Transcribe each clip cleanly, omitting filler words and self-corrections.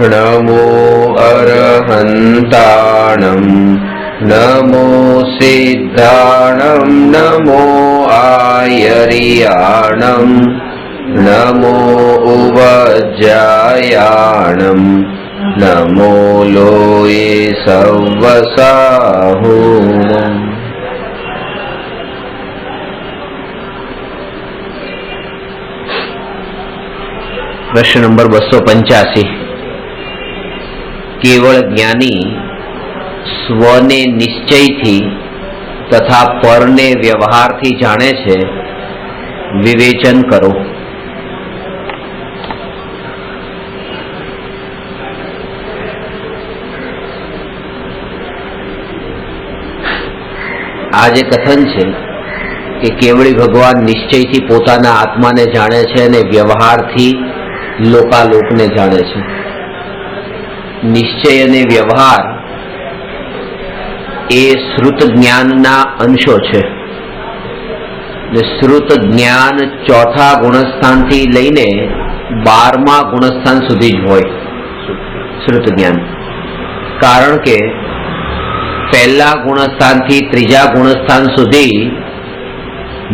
नमो अरहन्ताणं नमो सिद्धाणं नमो आयर्याणं नमो उवज्जायाणं नमो लोये सव्वसाहुणम्। प्रश्न नंबर 285। केवल ज्ञानी स्वने निश्चयथी तथा परने व्यवहारथी जाणे छे, विवेचन करो। आज कथन छे कि केवड़ी भगवान निश्चयथी पोताना आत्माने जाणे छे अने व्यवहारथी लोकालोकने जाणे छे। निश्चय अने व्यवहार ए श्रुत ज्ञानना अंशो छे। श्रुत ज्ञान चौथा गुणस्थान थी लईने 12मा गुणस्थान सुधी ज होय श्रुत ज्ञान। कारण के पहला गुणस्थान थी त्रीजा गुणस्थान सुधी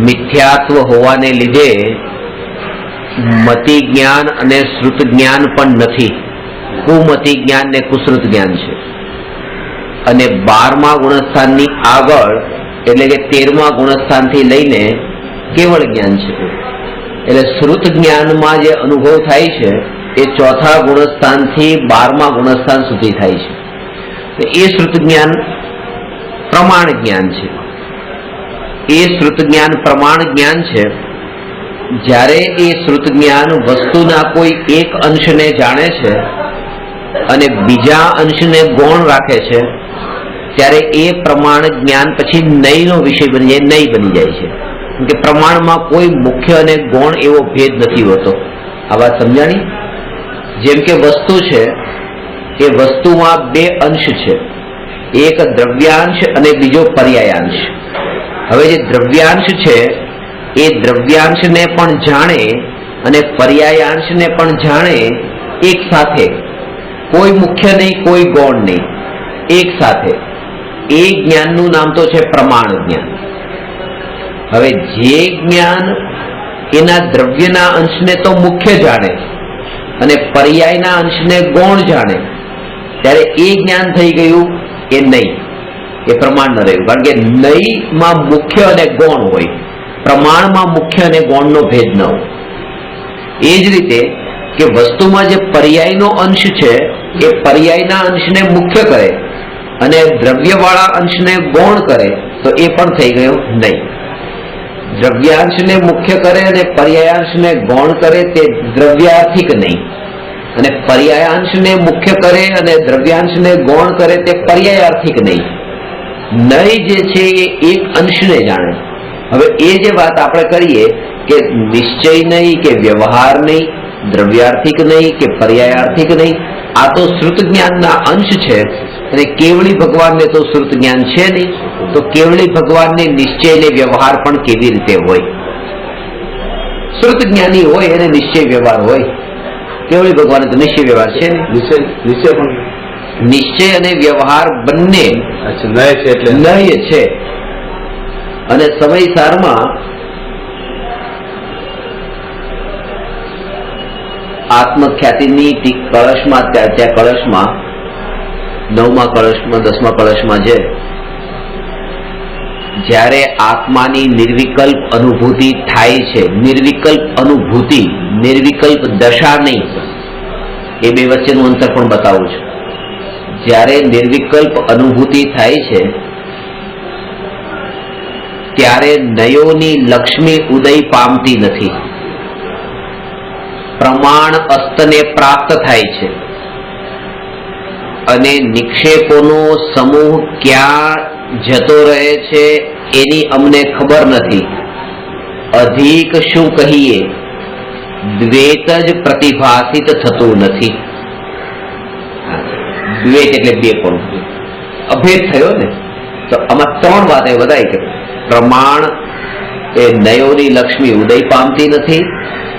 मिथ्यात्व होवाने लीधे मति ज्ञान अने श्रुत ज्ञान पण नथी, कुमति ज्ञान ने कुश्रुत ज्ञान छे। अने 12मा गुणस्थाननी आगळ एटले के 13मा गुणस्थान थी लईने केवल ज्ञान छे। एटले श्रुत ज्ञान मां जे अनुभव थाय छे ए चौथा गुणस्थान थी 12मा गुणस्थान सुधी थाय छे। तो ए श्रुत ज्ञान प्रमाण ज्ञान छे। ए श्रुत ज्ञान प्रमाण ज्ञान छे। જ્યારે એ શ્રુત જ્ઞાન વસ્તુના કોઈ એક અંશને જાણે છે અને બીજા અંશને ગૌણ રાખે છે, ત્યારે એ પ્રમાણ જ્ઞાન પછી નયનો વિષય બની જાય, નય બની જાય છે। કેમ કે પ્રમાણમાં કોઈ મુખ્ય અને ગૌણ એવો ભેદ નથી હોતો। આ વાત સમજાણી? જેમ કે વસ્તુ છે એ વસ્તુમાં બે અંશ છે, એક દ્રવ્યાંશ અને બીજો પર્યાયાંશ। હવે જે દ્રવ્યાંશ છે એ દ્રવ્यांश ने पण जाने अने पर्यायांश ने पण जाने एक साथे, कोई मुख्य नहीं कोई गौण नहीं, एक साथे। ए ज्ञाननु नाम तो छे प्रमाण ज्ञान। हवे जे ज्ञान एना द्रव्यना अंशने तो मुख्य जाने अने पर्यायना अंशने गौण जाने, त्यारे ए ज्ञान थई गयुं ए नहीं, ए प्रमाण न रह्युं। कारण के नहीं मां मुख्य अने गौण होय, प्रमाण में मुख्य और गौण नो भेद न हो। एज रीते के वस्तु में जो पर्याय नो अंश है ए पर्याय ना अंश ने मुख्य करे अने द्रव्य वाला अंश ने गौण करे तो ए पण थई गयो नहीं। द्रव्यांश ने मुख्य करे अने पर्यायांश ने गौण करे ते द्रव्यार्थिक नहीं, अने पर्यायांश ने मुख्य करे अने द्रव्यांश ने गौण करे ते पर्यायार्थिक नहीं। नहीं जे छे ए एक अंश ने जाने। હવે એ જે વાત આપણે કરીએ કે નિશ્ચય નહીં કે વ્યવહાર નહીં, દ્રવ્યાર્થિક નહીં કે પર્યાયાર્થિક નહીં, આ તો શ્રુત જ્ઞાનના અંશ છે અને કેવળી ભગવાનને તો શ્રુત જ્ઞાન છે નહીં, તો કેવળી ભગવાનને નિશ્ચય ને વ્યવહાર પણ કેવી રીતે હોય? શ્રુત જ્ઞાની હોય એને નિશ્ચય વ્યવહાર હોય, કેવળી ભગવાનને તો નિશ્ચય વ્યવહાર છે ને। નિશ્ચય અને વ્યવહાર બંને નય છે। અને સમયસારમાં આત્મખ્યાતિની કળશમાં ત્યાં કળશમાં 9મા કળશમાં 10મા કળશમાં છે, જ્યારે આત્માની નિર્વિકલ્પ અનુભૂતિ થાય છે, નિર્વિકલ્પ અનુભૂતિ, નિર્વિકલ્પ દશા નહીં, એ બે વચ્ચેનું અંતર પણ બતાવું છું। જ્યારે નિર્વિકલ્પ અનુભૂતિ થાય છે ત્યારે નયોની લક્ષ્મી ઉદય પામતી નથી, પ્રમાણ અસ્તને પ્રાપ્ત થાય છે અને નિક્ષેપોનો સમૂહ ક્યાં જતો રહે છે એની અમને ખબર નથી। અધિક શું કહીએ, દ્વૈત જ પ્રતિભાસિત થતું નથી। દ્વૈત એટલે બે પણ અભેદ થયો ને, તો આમાં 3 વાત એ બધાય કે પ્રમાણ એ નયોની લક્ષ્મી ઉદય પામતી નથી,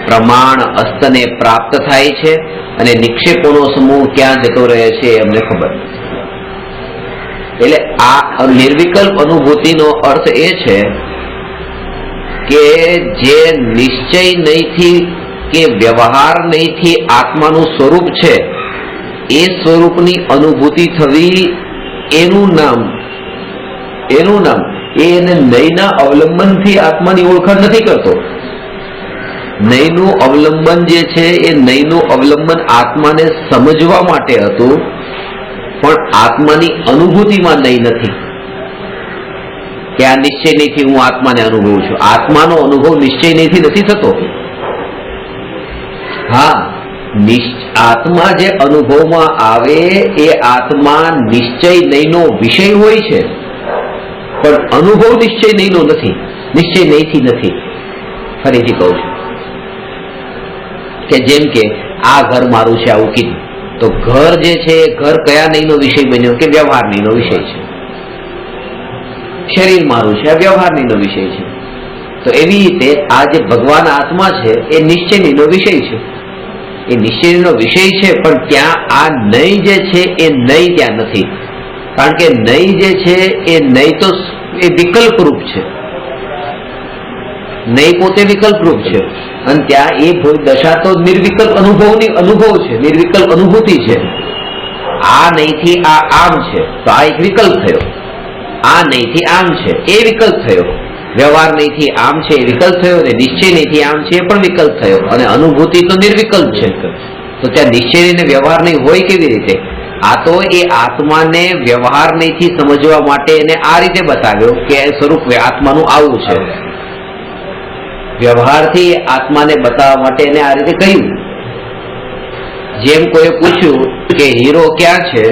પ્રમાણ અસ્તને પ્રાપ્ત થાય છે અને નિક્ષેપોનો સમૂહ ક્યાં જતો રહે છે એ અમને ખબર નથી. એટલે આ નિર્વિકલ્પ અનુભૂતિનો અર્થ એ છે કે જે નિશ્ચય નહીંથી કે વ્યવહાર નહીંથી આત્માનું સ્વરૂપ છે એ સ્વરૂપની અનુભૂતિ થવી એનું નામ એને નયના અવલંબનથી આત્માની ઓળખાણ નથી કરતો. નયનું અવલંબન જે છે એ નયનું અવલંબન આત્માને સમજવા માટે હતું, પણ આત્માની અનુભૂતિમાં નય નથી કે આ નિશ્ચય નહીંથી હું આત્માને અનુભવું છું. આત્માનો અનુભવ નિશ્ચય નહીંથી નથી થતો. હા, આત્મા જે અનુભવમાં આવે એ આત્મા નિશ્ચય નયનો વિષય હોય છે, પણ અનુભવ નિશ્ચય નયનો નથી, નિશ્ચય નયથી નથી. ફરીથી કહું છું કે જેમ કે આ ઘર મારું છે આવું કીધું, તો ઘર જે છે એ ઘર કયા નયનો વિષય બન્યો કે વ્યવહાર નયનો વિષય છે. શરીર મારું છે આ વ્યવહાર નયનો વિષય છે. તો એવી રીતે આ જે ભગવાન આત્મા છે એ નિશ્ચય નયનો વિષય છે. એ નિશ્ચયનો વિષય છે, પણ ત્યાં આ નય જે છે એ નય ત્યાં નથી. કારણ કે નય જે છે એ નય તો એ વિકલ્પ રૂપ છે. નય પોતે વિકલ્પ રૂપ છે અને ત્યાં એ દશા તો નિર્વિકલ્પ અનુભવ છે, નિર્વિકલ્પ અનુભૂતિ છે. આ નયથી આ આમ છે તો આ એક વિકલ્પ થયો. આ નયથી આમ છે એ વિકલ્પ થયો. વ્યવહાર નયથી આમ છે એ વિકલ્પ થયો, અને નિશ્ચય નયથી આમ છે એ પણ વિકલ્પ થયો. અને અનુભૂતિ તો નિર્વિકલ્પ છે. તો ત્યાં નિશ્ચય ને વ્યવહાર નહીં હોય કેવી રીતે? આ તો એ આત્માને વ્યવહાર નયથી સમજવા માટે એને આ રીતે બતાવ્યો કે સ્વરૂપ આત્માનું આવું છે. વ્યવહારથી આત્માને બતાવવા માટે એને આ રીતે કહ્યું. જેમ કોઈ પૂછ્યું કે હીરો ક્યાં છે,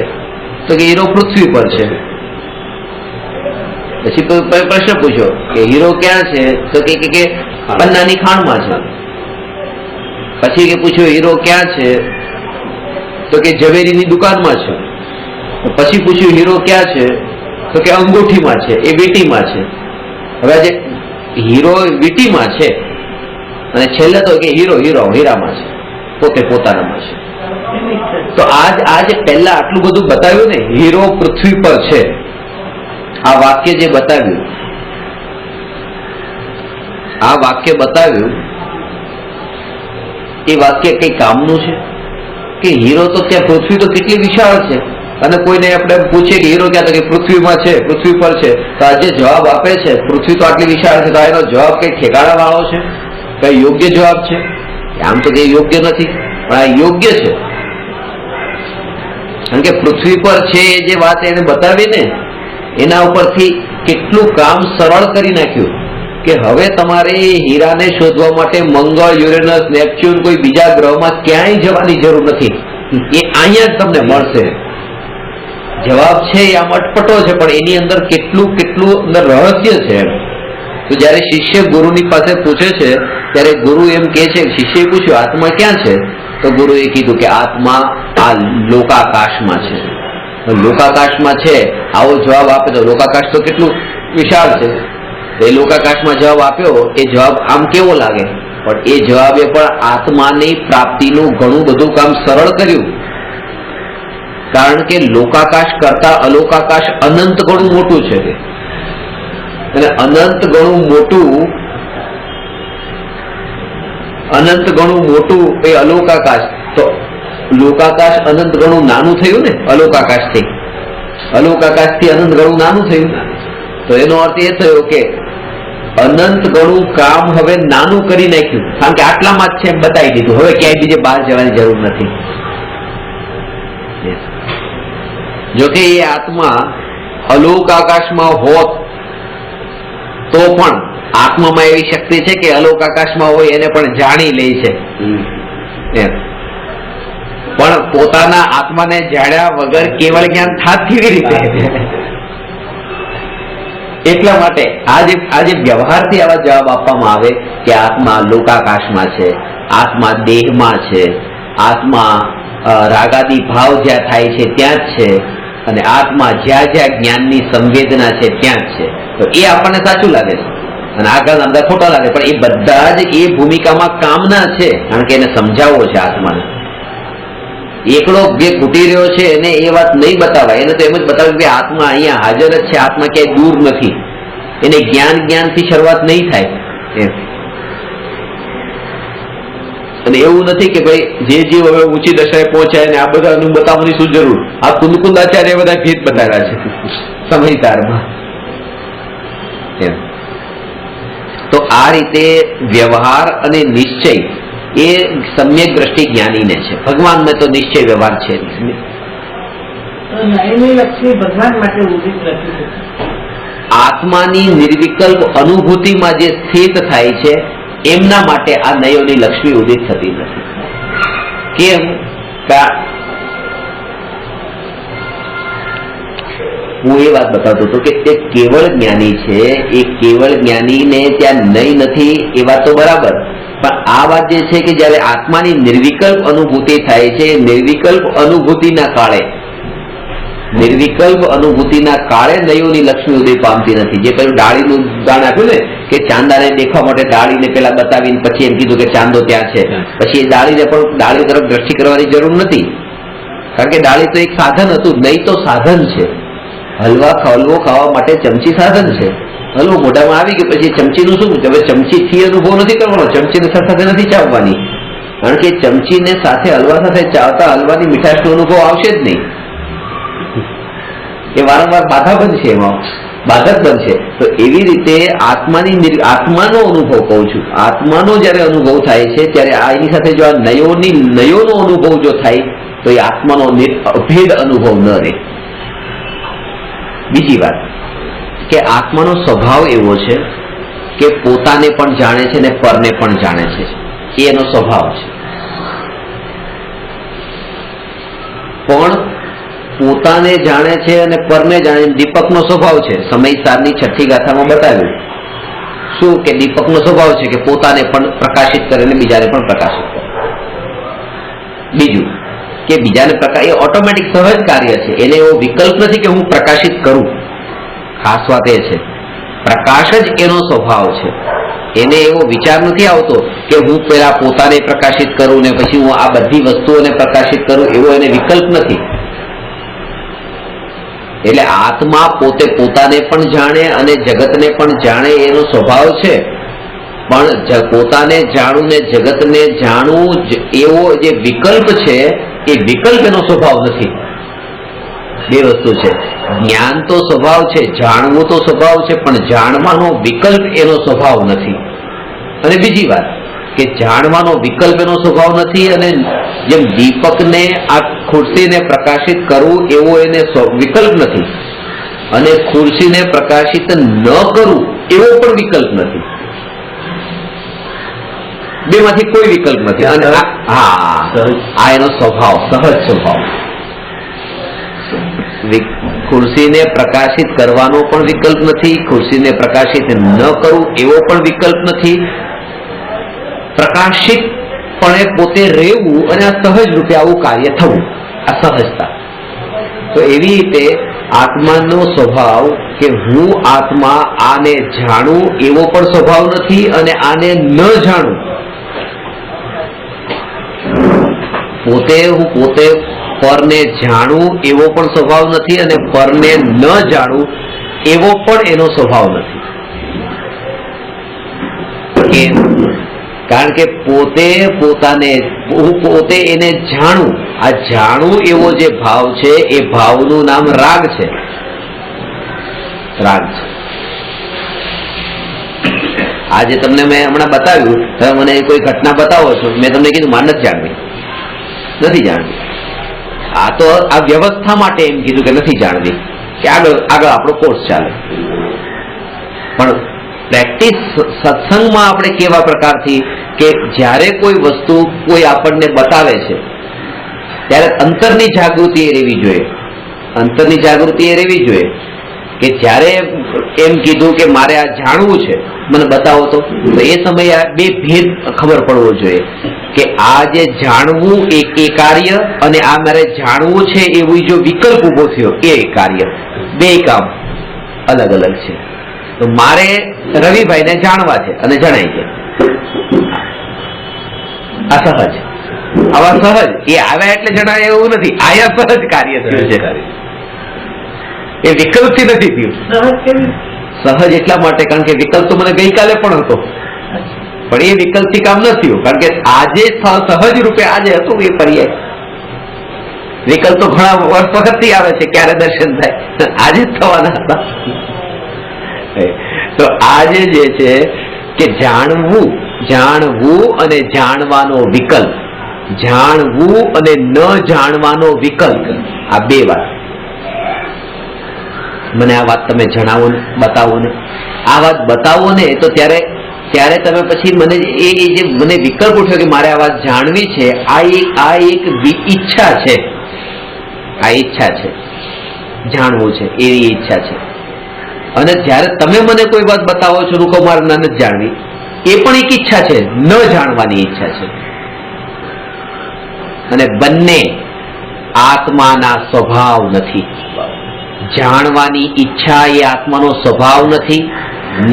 તો કે હીરો પૃથ્વી પર છે. પછી કોઈ પ્રશ્ન પૂછ્યો કે હીરો ક્યાં છે, તો કે પન્નાની ખાણમાં છે. પછી કે પૂછ્યું હીરો ક્યાં છે, તો કે ઝવેરીની દુકાનમાં છે. પછી પૂછ્યું હીરો ક્યાં છે, તો કે અંગૂઠીમાં છે, એ વીટીમાં છે. હવે જે હીરો વીટીમાં છે અને છેલ્લે તો કે હીરામાં છે, પોતે પોતાનામાં છે. તો આજ પહેલા આટલું બધું બતાવ્યું ને, હીરો પૃથ્વી પર છે, આ વાક્ય જે બતાવ્યું, આ વાક્ય બતાવ્યું, એ વાક્ય કઈ કામનું છે કે હીરો તો ત્યાં પૃથ્વી તો કેટલી વિશાળ છે, અને કોઈને આપણે પૂછીએ કે હીરો ક્યાં, તો કે પૃથ્વીમાં છે, પૃથ્વી પર છે. તો આ જે જવાબ આપે છે પૃથ્વી તો આટલી વિશાળ છે, તો એનો જવાબ કઈ ઠેકાણા વાળો છે, કઈ યોગ્ય જવાબ છે? આમ તો કઈ યોગ્ય નથી, પણ આ યોગ્ય છે. કારણ કે પૃથ્વી પર છે એ જે વાત એને બતાવી ને, એના ઉપરથી કેટલું કામ સરળ કરી નાખ્યું કે હવે તમારે હીરાને શોધવા માટે મંગળ, યુરેનસ, નેપચ્યુન, કોઈ બીજા ગ્રહમાં ક્યાંય જવાની જરૂર નથી. એ અહીંયા જ તમને મળશે. જવાબ છે એ આમ અટપટો છે, પણ એની અંદર કેટલું અંદર રહસ્ય છે. તો જયારે શિષ્ય ગુરુની પાસે પૂછે છે ત્યારે ગુરુ એમ કે છે, શિષ્યએ પૂછ્યું આત્મા ક્યાં છે, તો ગુરુએ કીધું કે આત્મા આ લોકાકાશમાં છે. લોકાકાશમાં છે આવો જવાબ આપે તો લોકાકાશ તો કેટલું વિશાળ છે. એ લોકાકાશમાં જવાબ આપ્યો, એ જવાબ આમ કેવો લાગે? પણ એ જવાબે પણ આત્માની પ્રાપ્તિનું ઘણું બધું કામ સરળ કર્યું. કારણ કે લોકાકાશ કરતા અલોકાકાશ અનંત ઘણું મોટું છે, અને અનંત ઘણું મોટું એ અલોકાકાશ. તો લોકાકાશ અનંત ઘણું નાનું થયું ને, અલોકાકાશથી અનંત ઘણું નાનું થયું. તો એનો અર્થ એ થયો કે અનંત ઘણું કામ હવે નાનું કરી નાખ્યું, કારણ કે આટલામાં જ છે એમ બતાવી દીધું. હવે ક્યાંય બીજે બહાર જવાની જરૂર નથી. જોકે એ આત્મા અલોકાકાશમાં હોત તો પણ આત્મામાં એવી શક્તિ છે કે અલોકાકાશમાં હોય એને પણ જાણી લે છે. પણ પોતાના આત્માને જાણ્યા વગર કેવળ જ્ઞાન થાત કેવી રીતે? એટલા માટે આજે વ્યવહારથી આવા જવાબ આપવામાં આવે કે આત્મા લોકાકાશમાં છે, આત્મા દેહમાં છે, આત્મા રાગાદી ભાવ જ્યાં થાય છે ત્યાં જ છે, અને આત્મા જ્યાં જ્યાં જ્ઞાનની સંવેદના છે ત્યાં જ છે. તો એ આપણને સાચું લાગે છે. અને આગળ અંદર ખોટા લાગે, પણ એ બધા જ એ ભૂમિકામાં કામના છે, કારણ કે એને સમજાવવો છે આત્માને. એકલો જે ઘૂટી રહ્યો છે એને એ વાત નહીં બતાવાય, એને તો એમ જ બતાવ્યું કે આત્મા અહીંયા હાજર જ છે, આત્મા ક્યાંય દૂર નથી. એને જ્ઞાનથી શરૂઆત નહીં થાય એમ. અને એવું નથી કે ભાઈ જે જીવ હવે ઊંચી દશાએ પહોંચાય ને આ બધાનું બતાવવાની શું જરૂર, આ કુંદકુંદાચાર્ય બધા ભેદ બતાવ્યા છે સમયતારમાં એમ. તો આ રીતે વ્યવહાર અને નિશ્ચય એ સમ્યક દ્રષ્ટિ જ્ઞાનીને છે. ભગવાનને તો નિશ્ચય વ્યવહાર છે. ભગવાન માટે આત્માની નિર્વિકલ્પ અનુભૂતિમાં જે સ્થિત થાય છે એમના માટે આ નયોની લક્ષ્મી ઉદિત થતી નથી. કેમ? હું એ વાત બતાવતો હતો કે તે કેવળ જ્ઞાની છે, એ કેવળ જ્ઞાનીને ત્યાં નય નથી એ વાત તો બરાબર, પણ આ વાત જે છે કે જયારે આત્માની નિર્વિકલ્પ અનુભૂતિ થાય છે, નિર્વિકલ્પ અનુભૂતિના કાળે નયોની લક્ષ્મી ઉદય પામતી નથી. જે પેલું ડાળીનું ઉદાહરણ આપ્યું ને કે ચાંદાને દેખવા માટે ડાળીને પેલા બતાવીને પછી એમ કીધું કે ચાંદો ત્યાં છે, પછી એ ડાળીને પણ ડાળી તરફ દ્રષ્ટિ કરવાની જરૂર નથી, કારણ કે ડાળી તો એક સાધન હતું. નહીં તો સાધન છે. હલવો ખાવા માટે ચમચી સાધન છે. હલવો મોઢામાં આવી ગયો પછી ચમચીનું શું? હવે ચમચીથી અનુભવ નથી કરવાનો, ચમચીને સાથે નથી ચાવવાની, કારણ કે ચમચીને સાથે હલવા સાથે ચાવતા હલવાની મીઠાશનો અનુભવ આવશે જ નહીં. એ વારંવાર બાધા બનશે, એમાં બાધક બનશે. તો એવી રીતે આત્માનો અનુભવ કહું છું, આત્માનો જયારે અનુભવ થાય છે ત્યારે આ એની સાથે જો આ નયોનો અનુભવ જો થાય તો એ આત્માનો અભેદ અનુભવ ન રહે. બીજી વાત કે આત્માનો સ્વભાવ એવો છે કે પોતાને પણ જાણે છે ને પરને પણ જાણે છે, એ એનો સ્વભાવ છે. પણ પોતાને જાણે છે અને પરને જાણે, દીપકનો સ્વભાવ છે. સમયસારની છઠ્ઠી ગાથામાં બતાવ્યું શું કે દીપકનો સ્વભાવ છે કે પોતાને પણ પ્રકાશિત કરે અને બીજાને પણ પ્રકાશિત કરે. બીજું કે બીજાને પ્રકાશ, એ ઓટોમેટિક સહજ કાર્ય છે, એને એવો વિકલ્પ નથી કે હું પ્રકાશિત કરું. ખાસ વાત એ છે, પ્રકાશ જ એનો સ્વભાવ છે. એને એવો વિચાર નથી આવતો કે હું પેલા પોતાને પ્રકાશિત કરું ને પછી હું આ બધી વસ્તુઓને પ્રકાશિત કરું, એવો એને વિકલ્પ નથી. એટલે આત્મા પોતે પોતાને પણ જાણે અને જગતને પણ જાણે એનો સ્વભાવ છે, પણ પોતાને જાણવું ને જગતને જાણવું એવો જે વિકલ્પ છે એ વિકલ્પ એનો સ્વભાવ નથી. બે વસ્તુ છે. જ્ઞાન તો સ્વભાવ છે, જાણવું તો સ્વભાવ છે, પણ જાણવાનો વિકલ્પ એનો સ્વભાવ નથી. અને બીજી વાત કે જાણવાનો વિકલ્પ એનો સ્વભાવ નથી, અને જેમ દીપકને આ ખુરશીને પ્રકાશિત કરવું એવો એને વિકલ્પ નથી, અને ખુરશીને પ્રકાશિત ન કરવું એવો પણ વિકલ્પ નથી. બેમાંથી કોઈ વિકલ્પ નથી. અને આ એનો સ્વભાવ, સહજ સ્વભાવ. ખુરશીને પ્રકાશિત કરવાનો પણ વિકલ્પ નથી, ખુરશીને પ્રકાશિત ન કરવું એવો પણ વિકલ્પ નથી. પ્રકાશિત પણ પોતે રહેવું અને આ સહજ રૂપે આવું કાર્ય થવું, આ સહજતા. તો એવી રીતે આત્માનો સ્વભાવ કે હું આત્મા આને જાણું એવો પણ સ્વભાવ નથી, અને આને ન જાણું, હું પોતે પરને જાણું એવો પણ સ્વભાવ નથી, અને પરને ન જાણું એવો પણ એનો સ્વભાવ નથી. કેમ? કારણ કે હું પોતે એને જાણું, આ જાણું એવો જે ભાવ છે એ ભાવનું નામ રાગ છે. રાગ છે. આજે તમને મેં હમણાં બતાવ્યું, તમે મને કોઈ ઘટના બતાવો છો, મેં તમને કીધું માન નથી જાણવી, નથી જાણવી. આ તો આ વ્યવસ્થા માટે એમ કીધું કે નથી જાણવી, કે આગળ આપણો કોર્સ ચાલે. પણ પ્રેક્ટિસ સત્સંગમાં આપણે કેવા પ્રકારથી કે જ્યારે કોઈ વસ્તુ કોઈ આપણને બતાવે છે ત્યારે અંતરની જાગૃતિ એ રહેવી જોઈએ. અંતરની જાગૃતિ એ રહેવી જોઈએ કે જ્યારે એમ કીધું કે મારે આ જાણવું છે, મને બતાવો તો એ સમયે આ બે ભેદ ખબર પડવો જોઈએ કે આ જે જાણવું એ કાર્ય, અને આ મારે જાણવું છે એવું જો વિકલ્પ ઉભો થયો એ કાર્ય, બે કામ અલગ અલગ છે. તો મારે રવિભાઈને જાણવા છે અને જણાય છે. આ સહજ, આવા સહજ એ આવ્યા એટલે જણાય એવું નથી. આયા સહજ કાર્ય થયું છે, એ વિકલ્પથી નથી થયું. સહજ એટલા માટે કારણ કે વિકલ્પ તો મને ગઈકાલે પણ હતો, પણ એ વિકલ્પથી કામ ન થયું. કારણ કે આજે સહજ રૂપે આજે હતું એ પર્યાય. વિકલ્પ તો ઘણા વર્ષ વખતથી આવે છે, ક્યારે દર્શન થાય, આજે જ થવાના હતા. તો આજે જે છે કે જાણવું અને જાણવાનો વિકલ્પ, જાણવું અને ન જાણવાનો વિકલ્પ, આ બે વાત. મને આ વાત તમે જણાવો ને, બતાવો ને. આ વાત બતાવો ને તો ત્યારે તમે પછી મને એ જે મને વિકલ્પ ઉઠ્યો કે મારે આ વાત જાણવી છે, આ એક ઈચ્છા છે, આ ઈચ્છા છે, જાણવું છે એવી ઈચ્છા છે. અને જ્યારે તમે મને કોઈ વાત બતાવો છો, રૂકો મારે નથી જાણવી, એ પણ એક ઈચ્છા છે, ન જાણવાની ઈચ્છા છે. અને બંને આત્માના સ્વભાવ નથી. જાણવાની ઈચ્છા એ આત્માનો સ્વભાવ નથી,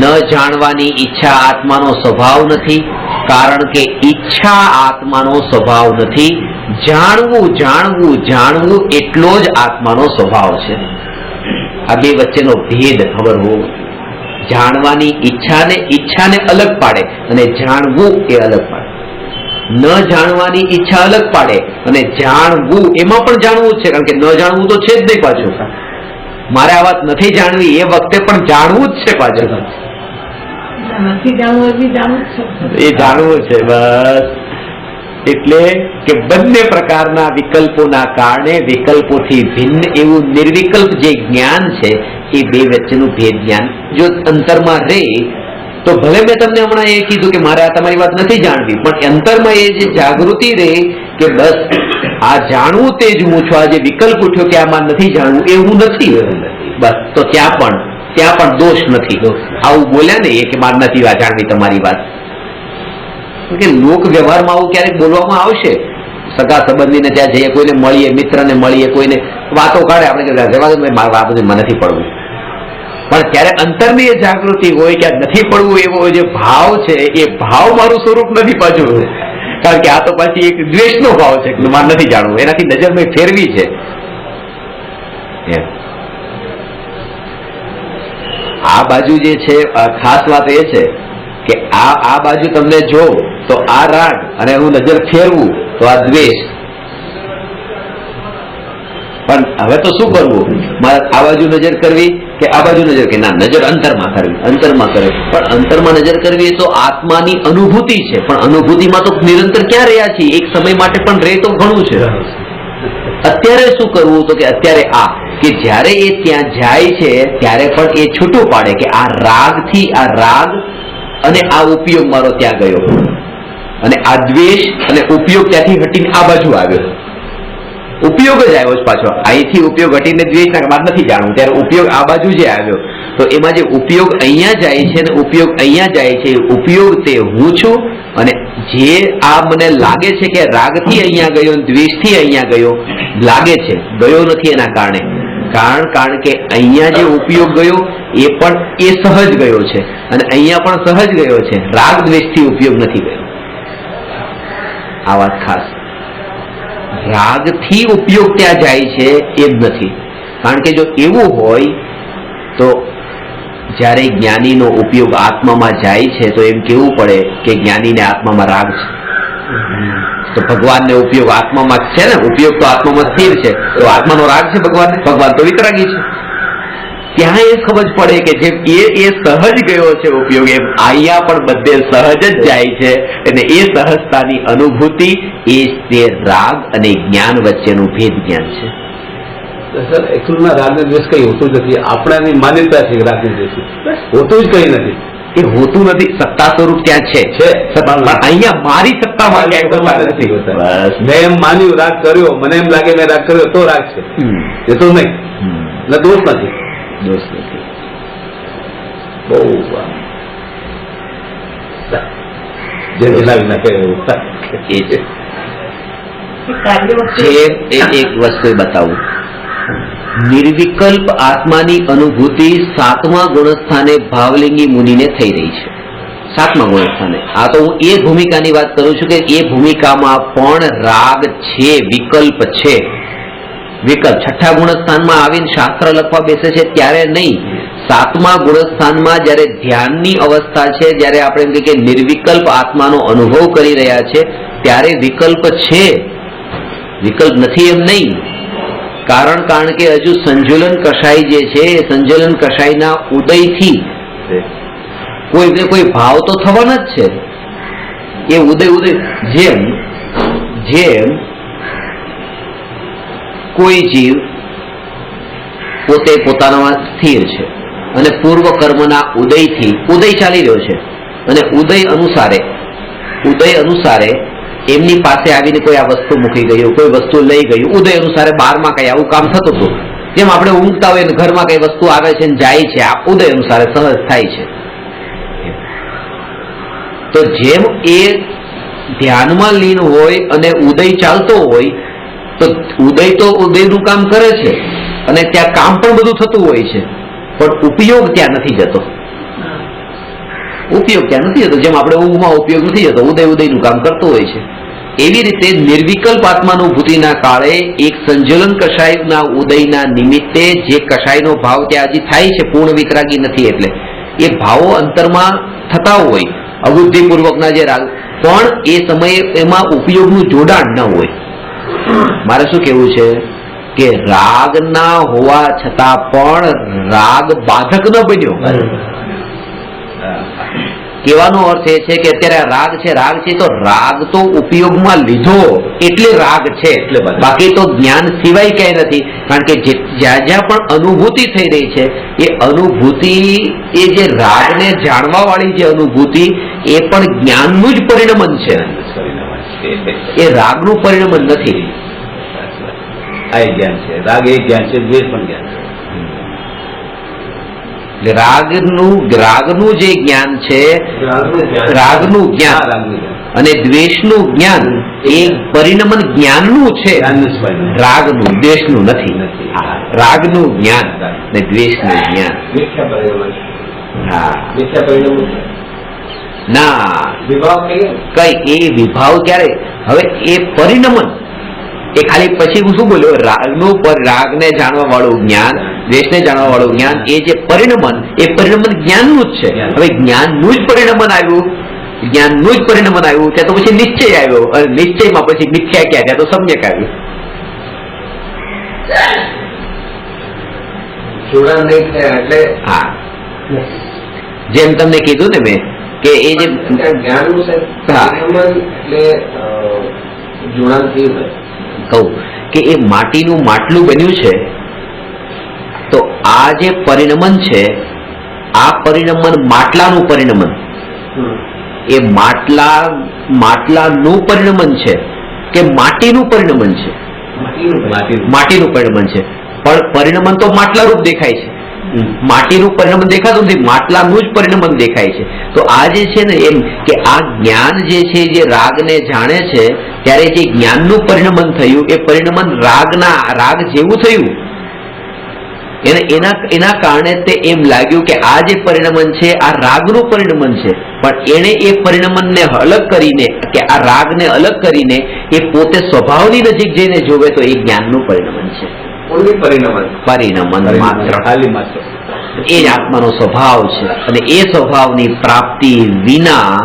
ન જાણવાની ઈચ્છા આત્માનો સ્વભાવ નથી. કારણ કે ઈચ્છા આત્માનો સ્વભાવ નથી, જાણવું એટલો જ આત્માનો સ્વભાવ છે. આ બે વચ્ચેનો ભેદ ખબર હોવો. જાણવાની ઈચ્છાને અલગ પાડે અને જાણવું એ અલગ પાડે. ન જાણવાની ઈચ્છા અલગ પાડે અને જાણવું, એમાં પણ જાણવું જ છે, કારણ કે ન જાણવું તો છે જ નહીં. પાછું મારે આ વાત નથી જાણવી એ વખતે પણ જાણવું જ છે. પાછું એ જાણવું છે બસ. એટલે કે બંને પ્રકારના વિકલ્પોના કારણે વિકલ્પોથી ભિન્ન એવું નિર્વિકલ્પ જે જ્ઞાન છે, એ બે વચ્ચેનું ભેદ જ્ઞાન જો અંતરમાં રહે તો ભલે મેં તમને હમણાં એ કીધું કે મારે આ તમારી વાત નથી જાણવી, પણ અંતરમાં એ જે જાગૃતિ રહે કે બસ આ જાણવું તે જ હું છું. આ જે વિકલ્પ ઉઠ્યો કે આમાં નથી જાણવું એ હું નથી, બસ. તો ત્યાં પણ દોષ નથી. આવું બોલ્યા ને કે મારે નથી જાણવી તમારી વાત, કે લોક વ્યવહારમાં આવું ક્યારેક બોલવામાં આવશે. સગા સંબંધીને ત્યાં જઈએ, કોઈને મળીએ, મિત્રને મળીએ, કોઈને વાતો કાઢે, આપણે આ બધું મને નથી પડવું. પણ ત્યારે અંતરની એ જાગૃતિ હોય કે આ નથી પડવું એવો જે ભાવ છે, એ ભાવ મારું સ્વરૂપ નથી પાછું. કારણ કે આ તો પાછી એક દ્વેષનો ભાવ છે કે મારે નથી જાણવું, એનાથી નજર મેં ફેરવી છે. આ બાજુ જે છે ખાસ વાત એ છે કે આ બાજુ તમને જોઉં તો આ રાગ, અને હું નજર ફેરવું તો આ દ્વેષ. પણ હવે તો શું કરવું? મારે આ બાજુ નજર કરવી કે આ બાજુ નજર, કે ના, નજર અંતરમાં કરવી, અંતરમાં કરવી. પણ અંતરમાં નજર કરવી તો આત્માની અનુભૂતિ છે, પણ અનુભૂતિમાં તો નિરંતર ક્યાં રહ્યા છીએ? એક સમય માટે પણ રહે તો ઘણું છે. અત્યારે શું કરવું? તો કે અત્યારે કે જ્યારે એ ત્યાં જાય છે ત્યારે પણ એ છૂટું પાડે કે આ રાગથી, આ રાગ અને આ ઉપયોગ મારો ત્યાં ગયો, અને આ દ્વેષ અને ઉપયોગ ત્યાંથી હટીને આ બાજુ આવ્યો. ઉપયોગ જ આવ્યો છે પાછો. અહીંથી ઉપયોગ હટીને દ્વેષ ના વાત નથી જાણવું, ત્યારે ઉપયોગ આ બાજુ જે આવ્યો, તો એમાં જે ઉપયોગ અહીંયા જાય છે અને ઉપયોગ અહીંયા જાય છે, ઉપયોગ તે હું છું. અને જે આ મને લાગે છે કે રાગથી અહીંયા ગયો, દ્વેષથી અહીંયા ગયો લાગે છે, ગયો નથી એના કારણે. કારણ કે અહીંયા જે ઉપયોગ ગયો એ પણ એ સહજ ગયો છે, અને અહીંયા પણ સહજ ગયો છે. રાગ દ્વેષથી ઉપયોગ નથી ગયો. આ વાત ખાસ. રાગથી ઉપયોગ ત્યાં જાય છે એ જ નથી. કારણ કે જો એવું હોય તો જ્યારે જ્ઞાનીનો ઉપયોગ આત્મામાં જાય છે તો એમ કેવું પડે કે જ્ઞાનીને આત્મામાં રાગ છે. તો ભગવાનને ઉપયોગ આત્મામાં છે ને, ઉપયોગ તો આત્મામાં સ્થિર છે, તો આત્માનો રાગ છે ભગવાન તો વિતરાગી છે. ત્યાં એ સમજ પડે કે જેમ એ સહજ ગયો છે ઉપયોગ, એમ અહીંયા પણ બધે સહજ જ જાય છે. અને એ સહજતાની અનુભૂતિ એ તે રાગ અને જ્ઞાન વચ્ચેનું ભેદ જ્ઞાન છે. સર એકચ્યુઅલમાં રાગ ને દ્વેષ કઈ હોતું જ નથી. આપણાની માન્યતા છે રાગ ને દ્વેષ હોતું જ કઈ નથી. એ હોતું નથી. સત્તા સ્વરૂપ ત્યાં છે, પણ અહીંયા મારી સત્તામાં નથી. બસ મેં એમ માન્યું, રાગ કર્યો, મને એમ લાગે મેં રાગ કર્યો તો રાગ છે, એ તો નહીં. એટલે દોષ નથી. દોષ નથી. બહુ જે જણાવી નાખે એ છે. એક વસ્તુ બતાવું, નિર્વિકલ્પ આત્માની અનુભૂતિ 7મા ગુણસ્થાને ભાવલિંગી મુનિને થઈ રહી છે. 7મા ગુણસ્થાને. આ તો હું એ ભૂમિકાની વાત કરું છું કે એ ભૂમિકામાં પણ રાગ છે, વિકલ્પ છે. વિકલ્પ 6ઠા ગુણસ્થાનમાં આવીને શાસ્ત્ર લખવા બેસે છે ત્યારે નહીં, 7મા ગુણસ્થાનમાં જયારે ધ્યાનની અવસ્થા છે, જયારે આપણે એમ કહીએ કે નિર્વિકલ્પ આત્માનો અનુભવ કરી રહ્યા છે, ત્યારે વિકલ્પ છે. વિકલ્પ નથી એમ નહીં. કારણ કે હજુ સંજુલન કષાય જે છે એ સંજુલન કષાયના ઉદયથી કોઈને કોઈ ભાવ તો થવાના જ છે. એ ઉદય જેમ કોઈ જીવ પોતે પોતાનામાં સ્થિર છે અને પૂર્વ કર્મના ઉદયથી ઉદય ચાલી રહ્યો છે અને ઉદય અનુસારે એમની પાસે આવીને કોઈ આ વસ્તુ મૂકી ગયું, કોઈ વસ્તુ લઈ ગયું, ઉદય અનુસારે બહારમાં કઈ આવું કામ થતું હતું. જેમ આપણે ઊંઘતા હોય ઘરમાં કઈ વસ્તુ આવે છે જાય છે, આ ઉદય અનુસારે સહજ થાય છે. તો જેમ એ ધ્યાનમાં લીન હોય અને ઉદય ચાલતો હોય તો ઉદય તો ઉદયનું કામ કરે છે અને ત્યાં કામ પણ બધું થતું હોય છે, પણ ઉપયોગ ત્યાં નથી જતો. જેમ આપણે ઊંઘમાં ઉપયોગ નથી જતો, ઉદયનું કામ કરતું હોય છે. એવી રીતે નિર્વિકલ્પ આત્માનુભૂતિના કાળે એક સંજલન કષાયના ઉદયના નિમિત્તે જે કષાયનો ભાવ ત્યાં હજી થાય છે, પૂર્ણ વિતરાગી નથી એટલે એ ભાવો અંતરમાં થતા હોય અબુદ્ધિપૂર્વકના જે રાગ, પણ એ સમયે એમાં ઉપયોગનું જોડાણ ન હોય. મારે શું કેવું છે કે રાગ ના હોવા છતાં પણ રાગ બાધક ન બન્યો. કહેવાનો અર્થ એ છે કે અત્યારે રાગ છે તો રાગ તો ઉપયોગમાં લીધો એટલે રાગ છે, બાકી તો જ્ઞાન સિવાય ક્યાંય નથી. કારણ કે જ્યાં જ્યાં પણ અનુભૂતિ થઈ રહી છે એ અનુભૂતિ, એ જે રાગને જાણવા વાળી જે અનુભૂતિ, એ પણ જ્ઞાનનું જ પરિણમન છે, એ રાગનું પરિણમન નથી. આ જ્ઞાન છે, રાગ એ જ્ઞાન છે, દ્વેષ પણ જ્ઞાન છે. રાગનું જે જ્ઞાન છે, રાગનું જ્ઞાન અને દ્વેષનું જ્ઞાન એ પરિણમન જ્ઞાનનું છે, રાગનું, દ્વેષનું નથી. રાગનું જ્ઞાન અને દ્વેષનું જ્ઞાન. ના, કઈ એ વિભાવ ક્યારે? હવે એ પરિણમન એ ખાલી પછી હું શું બોલ્યો, રાગને જાણવા વાળું જ્ઞાન, દ્વેષને જાણવા વાળું જ્ઞાન, એ જે પરિણમન, એ પરિણમન જ્ઞાનનું જ છે. હવે જ્ઞાનનું જ પરિણમન આવ્યું ત્યાં તો પછી નિશ્ચય આવ્યો, અને નિશ્ચયમાં પછી મિથ્યા ક્યાં, ત્યાં તો સમ્યક આવ્યું. જોડાણ નહીં થયા એટલે હા, જેમ તમને કીધું ને મેં કે એ જે જ્ઞાનનું છે એટલે જોડાણ થયું હોય. કહું કે એ માટીનું માટલું બન્યું છે, તો આ જે પરિણમન છે, આ પરિણમન માટલાનું પરિણમન, એ માટલાનું પરિણમન છે કે માટીનું પરિણમન છે? માટીનું પરિણમન છે, પણ પરિણમન તો માટલા રૂપ દેખાય છે, માટીનું પરિણમન દેખાતું નથી, માટલાનું જ પરિણમન દેખાય છે. તો આ જે છે ને એમ કે આ જ્ઞાન જે છે, જે રાગને જાણે છે, ત્યારે જે જ્ઞાનનું પરિણમન થયું એ પરિણમન રાગ જેવું થયું. એના કારણે તે એમ લાગ્યું કે આ જે પરિણમન છે આ રાગનું પરિણમન છે, પણ એને એ પરિણમનને અલગ કરીને, કે આ રાગને અલગ કરીને એ પોતે સ્વભાવની નજીક જઈને જોવે તો એ જ્ઞાનનું પરિણમન છે. પરિણમન માત્ર, એ જ આત્માનો સ્વભાવ છે, અને એ સ્વભાવની પ્રાપ્તિ વિના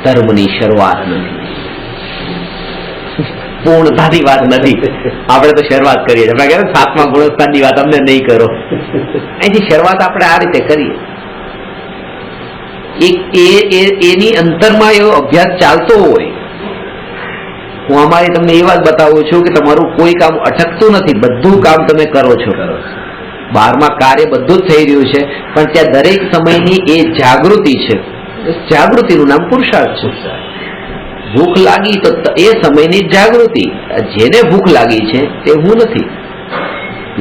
ધર્મની શરૂઆત નથી, પૂર્ણતાની વાત નથી. આપણે તો શરૂઆત કરીએ છીએ, આપણે કહેવાય 7મા ગુણસ્થાનની વાત અમને નહીં કરો, અહીંથી શરૂઆત આપણે આ રીતે કરીએ. એની અંતરમાં એવો અભ્યાસ ચાલતો હોય. હું અમારી તમને એ વાત બતાવું છું કે તમારું કોઈ કામ અટકતું નથી, બધું કામ તમે કરો છો, બહારમાં કાર્ય બધું જ થઈ રહ્યું છે, પણ ત્યાં દરેક સમયની એ જાગૃતિ છે. જાગૃતિનું નામ પુરુષાર્થ છે. ભૂખ લાગી તો એ સમયની જાગૃતિ, જેને ભૂખ લાગી છે તે હું નથી,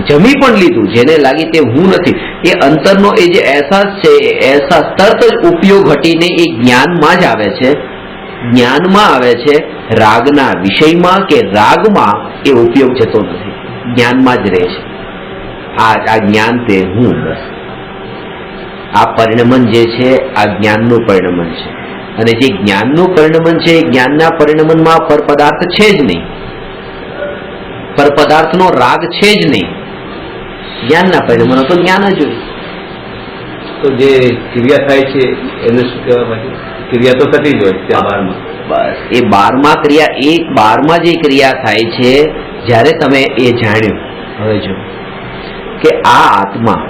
જમી પણ લીધું, જેને લાગી તે હું નથી. એ અંતરનો એ જે અહેસાસ છે, એ અહેસાસ તરત જ ઉપયોગ હટીને એ જ્ઞાનમાં જ આવે છે, જ્ઞાનમાં આવે છે. રાગના વિષયમાં કે રાગમાં એ ઉપયોગ જતો નથી. જ્ઞાનમાં જ રહે છે. આ જ્ઞાન તે હું, બસ આ પરિણમન જે છે આ જ્ઞાનનું પરિણમન છે. અને જે જ્ઞાનનું પરિણમન છે એ જ્ઞાનના પરિણમનમાં પર પદાર્થ છે જ નહીં, પર પદાર્થનો રાગ છે જ નહીં. જ્ઞાનના પરિણમન તો જ્ઞાન જ હોય. તો જે ક્રિયા થાય છે એને શું કહેવા માટે? ક્રિયા તો થતી જ હોય ત્યાં બારમાં. બસ એ 12મા ક્રિયા, એક 12મા જે ક્રિયા થાય છે જ્યારે તમે એ જાણ્યું, હવે જો કે આ આત્મા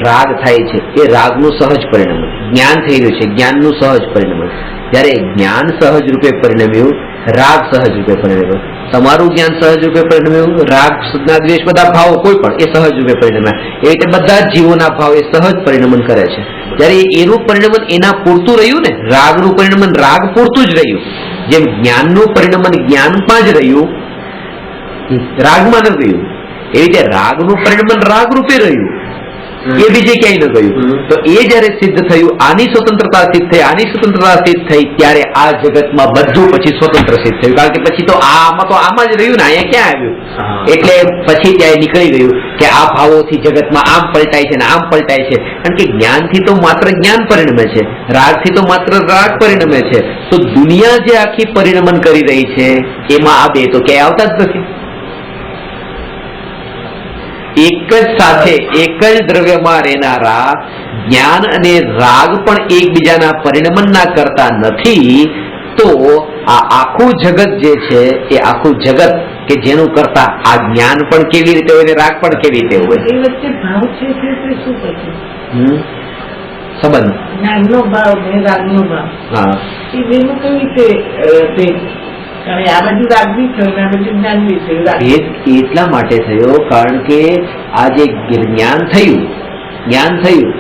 રાગ થાય છે, એ રાગનું સહજ પરિણમન. જ્ઞાન થઈ રહ્યું છે, જ્ઞાનનું સહજ પરિણમન. જ્યારે જ્ઞાન સહજ રૂપે પરિણમ્યું, રાગ સહજ રૂપે પરિણમ્યો. તમારું જ્ઞાન સહજ રૂપે પરિણમ્યું, રાગ સુધના દ્વેષ બધા ભાવો કોઈ પણ એ સહજ રૂપે પરિણમ્યા. એ રીતે બધા જ જીવોના ભાવ એ સહજ પરિણમન કરે છે. જ્યારે એનું પરિણમન એના પૂરતું રહ્યું ને, રાગનું પરિણમન રાગ પૂરતું જ રહ્યું. જેમ જ્ઞાનનું પરિણમન જ્ઞાનમાં જ રહ્યું, રાગમાં ન ગયું, એ રીતે રાગનું પરિણમન રાગ રૂપે રહ્યું, એ બીજે ક્યાંય ન ગયું. તો એ જયારે સિદ્ધ થયું, આની સ્વતંત્રતા સિદ્ધ થઈ, આની સ્વતંત્રતા સિદ્ધ થઈ, ત્યારે આ જગતમાં બધું પછી સ્વતંત્ર સિદ્ધ થયું. કારણ કે પછી તો આમાં જ રહ્યું ને, અહીંયા ક્યાં આવ્યું? એટલે પછી ત્યાં નીકળી ગયું કે આ ભાવોથી જગતમાં આમ પલટાય છે ને આમ પલટાય છે. કારણ કે જ્ઞાનથી તો માત્ર જ્ઞાન પરિણમે છે, રાગથી તો માત્ર રાગ પરિણમે છે. તો દુનિયા જે આખી પરિણમન કરી રહી છે એમાં આ બે તો ક્યાંય આવતા જ નથી. એક જ સાથે એક જ દ્રવ્યમાં રહેનારા જ્ઞાન અને રાગ પણ એકબીજાના પરિણમનના કરતા નથી. તો આ આખું જગત જે છે એ આખું જગત કે જેનું કરતા આ જ્ઞાન પણ કેવી રીતે હોય ને રાગ પણ કેવી રીતે હોય? એ વચ્ચે ભાવ છે તે શું પછી સંબંધ જ્ઞાનનો ભાવ ને રાગનો ભાવ, હા એ બેનું કેવી રીતે કારણ આ બધું રાગ બી થયું ને આ બધું જ્ઞાન બી થયું. એ એટલા માટે થયો કારણ કે આ જે જ્ઞાન થયું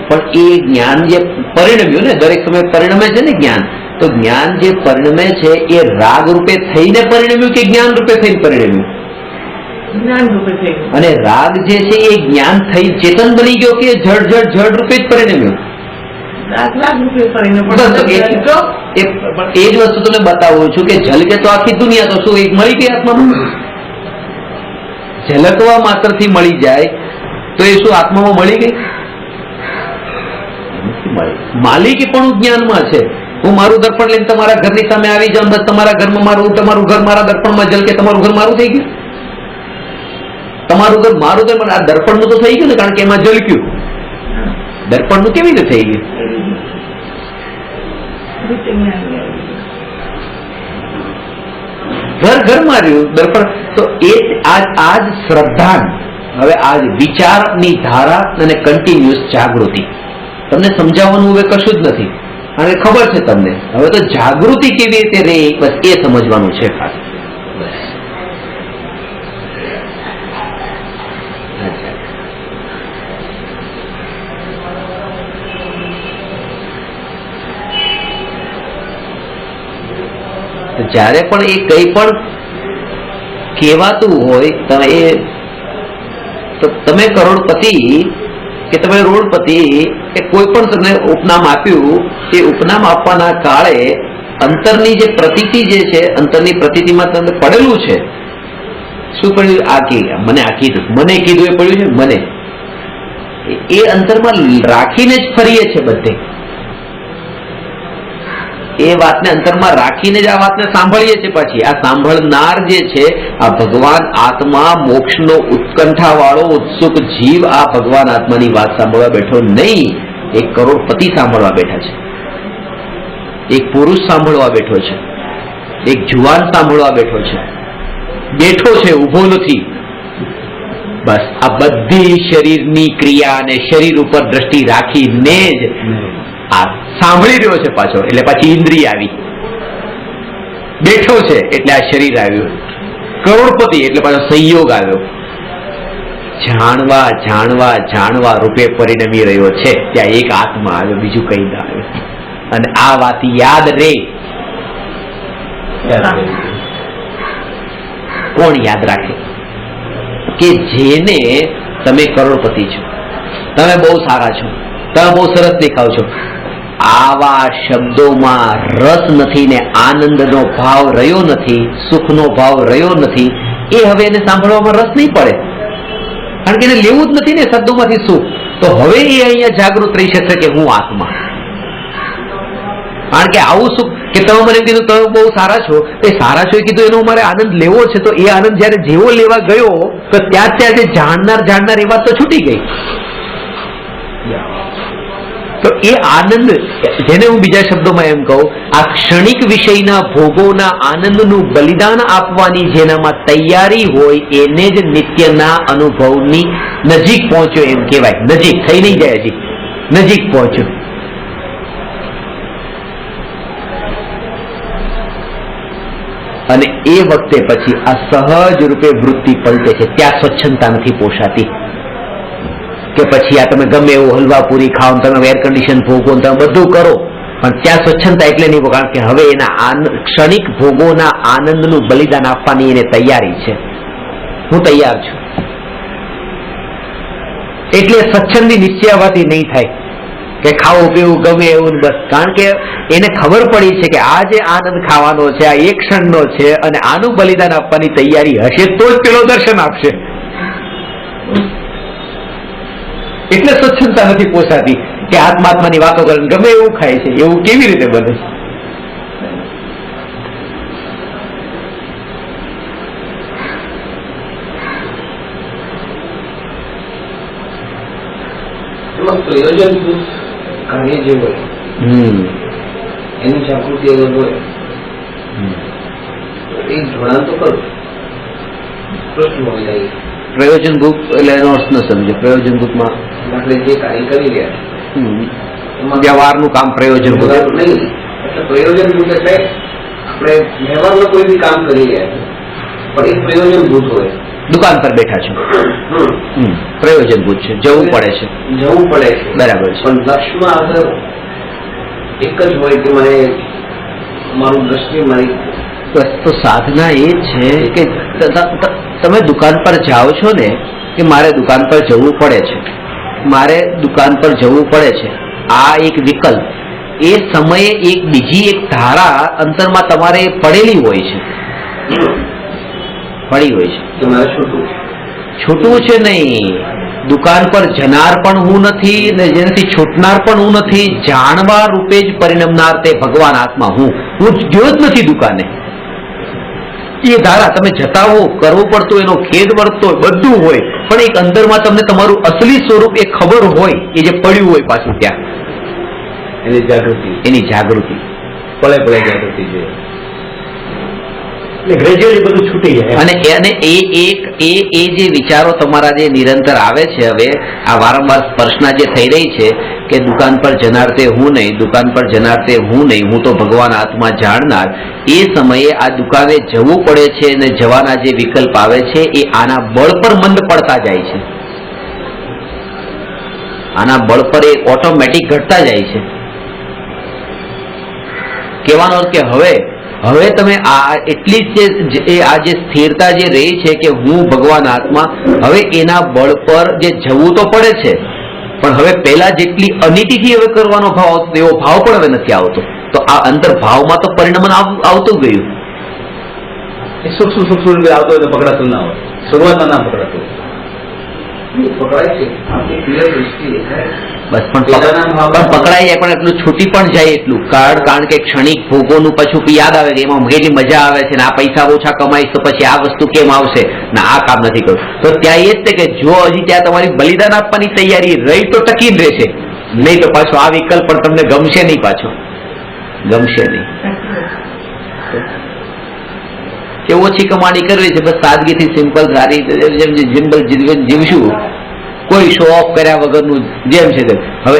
પણ એ જ્ઞાન જે પરિણમ્યું ને, દરેક સમય પરિણમે છે ને જ્ઞાન, તો જ્ઞાન જે પરિણમે છે એ રાગ રૂપે થઈને પરિણમ્યું કે જ્ઞાન રૂપે થઈને પરિણમ્યું? જ્ઞાન રૂપે થયું. અને રાગ જે છે એ જ્ઞાન થઈ ચેતન બની ગયો કે જડ રૂપે જ પરિણમ્યું? રાગ રૂપે પરિણમ્યું. એ જ વસ્તુ તમને બતાવું છું કે ઝલકે તો આખી દુનિયા, તો શું એક મળી ગઈ આત્મામાં? ઝલકવા માત્રથી મળી જાય તો એ શું આત્મામાં મળી ગઈ? માલિકી પણ જ્ઞાનમાં છે. હું મારું દર્પણ લઈને તમારા ઘરની સામે આવી જાઉં, બસ તમારા ઘરમાં તમારું ઘર મારા દર્પણમાં ઝલકે, તમારું ઘર મારું થઈ ગયું. તમારું ઘર મારું દર્પણ, આ દર્પણનું તો થઈ ગયું ને, કારણ કે એમાં ઝલક્યું. દર્પણનું કેવી રીતે થઈ ગયું? ઘરમાં રહ્યું દર્પણ. તો એ આ જ શ્રદ્ધા, હવે આ વિચારની ધારા અને કન્ટિન્યુઅસ જાગૃતિ તમને સમજાવવાનું હવે કશું જ નથી, કારણ કે ખબર છે તમને. હવે તો જાગૃતિ કેવી રીતે રહે બસ એ સમજવાનું છે ખાસ. જ્યારે પણ એ કંઈ પણ કહેવાતું હોય, તમે કરોડપતિ કે તમે રોડપતિ કે કોઈ પણ તમને ઉપનામ આપ્યું, એ ઉપનામ આપવાના કાળે અંતરની જે પ્રતીતિ જે છે, અંતરની પ્રતીતિમાં તમને પડેલું છે. શું પડ્યું? મને આ કીધું, મને કીધું એ પડ્યું છે મને. એ અંતરમાં રાખીને જ ફરીએ છે બધે. એ વાતને અંતરમાં રાખીને જ આ વાતને સાંભળીએ છીએ. પછી આ સાંભળનાર જે છે આ ભગવાન આત્મા, મોક્ષનો ઉત્કંઠા વાળો ઉત્સુક જીવ આ ભગવાન આત્માની વાત સાંભળવા બેઠો નહીં, એક કરોડપતિ સાંભળવા બેઠા છે, એક પુરુષ સાંભળવા બેઠો છે, એક જુવાન સાંભળવા બેઠો છે. ઊભો નથી. બસ આ બધી શરીરની ક્રિયા અને શરીર ઉપર દ્રષ્ટિ રાખીને જ આ સાંભળી રહ્યો છે પાછો. એટલે પાછી ઇન્દ્રિય આવી, બેઠો છે એટલે આ શરીર આવ્યું, કરોડપતિ એટલે પાછો સંયોગ આવ્યો. જાણવા જાણવા જાણવા રૂપે પરિણમી રહ્યો છે ત્યાં એક આત્મા આવ્યો, બીજું કઈ ના આવ્યું. અને આ વાત યાદ રે, કોણ યાદ રાખે? કે જેને તમે કરોડપતિ છો, તમે બહુ સારા છો, તમે બહુ સરસ દેખાવ છો, આવા શબ્દોમાં રસ નથી ને આનંદનો ભાવ રહ્યો નથી, સુખનો ભાવ રહ્યો નથી, એ હવે એને સાંભળવામાં રસ નહીં પડે, કારણ કે એને લેવું જ નથી ને શબ્દોમાંથી સુખ. તો હવે એ અહીંયા જાગૃત રહી શકશે કે હું આત્મા. કારણ કે આવું સુખ કે તમે મને કીધું તમે બહુ સારા છો, એ સારા છો એ કીધું એનો મારે આનંદ લેવો છે, તો એ આનંદ જયારે જેવો લેવા ગયો તો ત્યાં જે જાણનાર એ વાત તો છૂટી ગઈ. તો એ આનંદ, જેને હું બીજા શબ્દોમાં એમ કહું, આ ક્ષણિક વિષયના ભોગોના આનંદનું બલિદાન આપવાની જેનામાં તૈયારી હોય એને જ નિત્યના અનુભવની નજીક પહોંચ્યો એમ કહેવાય. નજીક થઈ નહીં જાય, હજી નજીક પહોંચ્યો. અને એ વખતે પછી આ સહજ રૂપે વૃત્તિ પલટે છે. ત્યાં સ્વચ્છંદતા નથી પોષાતી કે પછી આ તમે ગમે એવું હલવા પૂરી ખાઓ, તમે એર કન્ડિશન ભોગો, તમે બધું કરો, પણ ત્યાં સ્વચ્છંદતા એટલે નહીં, કારણ કે હવે એના ક્ષણિક ભોગોના આનંદનું બલિદાન આપવાની એને તૈયારી છે. હું તૈયાર છું એટલે સ્વચ્છંદી નિશ્ચયવાથી નહીં થાય કે ખાવું પીવું ગમે એવું બસ, કારણ કે એને ખબર પડી છે કે આ જે આનંદ ખાવાનો છે આ એક ક્ષણનો છે અને આનું બલિદાન આપવાની તૈયારી હશે તો જ પેલો દર્શન આપશે. એટલે સ્વચ્છંદતા નથી પોસાતી કે આત્માની વાતો કરીને ગમે એવું ખાય છે, એવું કેવી રીતે બને? પ્રયોજન કાર્ય જે હોય એની જાગૃતિ અગર હોય એ જોડાણ તો કરું. પ્રશ્ન હોય જાય પ્રયોજનભૂત એટલે એનો અર્થ ન સમજો. પ્રયોજનભૂતમાં આપણે જે કાર્ય કરી રહ્યા વ્યવહારનું કામ પ્રયોજનભૂત નહીં, એટલે પ્રયોજનભૂત એટલે આપણે વ્યવહારમાં કોઈ બી કામ કરી રહ્યા છે પણ એ પ્રયોજનભૂત હોય. દુકાન પર બેઠા છો, પ્રયોજનભૂત છે, જવું પડે છે. બરાબર છે. પણ લક્ષ્યમાં આગળ એક જ હોય કે મને મારું દ્રષ્ટિ મારી. તો સાધના એ છે કે તમે દુકાન પર જાઓ છો ને કે મારે દુકાન પર જવું પડે છે, મારે દુકાન પર જવું પડે છે, આ એક વિકલ્પ. એ સમયે એક બીજી એક ધારા અંતરમાં તમારે પડેલી હોય છે, પડી હોય છે કે મારે છૂટવું છે નહીં. દુકાન પર જનાર પણ હું નથી ને જેનાથી છૂટનાર પણ હું નથી, જાણવા રૂપે જ પરિણમનાર તે ભગવાન આત્મા હું ગયો જ નથી દુકાને. એ ધારા તમે જતા હો, કરવું પડતું એનો ખેદ વર્તતો હોય, બધું હોય, પણ એક અંદરમાં તમને તમારું અસલી સ્વરૂપ એ ખબર હોય, એ જે પડ્યું હોય પાછું ત્યાં એની જાગૃતિ પળે જાગૃતિ છે. ગ્રેજ્યુઅલી બધું છૂટી જાય. અને એ જે વિચારો તમારા જે નિરંતર આવે છે, હવે આ વારંવાર સ્પર્શના જે થઈ રહી છે કે દુકાન પર જનાર તે હું નહીં, દુકાન પર જનાર તે હું નહીં, હું તો ભગવાન આત્મા જાણનાર. એ સમયે આ દુકાને જવું પડે છે અને જવાના જે વિકલ્પ આવે છે એ આના બળ પર મંદ પડતા જાય છે, આના બળ પર એ ઓટોમેટિક ઘટતા જાય છે. કહેવાનો અર્થ કે હવે તમે આ એટલી જ આ જે સ્થિરતા જે રહી છે કે હું ભગવાન આત્મા, હવે એના બળ પર જે જવું તો પડે છે, પણ હવે પેલા જેટલી અનિતિથી હવે કરવાનો ભાવ એવો ભાવ પણ હવે નથી આવતો. તો આ અંતર ભાવમાં તો પરિણમન આવતું ગયું. સૂક્ષ્મ આવતો હોય તો પકડાતું ના હોય, શરૂઆતમાં ના પકડાતું પકડાય છે. બસ પણ પકડાઈ જાય, પણ એટલું છૂટી પણ જાય એટલું, કારણ કે ક્ષણિક ભોગોનું પછી યાદ આવે કે એમાં કેટલી મજા આવે છે ને આ પૈસા ઓછા કમાઈશ તો પછી આ વસ્તુ કેમ આવશે ને આ કામ નથી કરવું. તો ત્યાં એ જ છે કે જો હજી ત્યાં તમારી બલિદાન આપવાની તૈયારી રહી તો ટકી જ રહેશે, નહીં તો પાછો આ વિકલ્પ પણ તમને ગમશે નહીં, પાછો ગમશે નહીં. કે ઓછી કમાણી કરવી છે, બસ સાદગીથી સિમ્પલ સારી જીવશું, કોઈ શો ઓફ કર્યા વગરનું જેમ છે તેમ. હવે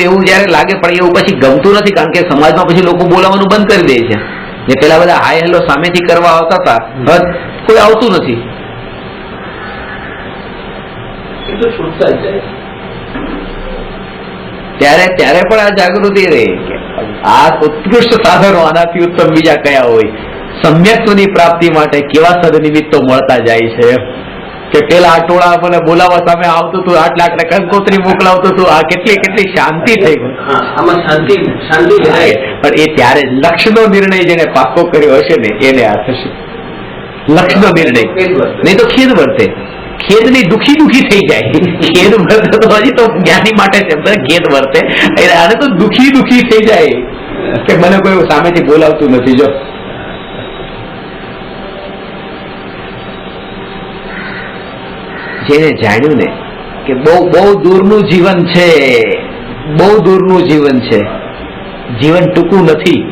એવું જયારે લાગે પણ એવું પછી ગમતું નથી, કારણ કે સમાજમાં પછી લોકો બોલાવાનું બંધ કરી દે છે. જે પેલા બધા હાય હેલો સામેથી કરવા આવતા હતા, હવે કોઈ આવતું નથી. ત્યારે પણ આ જાગૃતિ રહે કે આ ઉત્કૃષ્ટ સાધનો આનાથી ઉત્તમ બીજા કયા હોય. સમ્યક્ત્વની પ્રાપ્તિ માટે કેવા સદનિમિત્તો મળતા જાય છે કે પેલા આ ટોળા મને બોલાવવા સામે આવતું હતું, આટલા કંકોત્રી મોકલાવતું હતું, આ કેટલી શાંતિ થઈ ગઈ. પણ એ ત્યારે લક્ષ્યનો નિર્ણય જેને પાકો કર્યો હશે ને એને આ થશે. લક્ષનો નિર્ણય, નહીં તો ખેદ વર્તે. ખેદ નહીં, દુખી થઈ જાય. ખેદ વર્તે તો હજી તો જ્ઞાની માટે છે, ખેદ વર્તે આને તો દુખી થઈ જાય કે મને કોઈ સામેથી બોલાવતું નથી. જો જેને જાણ્યું ને કે બહુ દૂરનું જીવન છે, બહુ દૂરનું જીવન છે, જીવન ટૂંકું નથી.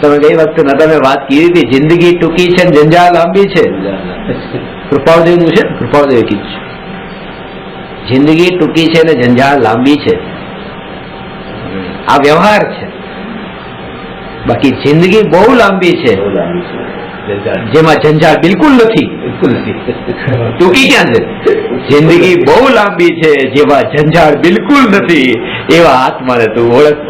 તમે ગઈ વખતે તમે વાત કરી હતી, જિંદગી ટૂંકી છે, જંજાળ લાંબી છે. કૃપાળદેવનું છે, કૃપાળદેવે કીધું છે જિંદગી ટૂંકી છે ને જંજાળ લાંબી છે. આ વ્યવહાર છે. બાકી જિંદગી બહુ લાંબી છે જેમાં જંજાળ બિલકુલ નથી. ટૂંકી ક્યાં છે? જિંદગી બહુ લાંબી છે જેમાં જંજાળ બિલકુલ નથી. એવા આત્માને તું ઓળખ.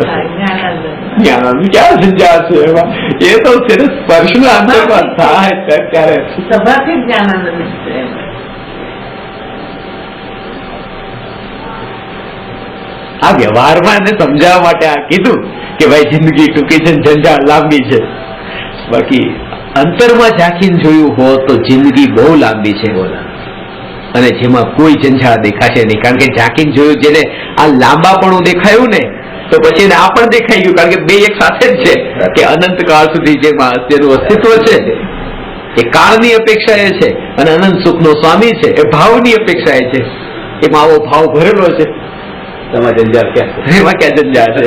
જ્ઞાન ક્યાં જંજાળ છે એમાં? એ તો સ્પર્શના અંતરમાં થાય ત્યારે સભાથી જ્ઞાનાનંદ છે. આ વ્યવહારમાં એને સમજાવવા માટે આ કીધું કે ભાઈ જિંદગી ટૂંકી છે, જંજાળ લાંબી છે. બાકી અંતરમાં ઝાંખીને જોયું હોત તો જિંદગી બહુ લાંબી છે અને જેમાં કોઈ જંજાળ દેખાશે નહીં. કારણ કે ઝાંખીને જોયું, જેને આ લાંબાપણું દેખાયું ને તો પછી એને આ પણ દેખાઈ ગયું. કારણ કે બે એક સાથે જ છે કે અનંત કાળ સુધી જેમાં તેનું અસ્તિત્વ છે એ કાળની અપેક્ષા એ છે અને અનંત સુખનો સ્વામી છે એ ભાવની અપેક્ષા એ છે. એમાં આવો ભાવ ભરેલો છે. એમાં જંજાળ ક્યાં? એમાં ક્યાં જંજાળ છે?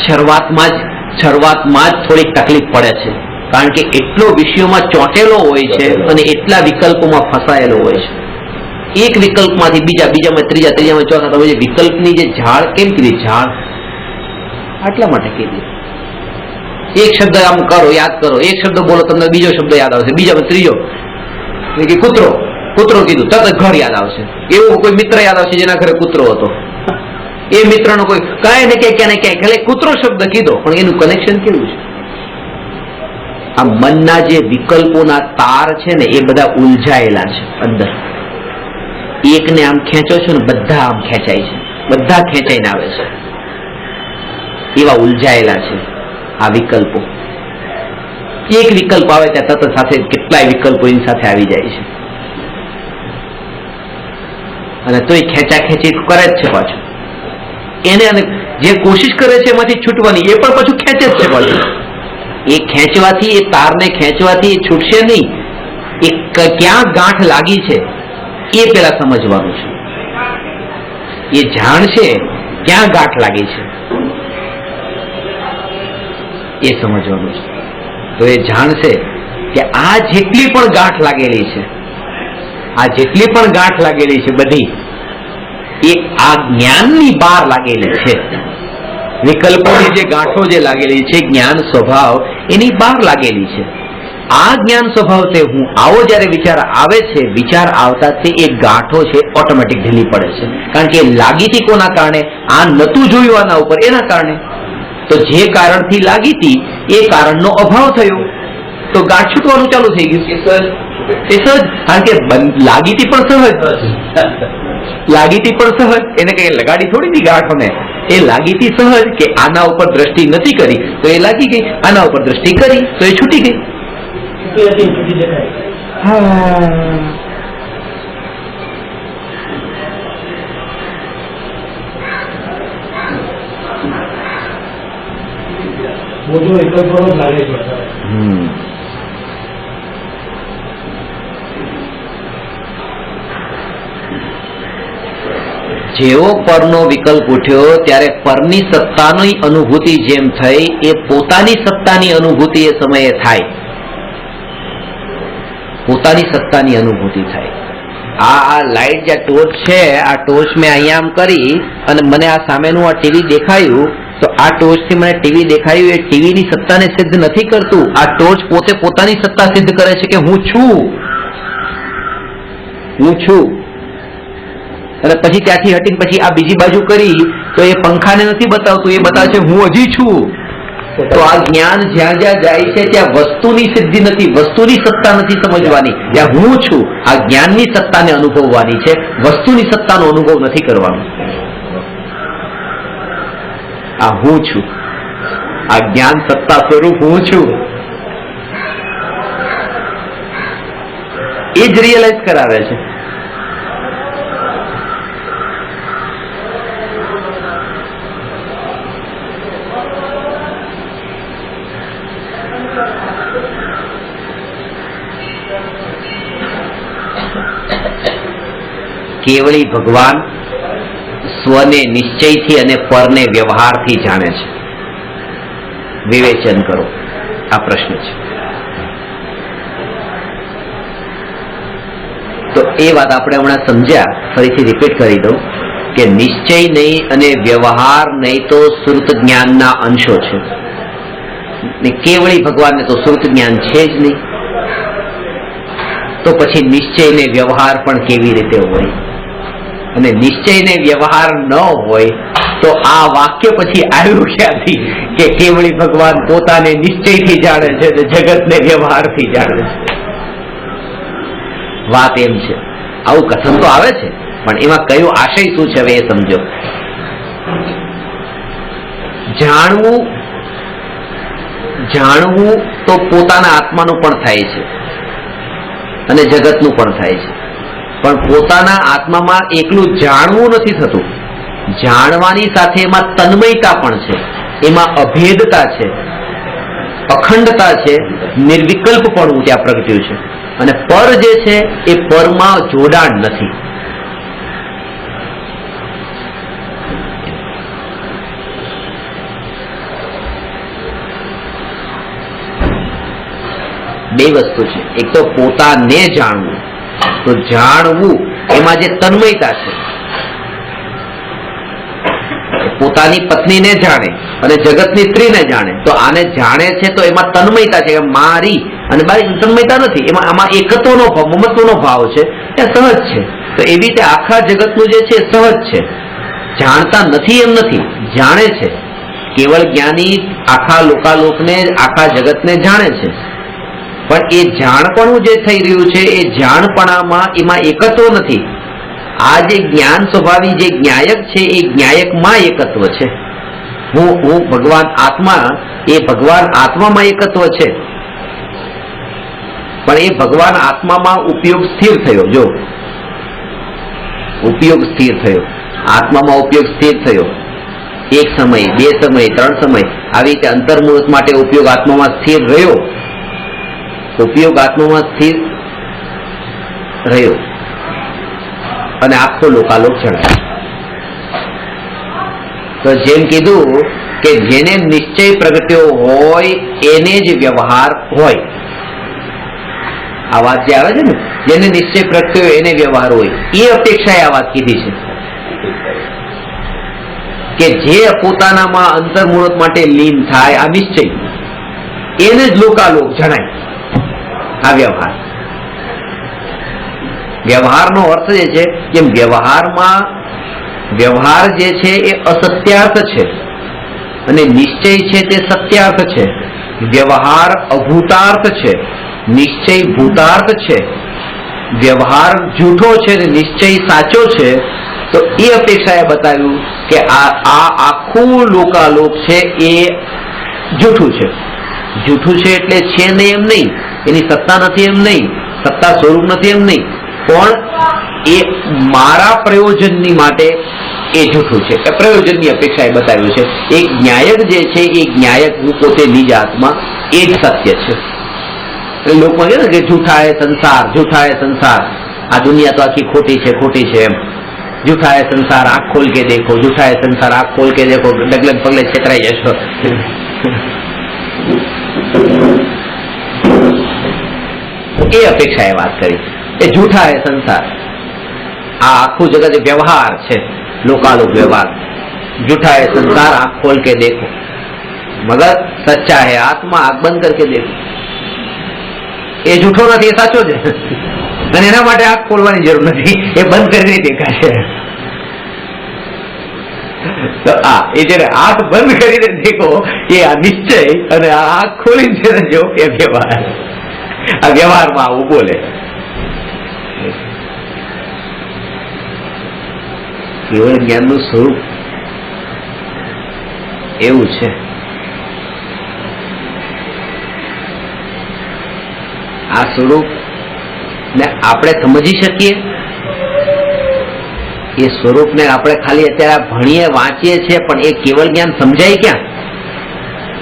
શરૂઆતમાં જ થોડીક તકલીફ પડે છે. કારણ કે એટલો વિષયોમાં ચોંટેલો હોય છે અને એટલા વિકલ્પોમાં ફસાયેલો હોય છે. એક વિકલ્પમાંથી બીજામાં ત્રીજામાં ચોથા. તમે વિકલ્પની જે ઝાડ કેમ કીધી? ઝાડ આટલા માટે કીધી. એક શબ્દ આમ કરો, યાદ કરો, એક શબ્દ બોલો, તમને બીજો શબ્દ યાદ આવશે, બીજામાં ત્રીજો. કૂતરો કીધું, તરત ઘર યાદ આવશે. એવું કોઈ મિત્ર યાદ આવશે જેના ઘરે કૂતરો હતો. એ મિત્રનો કોઈ કાંઈ ને ક્યાંય ખાલી કૂતરો શબ્દ કીધો, પણ એનું કનેક્શન કેવું છે? આ મનના જે વિકલ્પોના તાર છે ને એ બધા ઉલઝાયેલા છે અંદર. એકને આમ ખેંચો છો ને બધા આમ ખેંચાય છે, બધા ખેંચાઈને આવે છે. એવા ઉલઝાયેલા છે આ વિકલ્પો. એક વિકલ્પ આવે ત્યાં તરત સાથે કેટલાય વિકલ્પો એની સાથે આવી જાય છે અને તો એ ખેંચી કરે જ છે પાછું. એને જે કોશિશ કરે છે એમાંથી છૂટવાની એ પણ પાછું ખેંચે જ છે પાછું. એ ખેંચવાથી, એ તારને ખેંચવાથી એ છૂટશે નહીં. એ ક્યાં ગાંઠ લાગી છે એ પેલા સમજવાનું છે. એ જાણશે ક્યાં ગાંઠ લાગી છે એ સમજવાનું છે. તો એ જાણશે કે આ જેટલી પણ ગાંઠ લાગેલી છે, આ જેટલી પણ ગાંઠ લાગેલી છે બધી એ આ જ્ઞાનની બહાર લાગેલી છે. વિકલ્પોની જે ગાંઠો જે લાગેલી છે, જ્ઞાન સ્વભાવ એની બહાર લાગેલી છે. આ જ્ઞાન સ્વભાવ તે હું આવો જયારે વિચાર આવે છે, વિચાર આવતા તે એ ગાંઠો છે ઓટોમેટિક ઢીલી પડે છે. કારણ કે લાગી હતી કોના કારણે? આ નતું જોયું આના ઉપર, એના કારણે. તો જે કારણથી લાગી હતી એ કારણનો અભાવ થયો તો ગાંઠ છૂટવાનું ચાલુ થઈ ગયું. એ સહજ. કારણ કે લાગીતી પણ સહજ, એને કઈ લગાડી થોડી હતી ગાંઠોને. એ લાગીતી સહજ કે આના ઉપર દ્રષ્ટિ નથી કરી તો એ લાગી ગઈ, આના ઉપર દ્રષ્ટિ કરી તો એ છૂટી ગઈ. જેવો પરનો વિકલ્પ ઉઠ્યો ત્યારે પરની સત્તાની અનુભૂતિ જેમ થઈ એ પોતાની સત્તાની અનુભૂતિ એ સમયે થાય. પોતાની સત્તાની અનુભૂતિ થાય. આ લાઈટ જે ટોર્ચ છે, આ ટોર્ચ મેં અહીંયા આમ કરી અને મને આ સામેનું આ ટીવી દેખાયું તો આ ટોર્ચ થી મને ટીવી દેખાયું એ ટીવીની સત્તાને સિદ્ધ નથી કરતું. આ ટોર્ચ પોતે પોતાની સત્તા સિદ્ધ કરે છે કે હું છું. અને પછી ત્યાંથી હટીને પછી આ બીજી બાજુ કરી તો એ પંખાને નથી બતાવતું, એ બતાવે છે હું હજી છું. તો આ જ્ઞાન જ્યાં જ્યાં જાય છે ત્યાં વસ્તુની સિદ્ધિ નથી, વસ્તુની સત્તા નથી સમજવાની. જ્યાં હું છું આ જ્ઞાનની સત્તાને અનુભવવાની છે, વસ્તુની સત્તાનો અનુભવ નથી કરવાનો. આ હું છું, આ જ્ઞાન સત્તા સ્વરૂપ હું છું, એ જ રિયલાઇઝ કરાવે છે. કેવળી ભગવાન સ્વને નિશ્ચયથી અને પરને વ્યવહારથી જાણે છે. વિવેચન કરો, આ પ્રશ્ન છે. તો એ વાત આપણે હમણાં સમજ્યા, ફરીથી રિપીટ કરી દઉં કે નિશ્ચય નહીં અને વ્યવહાર નહીં તો શ્રુત જ્ઞાનના અંશો છે, ને કેવળી ભગવાનને તો શ્રુત જ્ઞાન છે જ નહીં, તો પછી નિશ્ચય ને વ્યવહાર પણ કેવી રીતે હોય? અને નિશ્ચય ને વ્યવહાર ન હોય તો આ વાક્ય પછી આવ્યું ક્યાંથી કે કેવળી ભગવાન પોતાને નિશ્ચયથી જાણે છે અને જગતને વ્યવહારથી જાણે છે? વાત એમ છે, આવું કથન તો આવે છે, પણ એમાં કયો આશય શું છે હવે એ સમજો. જાણવું તો પોતાના આત્માનું પણ થાય છે અને જગતનું પણ થાય છે, પણ પોતાના આત્મામાં એકલું જાણવું નથી થતું, જાણવાની સાથે એમાં તન્મયતા પણ છે, એમાં અભેદતા છે, અખંડતા છે, નિર્વિકલ્પ પણ ત્યાં પ્રગટ્યું છે. અને પર જે છે એ પરમાં જોડાણ નથી. બે વસ્તુ છે, એક તો પોતાને જાણવું, તો જાણવું એમાં જે તન્મયતા છે, પોતાની પત્નીને જાણે અને જગતની સ્ત્રીને જાણે, તો આને જાણે છે તો એમાં તન્મયતા છે, મારી અને બારી તન્મયતા નથી, એમાં આમાં એકત્વનો ભાવ, મમત્વનો ભાવ છે, એ સહજ છે. તો એવી રીતે આખા જગતનું જે છે સહજ છે, જાણતા નથી એમ નથી, જાણે છે. કેવળ જ્ઞાની આખા લોકાલોકને, આખા જગતને જાણે છે, પણ એ જાણપણું જે થઈ રહ્યું છે એ જાણપણામાં એમાં એકત્વ નથી. આ જે જ્ઞાન સ્વભાવી જે જ્ઞાયક છે એ જ્ઞાયકમાં એકત્વ છે. હું ભગવાન આત્મા, એ ભગવાન આત્મામાં એકત્વ છે, પણ એ ભગવાન આત્મામાં ઉપયોગ સ્થિર થયો. જો ઉપયોગ સ્થિર થયો, આત્મામાં ઉપયોગ સ્થિર થયો, એક સમય, બે સમય, ત્રણ સમય, આવી રીતે અંતર્મુહૂર્ત માટે ઉપયોગ આત્મામાં સ્થિર રહ્યો, ઉપયોગ આત્મામાં સ્થિર રહ્યો અને આખો લોકાલોક જણાય. તો જેમ કીધું કે જેને નિશ્ચય પ્રગટ્યો હોય એને જ વ્યવહાર હોય. આ વાત જે આવે છે ને, જેને નિશ્ચય પ્રગટ્યો એને વ્યવહાર હોય, એ અપેક્ષાએ આ વાત કીધી છે કે જે પોતાનામાં અંતર્મુહૂર્ત માટે લીન થાય, આ નિશ્ચય, એને જ લોકાલોક જણાય. આ વ્યવહાર, વ્યવહારનો અર્થ જે છે, જેમ વ્યવહારમાં વ્યવહાર જે છે એ અસત્યાર્થ છે અને નિશ્ચય છે તે સત્યાર્થ છે. વ્યવહાર અભૂતાર્થ છે, નિશ્ચય ભૂતાર્થ છે. વ્યવહાર જૂઠો છે ને નિશ્ચય સાચો છે. તો એ અપેક્ષાએ બતાવ્યું કે આ આખું લોકાલોક છે એ જૂઠું છે. જૂઠું છે એટલે છે નહીં એમ નહીં, એની સત્તા નથી એમ નહીં, સત્તા સ્વરૂપ નથી એમ નહીં, પણ એ મારા પ્રયોજનની માટે એ જૂઠું છે. પ્રયોજનની અપેક્ષાએ બતાવ્યું છે. એક ન્યાયક જે છે એ જ્ઞાયક હું પોતે નિજ આત્મા, એ જ સત્ય છે. એટલે લોકોમાં કહે ને કે જૂઠા હે સંસાર, જૂઠા હે સંસાર, આ દુનિયા તો આખી ખોટી છે, ખોટી છે એમ. જૂઠા હે સંસાર, આંખ ખોલ કે દેખો, જૂઠા હે સંસાર, આંખ ખોલ કે દેખો, ડગલે પગલે છેતરાઈ જશો. એ અપેક્ષાએ વાત કરી, એ જૂઠા હે સંસાર. આ આખું જગત વ્યવહાર છે, લોકાલોક વ્યવહાર. જૂઠા હે સંસાર, आंख खोल के देखो, मगर सच्चा है आत्मा, आंख બંધ करके देखो. એ જૂઠો નથી, એ સાચો છે, અને એના માટે આંખ ખોલવાની જરૂર નથી, એ બંધ કરીને દેખાશે. તો એ જયારે આંખ બંધ કરીને દેખો એ આ નિશ્ચય, અને આ આંખ ખોલીને જો એ વ્યવહાર. આ વ્યવહારમાં આવું બોલે. કેવળ જ્ઞાનનું સ્વરૂપ એવું છે. આ સ્વરૂપ ને આપણે સમજી શકીએ એ સ્વરૂપને આપણે ખાલી અત્યારે ભણીએ વાંચીએ છીએ, પણ એ કેવળ જ્ઞાન સમજાય ક્યાં?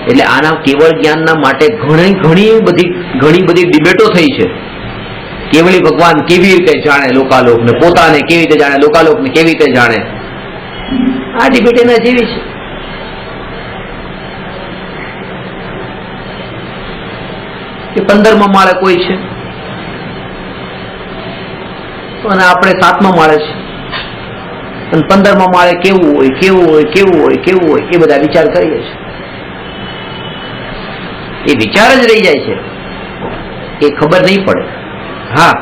એટલે આના કેવળ જ્ઞાનના માટે ઘણી બધી ડિબેટો થઈ છે. કેવળી ભગવાન કેવી રીતે જાણે લોકાલોકને, પોતાને કેવી રીતે જાણે, લોકાલોકને કેવી રીતે જાણે. આ ડિબેટ એના જેવી છે. કે 15મા માળે કોઈ છે અને આપણે 7મા માળે છે, અને 15મા માળે કેવું હોય એ બધા વિચાર કરીએ છીએ. એ વિચાર જ રહી જાય છે, એ ખબર નહીં પડે. હા,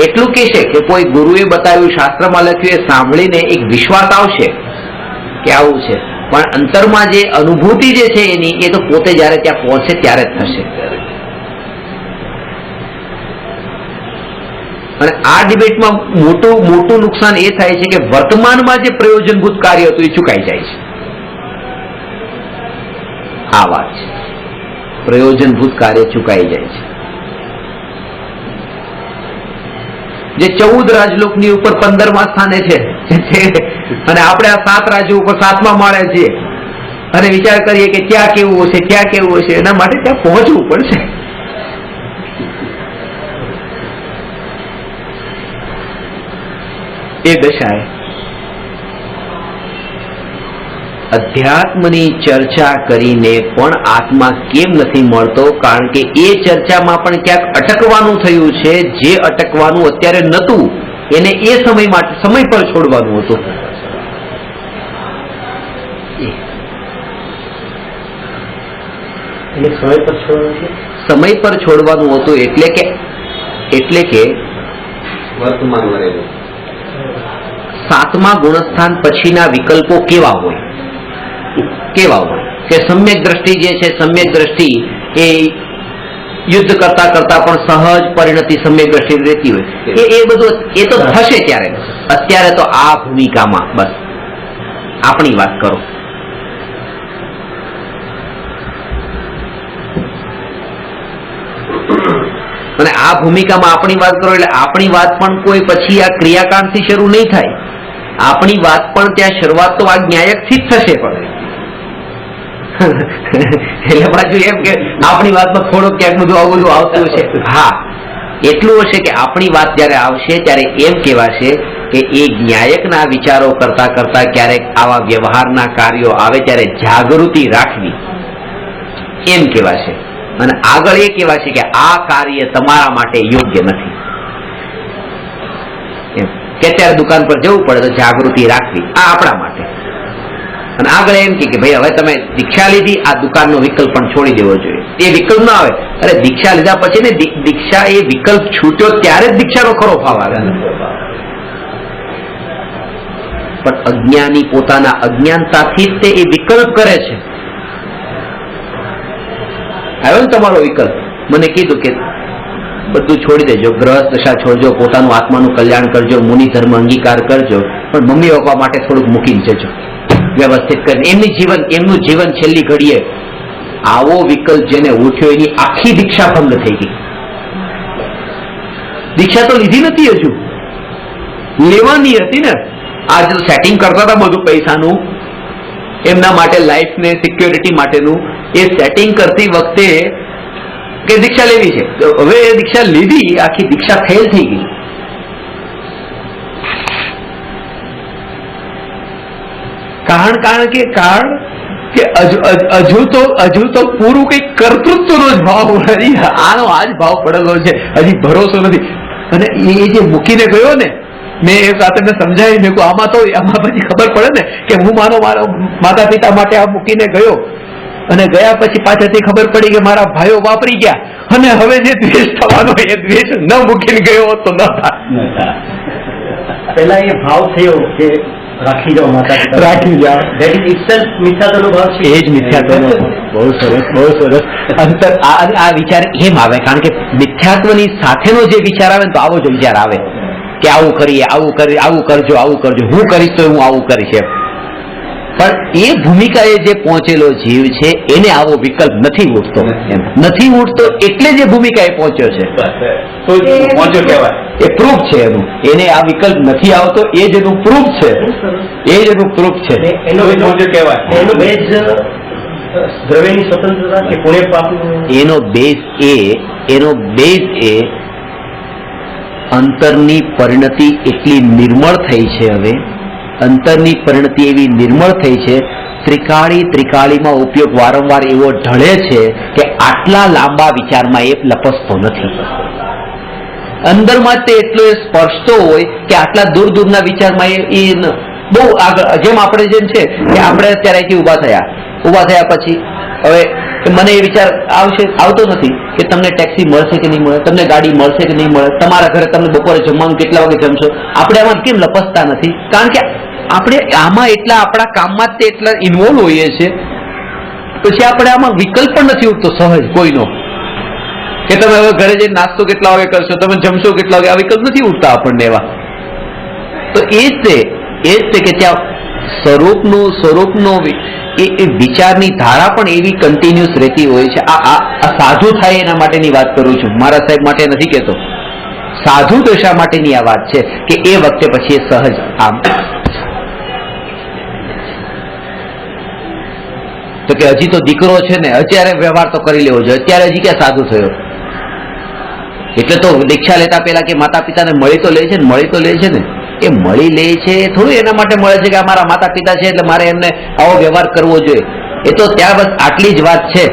એટલું કે છે કે કોઈ ગુરુએ બતાવ્યું, શાસ્ત્રમાં લખ્યું, એ સાંભળીને એક વિશ્વાસ આવશે કે આવું છે, પણ અંતરમાં જે અનુભૂતિ જે છે એની, એ તો પોતે જયારે ત્યાં પહોંચે ત્યારે જ થશે. અને આ ડિબેટમાં મોટું નુકસાન એ થાય છે કે વર્તમાનમાં જે પ્રયોજનભૂત કાર્ય હતું એ ચૂકાઈ જાય છે. આ વાત છે, પ્રયોજનભૂત કાર્ય ચૂકાઈ જાય છે. જે 14 રાજલોકની ઉપર 15મા સ્થાને છે અને આપણે આ 7 રાજ્યો ઉપર 7મા માળે છીએ અને વિચાર કરીએ કે ક્યાં કેવું હશે, એના માટે ત્યાં પહોંચવું પડશે. એ દશાએ અધ્યાત્મની ચર્ચા કરીને પણ આત્મા કેમ નથી મળતો? કારણ કે એ ચર્ચામાં પણ ક્યાંક અટકવાનું થયું છે. જે અટકવાનું અત્યારે નતું એને એ સમય પર છોડવાનું હતું. સમય પર છોડવાનું હતું એટલે કે વર્તમાન 7મા ગુણસ્થાન પછીના વિકલ્પો કેવા હોય કે સમ્યક દ્રષ્ટિ જે છે, સમ્યક દ્રષ્ટિ એ યુદ્ધ કરતા પણ સહજ પરિણતિ સમ્યક દ્રષ્ટિ રહેતી હોય. એ બધું એ તો થશે ત્યારે. અત્યારે તો આ ભૂમિકામાં બસ આપણી વાત કરો. અને આ ભૂમિકામાં આપણી વાત કરો એટલે આપણી વાત પણ કોઈ પછી આ ક્રિયાકાંડથી શરૂ નહીં થાય. આપણી વાત પણ ત્યાં શરૂઆત તો આ ન્યાયકથી જ થશે. પણ એટલે પાછું એમ કે આપણી વાતમાં થોડુંક ક્યાંક બધું આવું બધું આવતું હશે. હા, એટલું હશે કે આપણી વાત જયારે આવશે ત્યારે એમ કહેવાશે કે એ ન્યાયકના વિચારો કરતા ક્યારેક આવા વ્યવહારના કાર્યો આવે ત્યારે જાગૃતિ રાખવી એમ કહેવાશે. અને આગળ એ કહેવાશે કે આ કાર્ય તમારા માટે યોગ્ય નથી. કે અત્યારે દુકાન પર જવું પડે તો જાગૃતિ રાખવી, આ આપણા માટે. અને આગળ એમ કે ભાઈ હવે તમે દીક્ષા લીધી, આ દુકાનનો વિકલ્પ પણ છોડી દેવો જોઈએ. એ વિકલ્પ ના આવે. અરે દીક્ષા લીધા પછી ને દીક્ષા એ વિકલ્પ છૂટ્યો ત્યારે જ દીક્ષાનો ખરો ભાવ આવે. પણ અજ્ઞાની પોતાના અજ્ઞાનતાથી જ તે એ વિકલ્પ કરે છે. આવ્યો ને તમારો વિકલ્પ, મને કીધું કે બધું છોડી દેજો, ગ્રહસ્થ દશા છોડજો, પોતાનું આત્માનું કલ્યાણ કરજો, મુનિ ધર્મ અંગીકાર કરજો, પણ મમ્મી પપ્પા માટે થોડુંક મૂકીને જજો વ્યવસ્થિત કરીને. એમનું જીવન છેલ્લી ઘડીએ આવો વિકલ્પ જેને ઉઠ્યો એની આખી દીક્ષા ભંગ થઈ ગઈ. દીક્ષા તો લીધી નથી, હજુ લેવાની હતી ને. આ જો સેટિંગ કરતા હતા બધું પૈસાનું એમના માટે, લાઈફ ને સિક્યોરિટી માટેનું, એ સેટિંગ કરતી વખતે કે દીક્ષા લેવી છે, હવે એ દીક્ષા લીધી, આખી દીક્ષા ફેલ થઈ ગઈ. કારણ કે હજુ તો પૂરું કઈ કર્તૃત્વનો જ ભાવ નથી, આનો આ જ ભાવ પડેલો છે, હજી ભરોસો નથી. અને એ જે મૂકીને ગયો ને, મેં એ સાથે સમજાવી, મેં આમાં પછી ખબર પડે ને કે હું મારા માતા પિતા માટે આ મૂકીને ગયો, અને ગયા પછી પાછળથી ખબર પડી કે મારા ભાઈઓ વાપરી ગયા, અને હવે જે દ્વેષ થવાનો એ દ્વેષ ન મૂકીને ગયો તો ન થાય. પેલા એ ભાવ થયો કે રાખી જાઓ માતા પિતા, રાખી જાઓ, ધેટ ઇઝ ઇટસેલ્ફ મિથ્યાત્વનો ભાવ છે. એ જ મિથ્યાત્વનો. બહુ સરસ. અંતર આ વિચાર એમ આવે કારણ કે મિથ્યાત્વની સાથેનો જે વિચાર આવે ને તો આવો જ વિચાર આવે કે આવું કરીએ, આવું કરજો, હું કરીશ તો હું આવું કરીશ. પણ એ ભૂમિકાએ જે પહોંચેલો જીવ છે એને આવો વિકલ્પ નથી ઉઠતો. એમ નથી ઉઠતો એટલે જે ભૂમિકાએ પહોંચ્યો છે તો પહોંચ્યો કહેવાય. એ પ્રૂફ છે એનું. એને આ વિકલ્પ નથી આવતો એ જ એનું પ્રૂફ છે. એ જ એનું પ્રૂફ છે. એનો પહોંચ્યો કહેવાય. એનો બેઝ દ્રવ્યની સ્વતંત્રતા કે પુણ્ય પાપનું એનો બેઝ એ અંતરની પરિણતિ એટલી નિર્મળ થઈ છે. હવે અંતરની પરિણતિ એવી નિર્મળ થઈ છે, ત્રિકાળીમાં ઉપયોગ વારંવાર એવો ઢળે છે કે આટલા લાંબા વિચારમાં એ લપસતો નથી. અંદરમાં તે એટલો એ સ્પર્શતો હોય કે આટલા દૂરના વિચારમાં એ બહુ આગળ, જેમ આપણે જેમ છે કે આપણે અત્યારે અહીંથી ઊભા થયા પછી હવે મને એ વિચાર આવતો નથી કે તમને ટેક્સી મળશે કે નહીં મળે, તમને ગાડી મળશે કે નહીં મળે, તમારા ઘરે તમને બપોરે જમવાનું કેટલા વાગે જમશો. આપણે આમાં કેમ લપસતા નથી? કારણ કે આપણે આમાં એટલા આપણા કામમાં જ એટલા ઇન્વોલ્વ હોઈએ છીએ, પછી આપણે આમાં વિકલ્પ પણ નથી ઉઠતો સહજ કોઈનો કે તમે હવે ઘરે જઈને નાસ્તો કેટલા વાગે કરશો, તમે જમશો કેટલા વાગે, આ વિકલ્પ નથી ઉઠતા આપણને એવા. તો એ જ તે કે ત્યાં સ્વરૂપનો એ વિચારની ધારા પણ એવી કન્ટિન્યુઅસ રહેતી હોય છે. આ સાધુ થાય એના માટેની વાત કરું છું, મારા સાહેબ માટે નથી કહેતો. સાધુ દશા માટેની આ વાત છે કે એ વખતે પછી એ સહજ આમ તો કે હજી તો દીકરો છે ને, અત્યારે વ્યવહાર તો કરી લેવો જોઈએ, અત્યારે હજી ક્યાં સાધુ થયો. એટલે તો દીક્ષા લેતા પહેલા કે માતા પિતાને મળી તો લે છે ને એ મળી લે છે થોડું એના માટે મળે છે કે અમારા માતા પિતા છે એટલે મારે એમને આવો વ્યવહાર કરવો જોઈએ. એ તો ત્યાં બસ આટલી જ વાત છે.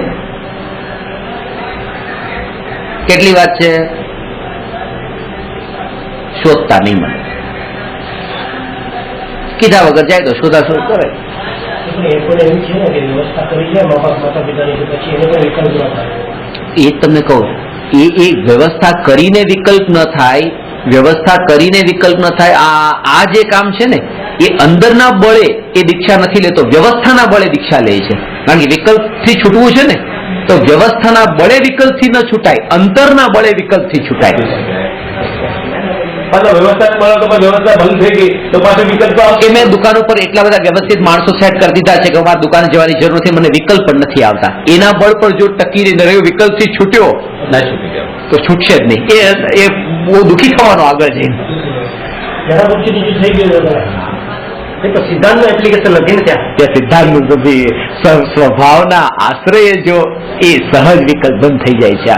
કેટલી વાત છે? શોધતા નહીં મળે, કીધા વગર જાય તો શોધાશોધ કરે. એ તમને કહું, એ વ્યવસ્થા કરીને વિકલ્પ ન થાય, આ જે કામ છે ને એ અંદરના બળે એ દીક્ષા નથી લેતો, વ્યવસ્થાના બળે દીક્ષા લે છે. કારણ કે વિકલ્પથી છૂટવું છે ને, તો વ્યવસ્થાના બળે વિકલ્પથી ન છૂટાય, અંતરના બળે વિકલ્પથી છૂટાય. વ્યવસ્થા બંધ થઈ ગઈ તો પાછો વિકલ્પ કે મેં દુકાન ઉપર એટલા બધા વ્યવસ્થિત માણસો સેટ કરી દીધા છે કે મારે દુકાને જવાની જરૂર નથી, મને વિકલ્પ પણ નથી આવતા. એના બળ પર જો ટકી રહ્યો વિકલ્પથી છૂટ્યો ના છૂટી ગયો તો છૂટશે જ નહીં. એ બહુ દુઃખી થવાનો આગળ જઈને. સિદ્ધાંતનું એપ્લિકેશન લખીને ત્યાં સિદ્ધાંત સ્વભાવના આશ્રય જો એ સહજ વિકલ્પ બંધ થઈ જાય છે.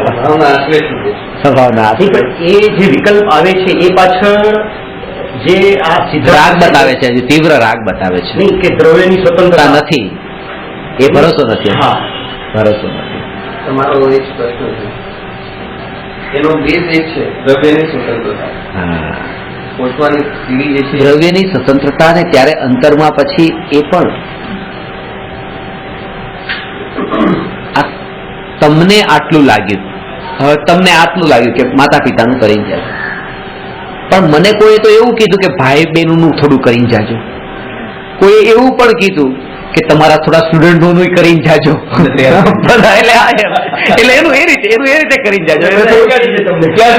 સ્વભાવના આશ્રય એ જે વિકલ્પ આવે છે એ પાછળ જે આ રાગ બતાવે છે, તીવ્ર રાગ બતાવે છે નહીં કે દ્રવ્યની સ્વતંત્રતા નથી, એ ભરોસો નથી. હા, ભરોસો નથી. તમારો એક પ્રશ્ન છે, એનો બેઝ એક છે દ્રવ્યની સ્વતંત્રતા. હા, પહોંચવાની સીડી જે છે દ્રવ્યની સ્વતંત્રતા ને ત્યારે અંતરમાં પછી એ પણ તમને આટલું લાગ્યું, હવે તમને આટલું લાગ્યું કે માતા પિતાનું કરીને જાય, પણ મને કોઈ તો એવું કીધું કે ભાઈ બહેનોનું થોડું કરીને જાજો, કોઈ એવું પણ કીધું કે તમારા થોડા સ્ટુડન્ટોનું કરીને જાજો. એટલે એનું એ રીતે કરીને જાજો. ક્યાં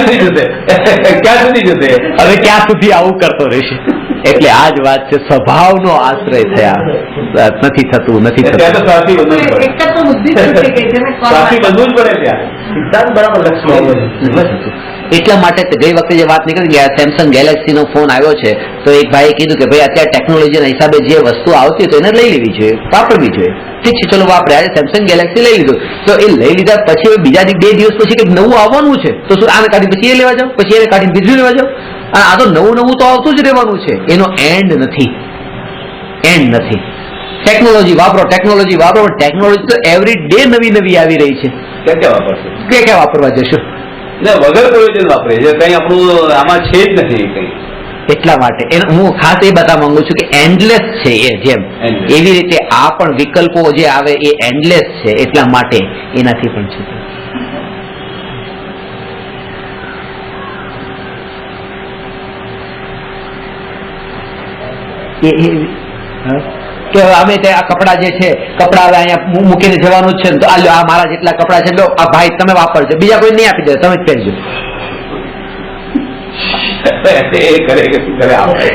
સુધી જશે હવે ક્યાં સુધી આવું કરતો રહેશે? એટલે આ જ વાત છે, સ્વભાવનો આશ્રય થયા નથી થતું. સિદ્ધાંત બરાબર એટલા માટે ગઈ વખતે જે વાત નીકળી ગયા, સેમસંગ ગેલેક્સી નો ફોન આવ્યો છે તો એક ભાઈએ કીધું કે ભાઈ અત્યારે ટેકનોલોજીના હિસાબે જે વસ્તુ આવતી હોય તો એને લઈ લેવી જોઈએ, વાપરવી જોઈએ. ઠીક છે, ચલો વાપરે. આજે સેમસંગ ગેલેક્સી લઈ લીધું તો એ લઈ લીધા પછી બીજા 2 દિવસ પછી કંઈક નવું આવવાનું છે તો શું આને કાઢી પછી એ લેવા જાવ, પછી એને કાઢીને બીજું લેવા જાવ? આ તો નવું તો આવતું જ રહેવાનું છે, એનો એન્ડ નથી. ટેકનોલોજી વાપરો, ટેકનોલોજી તો એવરી ડે નવી આવી રહી છે. ક્યાં વાપરશે? ક્યાં વાપરવા જશો? વગર પ્રયોજન વાપરે છે, કઈ આપણું આમાં છે જ નથી કઈ. એટલા માટે હું ખાસ એ બતાવવા માંગુ છું કે એન્ડલેસ છે. એ જેમ એવી રીતે આ પણ વિકલ્પો જે આવે એ એન્ડલેસ છે, એટલા માટે એનાથી પણ છૂટે. કે અમે આ કપડા જે છે, કપડા હવે અહીંયા મૂકીને જવાનું જ છે તો આ મારા જેટલા કપડા છે આ ભાઈ તમે વાપરજો, બીજા કોઈ નહીં આપી દે, તમે જ પહેરજો. એ કરે કે શું કરે આપણે?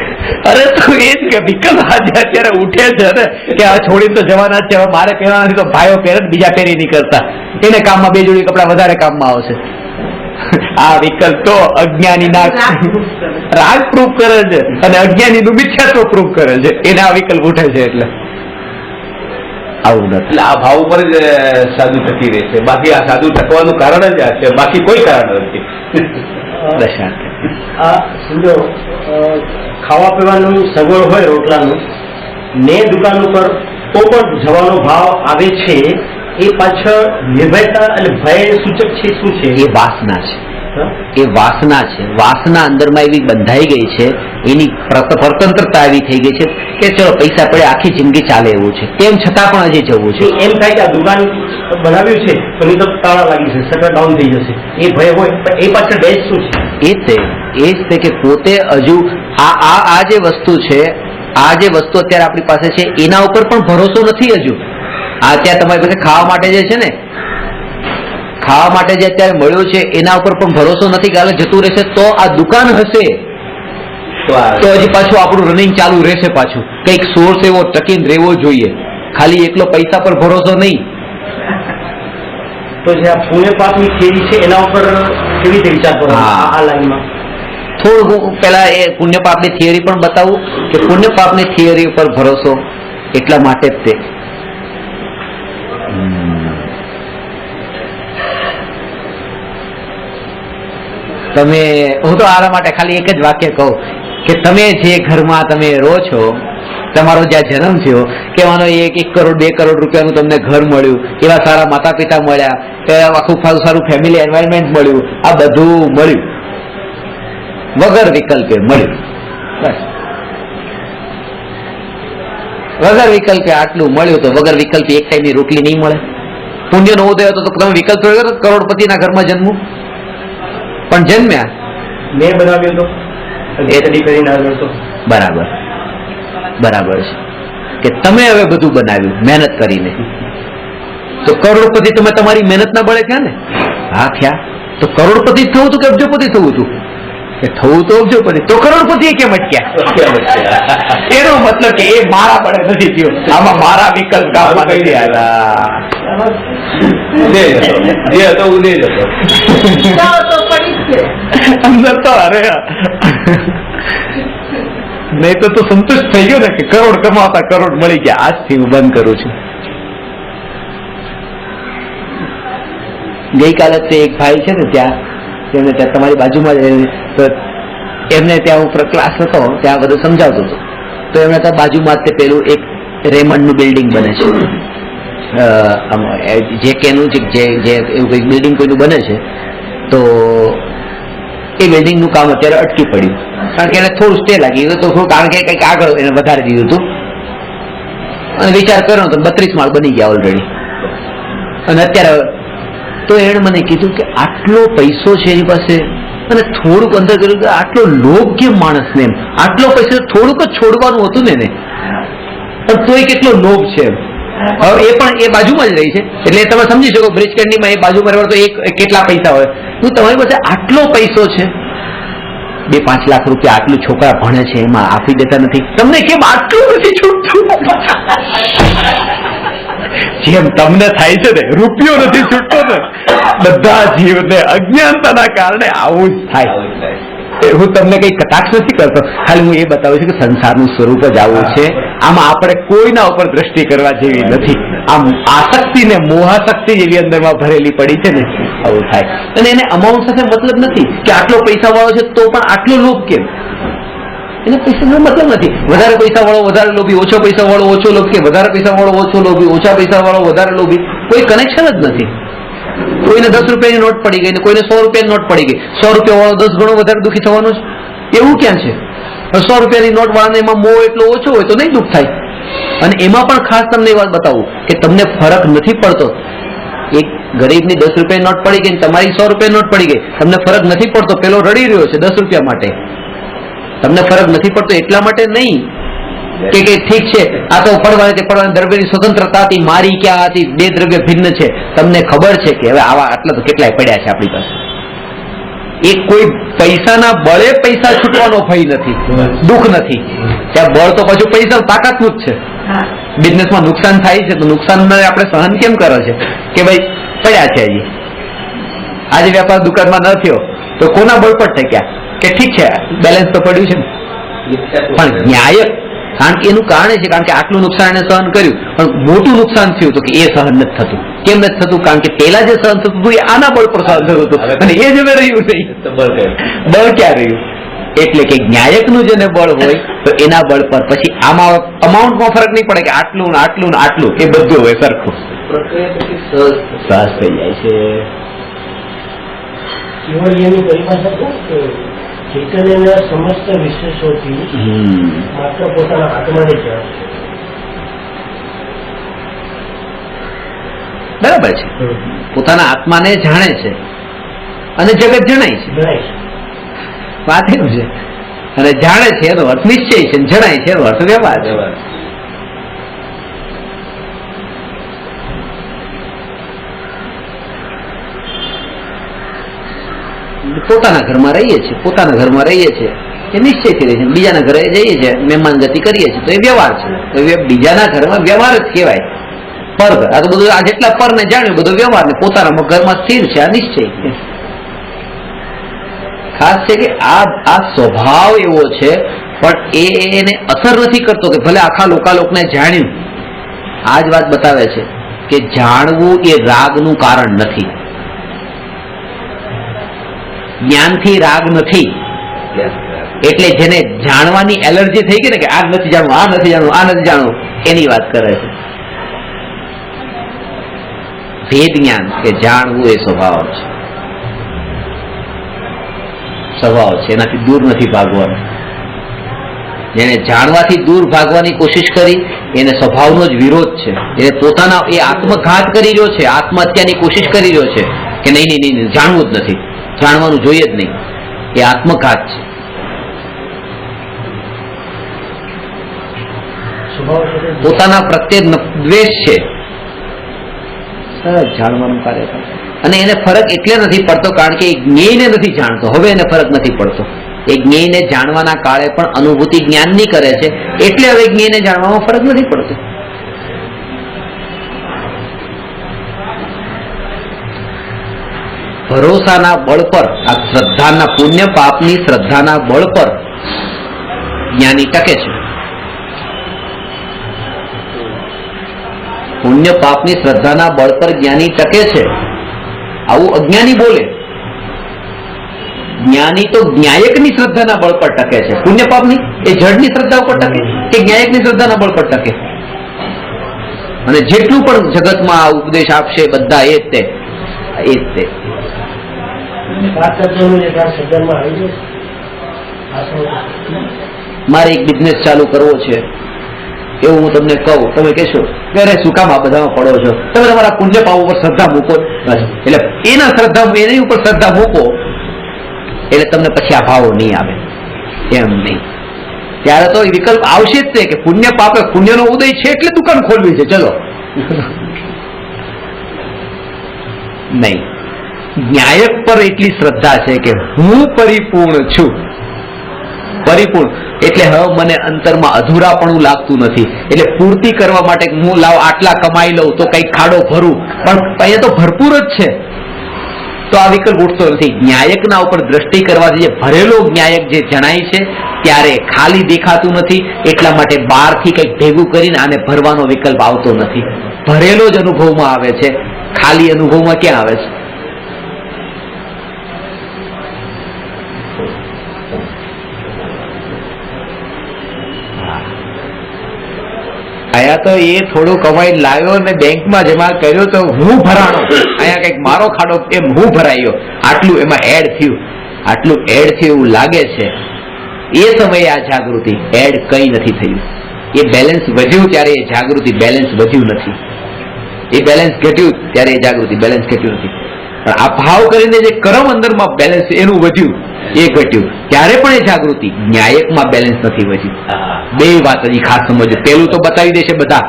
અરે તો એ જ કે વિકલ્પ આજે અત્યારે ઉઠે છે ને કે આ છોડીને તો જવાના જ છે, હવે મારે પહેરવાના નથી તો ભાઈઓ પહેરે ને બીજા પહેરી નહીં કરતા, એને કામમાં 2 જોડી કપડા વધારે કામમાં આવશે. આ વિકલ્પ તો અજ્ઞાની ના રાગ પ્રૂફ કરે છે અને અજ્ઞાની નું મિથ્યાત્વ પ્રૂફ કરે છે, એને આ વિકલ્પ ઉઠે છે. એટલે આવું નથી. એટલે આ ભાવ ઉપર જ સાધુ ટકી રહે છે, બાકી આ સાધુ ટકવાનું કારણ જ આ છે, બાકી કોઈ કારણ નથી. પ્રશાંત આ સમજો ખાવા પીવાનું સગવડ હોય રોટલાનું ને દુકાન ઉપર તો પણ જવાનો ભાવ આવે છે, એ પાછળ નિર્ભયતા અને ભય સૂચક છે. શું છે એ વાસના છે, એ વાસના છે. વાસના અંદરમાં એવી બંધાઈ ગઈ છે, એની સ્વતંત્રતા એવી થઈ ગઈ છે કે ચલો પૈસા પડે આખી જિંદગી ચાલે એવું છે, તેમ છતાં પણ હજી જવું છે. એમ થાય કે આ દુકાન બનાવ્યું છે તો નહીં તો તાળા લાગી જશે, શટર ડાઉન થઈ જશે, એ ભય હોય. પણ એ પાછળ ભય શું છે? એ જ તે કે પોતે હજુ આ જે વસ્તુ છે, આ જે વસ્તુ અત્યારે આપણી પાસે છે એના ઉપર પણ ભરોસો નથી હજુ. આ અત્યારે તમારી પાસે ખાવા માટે જે છે ને, ખાવા માટે જે અત્યારે મળ્યું છે એના ઉપર પણ ભરોસો નથી કે હાલ જતું રહેશે તો આ દુકાન હશે તો હજી પાછું આપણું રનિંગ ચાલુ રહેશે, પાછું કંઈક સોર્સ એવો ટકીને રહેવો જોઈએ, ખાલી એકલો પૈસા પર ભરોસો નહીં. તો જે આ પુણ્ય પાપની થિયરી છે એના ઉપર કેવી રીતે વિચાર કરો આ લાઈનમાં? થોડું હું પેલા એ પુણ્ય પાપની થિયરી પણ બતાવું કે પુણ્ય પાપની થિયરી ઉપર ભરોસો એટલા માટે જ તે તમે, હું તો આના માટે ખાલી એક જ વાક્ય કહું કે તમે જે ઘરમાં તમે રહો છો, તમારો જ્યાં જન્મ થયો, કે માનો 1 કરોડ 2 કરોડ રૂપિયાનું તમને ઘર મળ્યું, એવા સારા માતા પિતા મળ્યા, આખું સારું ફેમિલી એન્વાયરમેન્ટ મળ્યું, આ બધું મળ્યું વગર વિકલ્પે મળ્યું. બસ વગર વિકલ્પે આટલું મળ્યું તો વગર વિકલ્પે એક ટાઈમની રોટલી નહીં મળે. પુણ્ય નો ઉદય હતો તો તમે વિકલ્પ થોડો કરોડપતિના ઘરમાં જન્મવું, પણ જન્મ્યા મેં બનાવ્યો તો એ તડી કરીને આવ્યો તો બરાબર બરાબર છે કે તમે હવે બધું બનાવ્યું મહેનત કરીને, તો કરોડપતિ તમે તમારી મહેનત ના બળે થયા ને? હા થયા. તો કરોડપતિ થવું હતું કે અબજોપતિ થવું હતું? કે થવું તો અબજોપતિ, તો કરોડપતિ કેમ અટક્યા? એનો મતલબ કે એ મારા બળે નથી થયો, આમાં મારા વિકલ્પ કામમાં નથી આવ્યા. જે હતો ઉદય જ હતો. તો પડી જ છે. અંદર તો અરે નહીં તો સંતુષ્ટ થઈ ગયો ને કે કરોડ કમાતા કરોડ મળી ગયા. આજથી હું બંધ કરું છું. ગઈકાલે તે એક ભાઈ છે ને ત્યાં તમારી બાજુમાં તો એમને ત્યાં હું ક્લાસ હતો, ત્યાં બધું સમજાવતો હતો, તો એમને ત્યાં બાજુમાં તે પેલું એક રેમન્ડનું બિલ્ડિંગ બને છે, જે કેનું જે એવું કંઈક બિલ્ડિંગ કોઈનું બને છે, તો એ બિલ્ડિંગનું કામ અત્યારે અટકી પડ્યું કારણ કે એને થોડું સ્ટે લાગી ગયું, તો થોડું કારણ કે કંઈક આગળ એને વધારી દીધું હતું અને વિચાર કર્યો તો 32 માળ બની ગયા ઓલરેડી. અને અત્યારે તો એણે મને કીધું કે આટલો પૈસો છે એની પાસે અને થોડુંક અંદર કર્યું કે આટલો લોભ કેમ માણસને, એમ આટલો પૈસો થોડુંક જ છોડવાનું હતું ને એને, પણ તોય કેટલો લોભ છે. હવે એ પણ એ બાજુમાં જ રહી છે એટલે તમે સમજી શકો બ્રિજ કેન્ડીમાં એ બાજુમાં રહેવા તો કેટલા પૈસા હોય. તો તમારી પાસે આટલો પૈસો છે, 2-5 લાખ રૂપિયા આટલું છોકરા ભણે છે એમાં આપી દેતા નથી, તમને કેમ આટલું નથી છૂટતું? જેમ તમને થાય છે ને રૂપિયો નથી છૂટતો ને, બધા જીવને અજ્ઞાનતાના કારણે આવું જ થાય. હું તમને કઈ કટાક્ષ નથી કરતો, ખાલી હું એ બતાવું છું કે સંસારનું સ્વરૂપ જ આવું છે. આમાં આપણે કોઈના ઉપર દ્રષ્ટિ કરવા જેવી નથી. આમ આસક્તિ ને મોહાસક્તિ જેવી અંદરમાં ભરેલી પડી છે ને, આવું થાય. અને એને અમાઉન્ટ સાથે મતલબ નથી કે આટલો પૈસા વાળો છે તો પણ આટલો લોભ કેમ, એને પૈસાનો મતલબ નથી. વધારે પૈસા વાળો વધારે લોભી, ઓછો પૈસા વાળો ઓછો લોભી, વધારે પૈસા વાળો ઓછો લોભી, ઓછા પૈસા વાળો વધારે લોભી, કોઈ કનેક્શન જ નથી. કોઈને 10 રૂપિયાની નોટ પડી ગઈ ને કોઈને 100 રૂપિયાની નોટ પડી ગઈ, 100 રૂપિયા વાળો 10 ગણો વધારે દુઃખી થવાનો છે? એવું ક્યાં છે? 100 રૂપિયાની નોટ વાળાને એમાં મોહ એટલો ઓછો હોય તો નહીં દુઃખ થાય. અને એમાં પણ ખાસ તમને એ વાત બતાવું કે તમને ફરક નથી પડતો. એક ગરીબની 10 રૂપિયાની નોટ પડી ગઈ, તમારી 100 રૂપિયાની નોટ પડી ગઈ, તમને ફરક નથી પડતો. પેલો રડી રહ્યો છે 10 રૂપિયા માટે, તમને ફરક નથી પડતો એટલા માટે નહીં કે ઠીક છે આ તો પડવાની દ્રવ્યની સ્વતંત્રતા હતી, મારી ક્યાં હતી, 2 દ્રવ્ય ભિન્ન છે. તમને ખબર છે કે હવે આવા આટલા તો કેટલાય પડ્યા છે આપણી પાસે, એ કોઈ પૈસાના બળે પૈસા છૂટવાનો ભય નથી, દુઃખ નથી. ત્યાં બળ તો પાછું પૈસા તાકાતનું જ છે. હા બિઝનેસમાં નુકસાન થાય છે તો નુકસાન આપણે સહન કેમ કરો છે કે ભાઈ પડ્યા છે હજી, આજે વેપાર દુકાનમાં ન થયો તો કોના બળ પર ટક્યા કે ઠીક છે બેલેન્સ તો પડ્યું છે ને. પણ ન્યાયક કારણ કે એનું કારણ છે કારણ કે આટલું નુકસાન એને સહન કર્યું, પણ મોટું નુકસાન થયું તો કે એ સહન નથી થતું. કેમ નથી થતું? કારણ કે પેલા જે સહન થતું હતું એ આના બળ પર સહન થતું હતું અને એ જ હવે રહ્યું નહીં. બળ ક્યાં રહ્યું? એટલે કે ન્યાયકનું જેને બળ હોય તો એના બળ પર પછી આમાં અમાઉન્ટમાં ફરક નહીં પડે કે આટલું ને આટલું ને આટલું, એ બધું હોય સરખું, સહજ થઈ જાય છે. કેવળીયની પરિભાષા કહું કે ચૈતન્યના સમસ્ત વિશેષોથી માત્ર પોતાના આત્માને જાણે છે. બરાબર છે, પોતાના આત્માને જાણે છે અને જગત જણાય છે. જણાય છે. વાત એમ છે. અને જાણે છે એનો અર્થ નિશ્ચય છે, જણાય છે એનો અર્થ વ્યવહાર છે. પોતાના ઘરમાં રહીએ છીએ, પોતાના ઘરમાં રહીએ છીએ એ નિશ્ચયથી રહીએ છીએ, બીજાના ઘરે જઈએ છીએ મહેમાન ગતિ કરીએ છીએ તો એ વ્યવહાર છે. તો બીજાના ઘરમાં વ્યવહાર જ કહેવાય. પર આ તો બધું આ જેટલા પર ને જાણ્યું બધું વ્યવહાર ને પોતાના ઘરમાં સ્થિર છે, આ નિશ્ચય છે. ખાસ છે કે આ સ્વભાવ એવો છે પણ એને અસર નથી કરતો કે ભલે આખા લોકાલોકને જાણ્યું. આ જ વાત બતાવે છે કે જાણવું એ રાગનું કારણ નથી. જ્ઞાનથી રાગ નથી. એટલે જેને જાણવાની એલર્જી થઈ ગઈ ને કે આ નથી જાણવું, આ નથી જાણવું, આ નથી જાણવું, એની વાત કરે છે. ભેદ જ્ઞાન કે જાણવું એ સ્વભાવ છે, સ્વભાવ છે, એનાથી દૂર નથી ભાગવાનું. જેને જાણવાથી દૂર ભાગવાની કોશિશ કરી એને સ્વભાવનો જ વિરોધ છે. એને પોતાના એ આત્મઘાત કરી રહ્યો છે, આત્મહત્યાની કોશિશ કરી રહ્યો છે કે નહીં નહીં નહીં જાણવું જ નથી, જાણવાનું જોઈએ જ નહીં. એ આત્મઘાત છે. પોતાના પ્રત્યે દ્વેષ છે, જાણવાનું કાર્ય કરે અને એને ફરક એટલે નથી પડતો કારણ કે એ જ્ઞેયને નથી જાણતો. હવે એને ફરક નથી પડતો. એ જ્ઞેયને જાણવાના કાળે પણ અનુભૂતિ જ્ઞાનની કરે છે એટલે હવે જ્ઞેયને જાણવામાં ફરક નથી પડતો. ભરોસાના બળ પર, આ શ્રદ્ધાના પુણ્ય પાપની શ્રદ્ધાના બળ પર જ્ઞાની ટકે છે. પુણ્ય પાપની શ્રદ્ધાના બળ પર જ્ઞાની ટકે છે. આવું અજ્ઞાની બોલે. જ્ઞાની તો ન્યાયકની શ્રદ્ધાના બળ પર ટકે છે. પુણ્ય પાપની એ જડની શ્રદ્ધા ઉપર ટકે કે ન્યાયકની શ્રદ્ધાના બળ પર ટકે. અને જેટલું પણ જગતમાં ઉપદેશ આપશે બધા એ જ તે. મારે એક બિઝનેસ ચાલુ કરવો છે એવું હું તમને કહું, તમે કહેશો અરે શું કામ આ બધામાં પડો છો, તમે તમારા પુણ્ય પાપ ઉપર શ્રદ્ધા મૂકો. એટલે એના શ્રદ્ધા એની ઉપર શ્રદ્ધા મૂકો એટલે તમને પછી આ ભાવો નહીં આવે. એમ નહીં, ત્યારે તો વિકલ્પ આવશે જ તે કે પુણ્ય પાપે પુણ્યનો ઉદય છે એટલે દુકાન ખોલવી છે, ચલો. નહીં, ન્યાયક પર એટલી શ્રદ્ધા છે કે હું પરિપૂર્ણ છું. પરિપૂર્ણ એટલે હવે મને અંતરમાં અધૂરાપણું લાગતું નથી. એટલે પૂર્તિ કરવા માટે હું લાવ આટલા કમાઈ લઉં તો કઈક ખાડો ભરું, પણ અહીંયા તો ભરપૂર જ છે તો આ વિકલ્પ ઉઠતો નથી. ન્યાયકના ઉપર દ્રષ્ટિ કરવાથી જે ભરેલો ન્યાયક જે જણાય છે ત્યારે ખાલી દેખાતું નથી. એટલા માટે બહારથી કંઈક ભેગું કરીને આને ભરવાનો વિકલ્પ આવતો નથી. ભરેલો જ અનુભવમાં આવે છે, ખાલી અનુભવમાં ક્યાં આવે છે? અહીંયા તો એ થોડું કમાઈ લાવ્યો ને બેંકમાં જમા કર્યો તો હું ભરાણો, અહીંયા કઈક મારો ખાડો એમ હું ભરાયો, આટલું એમાં એડ થયું, આટલું એડ થયું એવું લાગે છે. એ સમયે આ જાગૃતિ એડ કઈ નથી થયું. એ બેલેન્સ વધ્યું ત્યારે એ જાગૃતિ બેલેન્સ વધ્યું નથી. એ બેલેન્સ ઘટ્યું ત્યારે એ જાગૃતિ બેલેન્સ ઘટ્યું નથી. પણ આ ભાવ કરીને જે કર્મ અંદરમાં બેલેન્સ એનું વધ્યું એ ઘટ્યું, ત્યારે પણ એ જાગૃતિ. ન્યાયકમાં બેલેન્સ નથી વધ્યું. બે વાત હજી ખાસ સમજો. પેલું તો બતાવી દેશે બધા,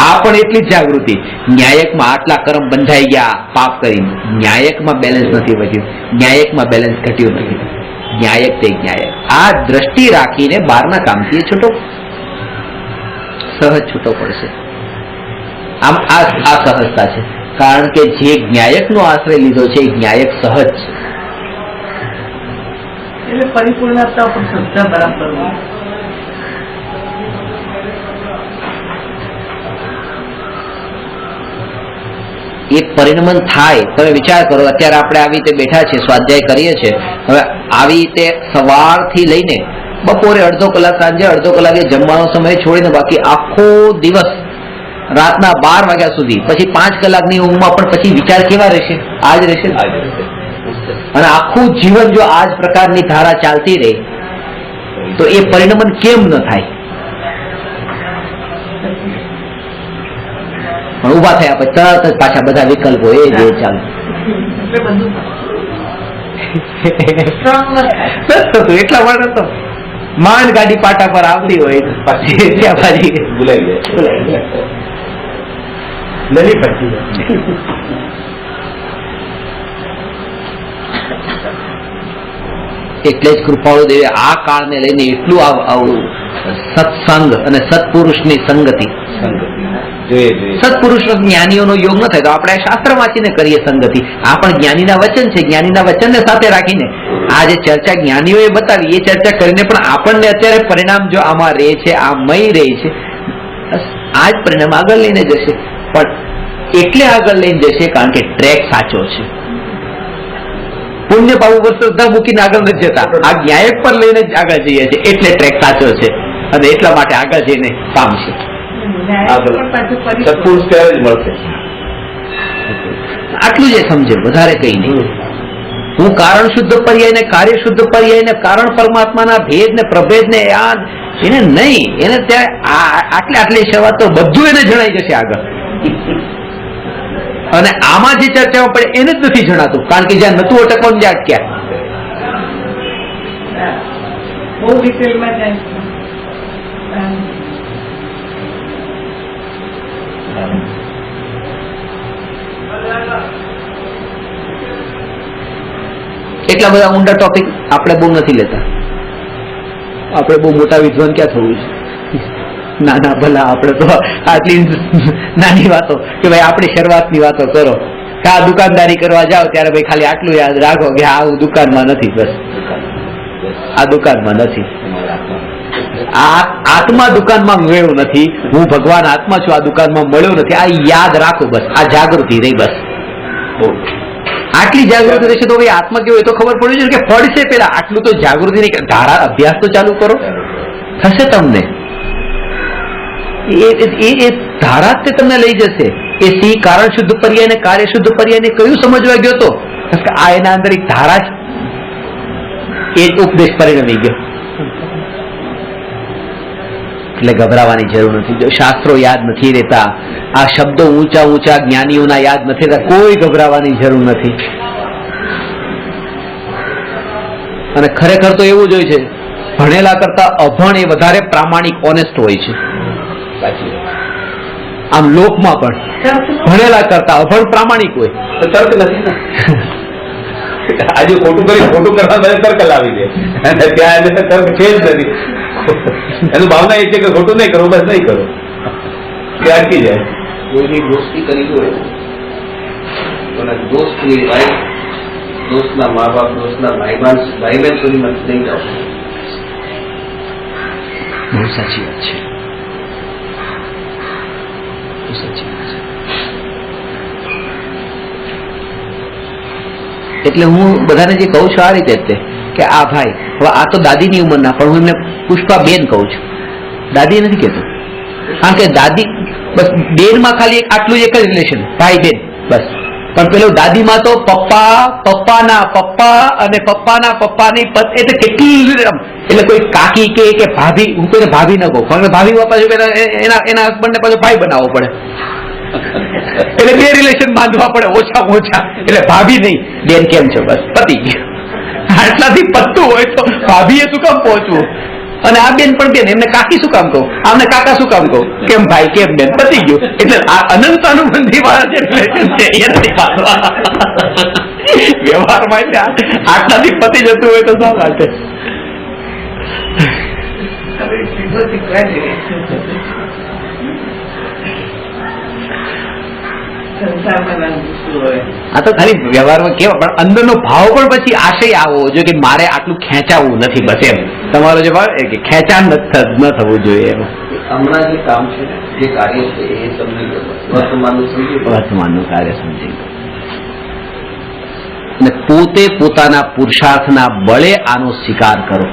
આ પણ એટલી જ જાગૃતિ. ન્યાયકમાં આટલા કર્મ બંધાઈ ગયા પાપ કરીને, ન્યાયકમાં બેલેન્સ નથી વધ્યું, ન્યાયકમાં બેલેન્સ ઘટ્યું નથી. ન્યાયક તે ન્યાયક. આ દ્રષ્ટિ રાખીને બહારના કામથી એ છૂટો સહજ છૂટો પડશે. આમ આ સહજતા છે, કારણ કે જે ન્યાયકનો આશ્રય લીધો છે એ ન્યાયક સહજ છે. એટલે પરિપૂર્ણતા પર શ્રદ્ધા બરાબર હોય. એ પરિણમન થાય. તમે વિચાર કરો, અત્યારે આપણે આવી રીતે બેઠા છે, સ્વાધ્યાય કરીએ છીએ. હવે આવી રીતે સવારથી લઈને બપોરે અડધો કલાક, સાંજે અડધો કલાકે જમવાનો સમય છોડીને બાકી આખો દિવસ રાતના 12 વાગ્યા સુધી, પછી 5 કલાકની ઊંઘમાં પણ પછી વિચાર કેવા રહેશે? આ જ રહેશે. અને આખું જીવન જો આ જ પ્રકારની ધારા ચાલતી રહે તો એ પરિણમન કેમ ન થાય? પણ ઉભા થયા પછી તરત જ પાછા બધા વિકલ્પો એ જે ચાલે. એટલે બધું એટલા માટે તો માંડ ગાડી પાટા પર આવતી હોય પછી ત્યાં પાછી ભૂલાઈ જાય, નલી પડતી જાય. એટલે જ કૃપાળુ દેવે આ કાળને લઈને એટલું આવું સત્સંગ અને સત્પુરુષની સંગતિ. સત્પુરુષ જ્ઞાનીઓનો યોગ ન થાય તો આપણે શાસ્ત્ર વાંચીને કરીએ સંગતિ. આ પણ જ્ઞાનીના વચન છે, જ્ઞાનીના વચનને સાથે રાખીને આ જે ચર્ચા જ્ઞાનીઓએ બતાવી એ ચર્ચા કરીને પણ આપણને અત્યારે પરિણામ જો આમાં રહે છે, આ મય રહે છે, આ જ પરિણામ આગળ લઈને જશે. પણ એટલે આગળ લઈને જશે કારણ કે ટ્રેક સાચો છે. પુણ્ય પાપ ઉપર શ્રદ્ધા મૂકીને આગળ નથી જતા, આ ન્યાયક પર લઈને જ આગળ જઈએ છીએ એટલે ટ્રેક સાચો છે અને એટલા માટે આગળ જઈને પામશે. સત્પુરુષ ત્યારે જ મળશે. આટલું જ સમજે, વધારે કઈ નહીં. હું કારણ શુદ્ધ પર્યાય ને કાર્ય શુદ્ધ પર્યાય ને કારણ પરમાત્માના ભેદ ને પ્રભેદ ને એને નહીં, એને ત્યાં આટલી શરૂઆત તો બધું એને જણાઈ જશે આગળ. અને આમાં જે ચર્ચામાં પડે એને જ નથી જણાતું, કારણ કે જ્યાં નતું અટકવાનું ત્યાં અટક્યા. બહુ ડિટેલમાં જાય. એટલા બધા ઊંડા ટોપિક આપણે બહુ નથી લેતા. આપણે બહુ મોટા વિદ્વાન ક્યાં થવું છે? નાના ભલા આપણે તો આટલી નાની વાતો કે ભાઈ આપણી શરૂઆતની વાતો કરો કે આ દુકાનદારી કરવા જાઓ ત્યારે ભાઈ ખાલી આટલું યાદ રાખો કે આ દુકાનમાં નથી, બસ આ દુકાનમાં નથી, આ આત્મા દુકાનમાં મળ્યો નથી, હું ભગવાન આત્મા છું, આ દુકાનમાં મળ્યો નથી, આ યાદ રાખો બસ. આ જાગૃતિ રહી બસ. આટલી જાગૃતિ રહેશે તો ભાઈ આત્મા કેવો એ તો ખબર પડી છે કે પડશે. પેલા આટલું તો જાગૃતિ નહીં, ધારા અભ્યાસ તો ચાલુ કરો, થશે તમને. એ ધારા જ તમને લઈ જશે. એ સી કારણ શુદ્ધ પર્યાય ને કાર્ય શુદ્ધ પર્યાય ને કયું સમજવા ગયો તો? આ એના અંદર એક ધારા જ એ ઉપદેશ પરિણમી ગયો. એટલે ગભરાવાની જરૂર નથી. જો શાસ્ત્રો યાદ નથી રહેતા, આ શબ્દો ઊંચા ઊંચા જ્ઞાનીઓના યાદ નથી રહેતા, કોઈ ગભરાવાની જરૂર નથી. અને ખરેખર તો એવું જ હોય છે, ભણેલા કરતા અભણ એ વધારે પ્રામાણિક ઓનેસ્ટ હોય છે. આમ લોકમાં પણ ભણેલા કરતા અભણ પ્રામાણિક હોય. તર્ક નથી ને. આજે ખોટું કરવા તર્ક લાવી દે, ત્યાં તર્ક છે જ નથી. એનું ભાવના એ છે કે ખોટું નહીં કરવું, બસ નહીં કરો, તે અટકી જાય. કોઈની દોસ્તી કરી હોય તો દોસ્તની વાઈફ, દોસ્તના મા બાપ, દોસ્તના ભાઈ બહેન સુધી મત નહીં જાઓ. બહુ સાચી વાત છે, બહુ સાચી વાત છે. એટલે હું બધાને જે કહું છું આ રીતે જ કે આ ભાઈ, હવે આ તો દાદીની ઉંમરના, પણ હું એમને પુષ્પાબેન કહું છું, દાદી નથી કહેતો. કારણ કે દાદી બસ બેનમાં ખાલી આટલું એક જ રિલેશન, ભાઈ બેન બસ. પણ પેલો દાદીમાં તો પપ્પા, પપ્પાના પપ્પા અને પપ્પાના પપ્પાની એટલે કેટલી, એટલે કોઈ કાકી કે ભાભી, હું કોઈને ભાભી ન કહું, કારણ કે ભાભી પપ્પા એના હસબન્ડને પાછો ભાઈ બનાવવો પડે. એટલે બે રિલેશન બાંધવા પડે ઓછામાં ઓછા. એટલે ભાભી નહીં, બેન કેમ છો, બસ પતી ગયું. આટલાથી પતતું હોય તો ભાભીએ શું કામ પહોંચવું? અને આ બેન પણ બેન, એમને કાકી શું કામ કહું, આમને કાકા શું કામ કહું, કેમ ભાઈ, કેમ બેન, પતી ગયું. એટલે આ અનંત અનુબંધી વાળા જે રિલેશન છે એ નથી બાંધવા. વ્યવહારમાં એટલે આટલાથી પતી જતું હોય તો શું વાત છે? આ તો ખાલી વ્યવહારમાં કેવા, પણ અંદરનો ભાવ પણ પછી આશય આવવો જોઈએ કે મારે આટલું ખેંચાવવું નથી, બસ એમ. તમારો જે ભાવ કે ખેંચાણ ન થવું જોઈએ એમ. હમણાં જે કામ છે, જે કાર્ય છે એ સમજી ગયો, વર્તમાનનું સમજી ગયો. વર્તમાનનું કાર્ય સમજી ગયો અને પોતે પોતાના પુરુષાર્થના બળે આનો સ્વીકાર કરો.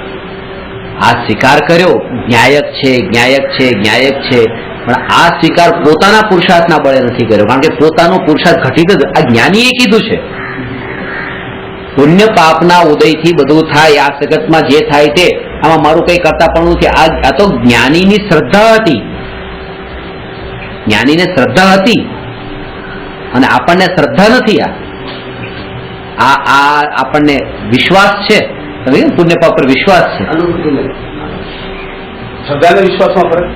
આ સ્વીકાર કર્યો, ન્યાયક છે, ન્યાયક છે, ન્યાયક છે, પણ આ સ્વીકાર પોતાના પુરુષાર્થના બળે નથી કર્યો, કારણ કે પોતાનો પુરુષાર્થ ઘટિત જ આ જ્ઞાનીએ કીધું છે. પુણ્ય પાપના ઉદયથી બધું થાય, આ જગતમાં જે થાય તે, આમાં મારું કઈ કરતા પણ નથી. આ તો જ્ઞાનીની શ્રદ્ધા હતી, જ્ઞાનીને શ્રદ્ધા હતી અને આપણને શ્રદ્ધા નથી. આ આપણને વિશ્વાસ છે, પુણ્ય પાપ પર વિશ્વાસ છે. અનુભૂતિ નથી. શ્રદ્ધાને વિશ્વાસમાં ફરક?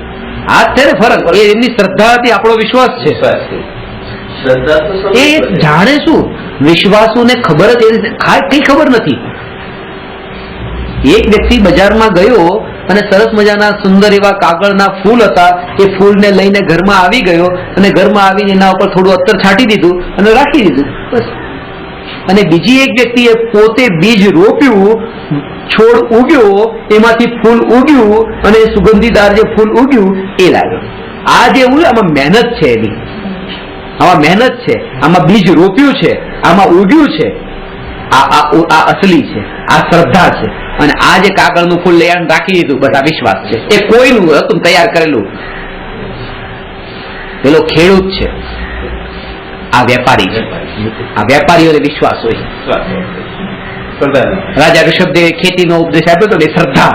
આ છે ને ફરક. એ એમની શ્રદ્ધા હતી, આપણો વિશ્વાસ છે. શ્રદ્ધા તો એ જાણે શું, વિશ્વાસુને ખબર જ કઈ ખબર નથી. એક વ્યક્તિ બજારમાં ગયો અને સરસ મજાના સુંદર એવા કાગળના ફૂલ હતા, એ ફૂલને લઈને ઘરમાં આવી ગયો અને ઘરમાં આવીને એના ઉપર થોડું અત્તર છાંટી દીધું અને રાખી દીધું, બસ. અને બીજી એક વ્યક્તિએ પોતે બીજ રોપ્યું, છોડ ઉગ્યો, એમાંથી ફૂલ ઉગ્યું અને સુગંધીદાર જે ફૂલ ઉગ્યું એ લાગ્યું. આ જે આમાં મહેનત છે એની, આમાં મહેનત છે, આમાં બીજ રોપ્યું છે, આમાં ઉગ્યું છે, આ અસલી છે, આ શ્રદ્ધા છે. અને આ જે કાગળનું ફૂલ લઈ રાખી દીધું, બસ આ વિશ્વાસ છે. એ કોઈનું હતું તૈયાર કરેલું. પેલો ખેડૂત છે, આ વેપારી છે. આ વેપારીઓને વિશ્વાસ હોય. રાજા ઋષભદેવે ખેતીનો ઉપદેશ આપ્યો હતો ને શ્રદ્ધા.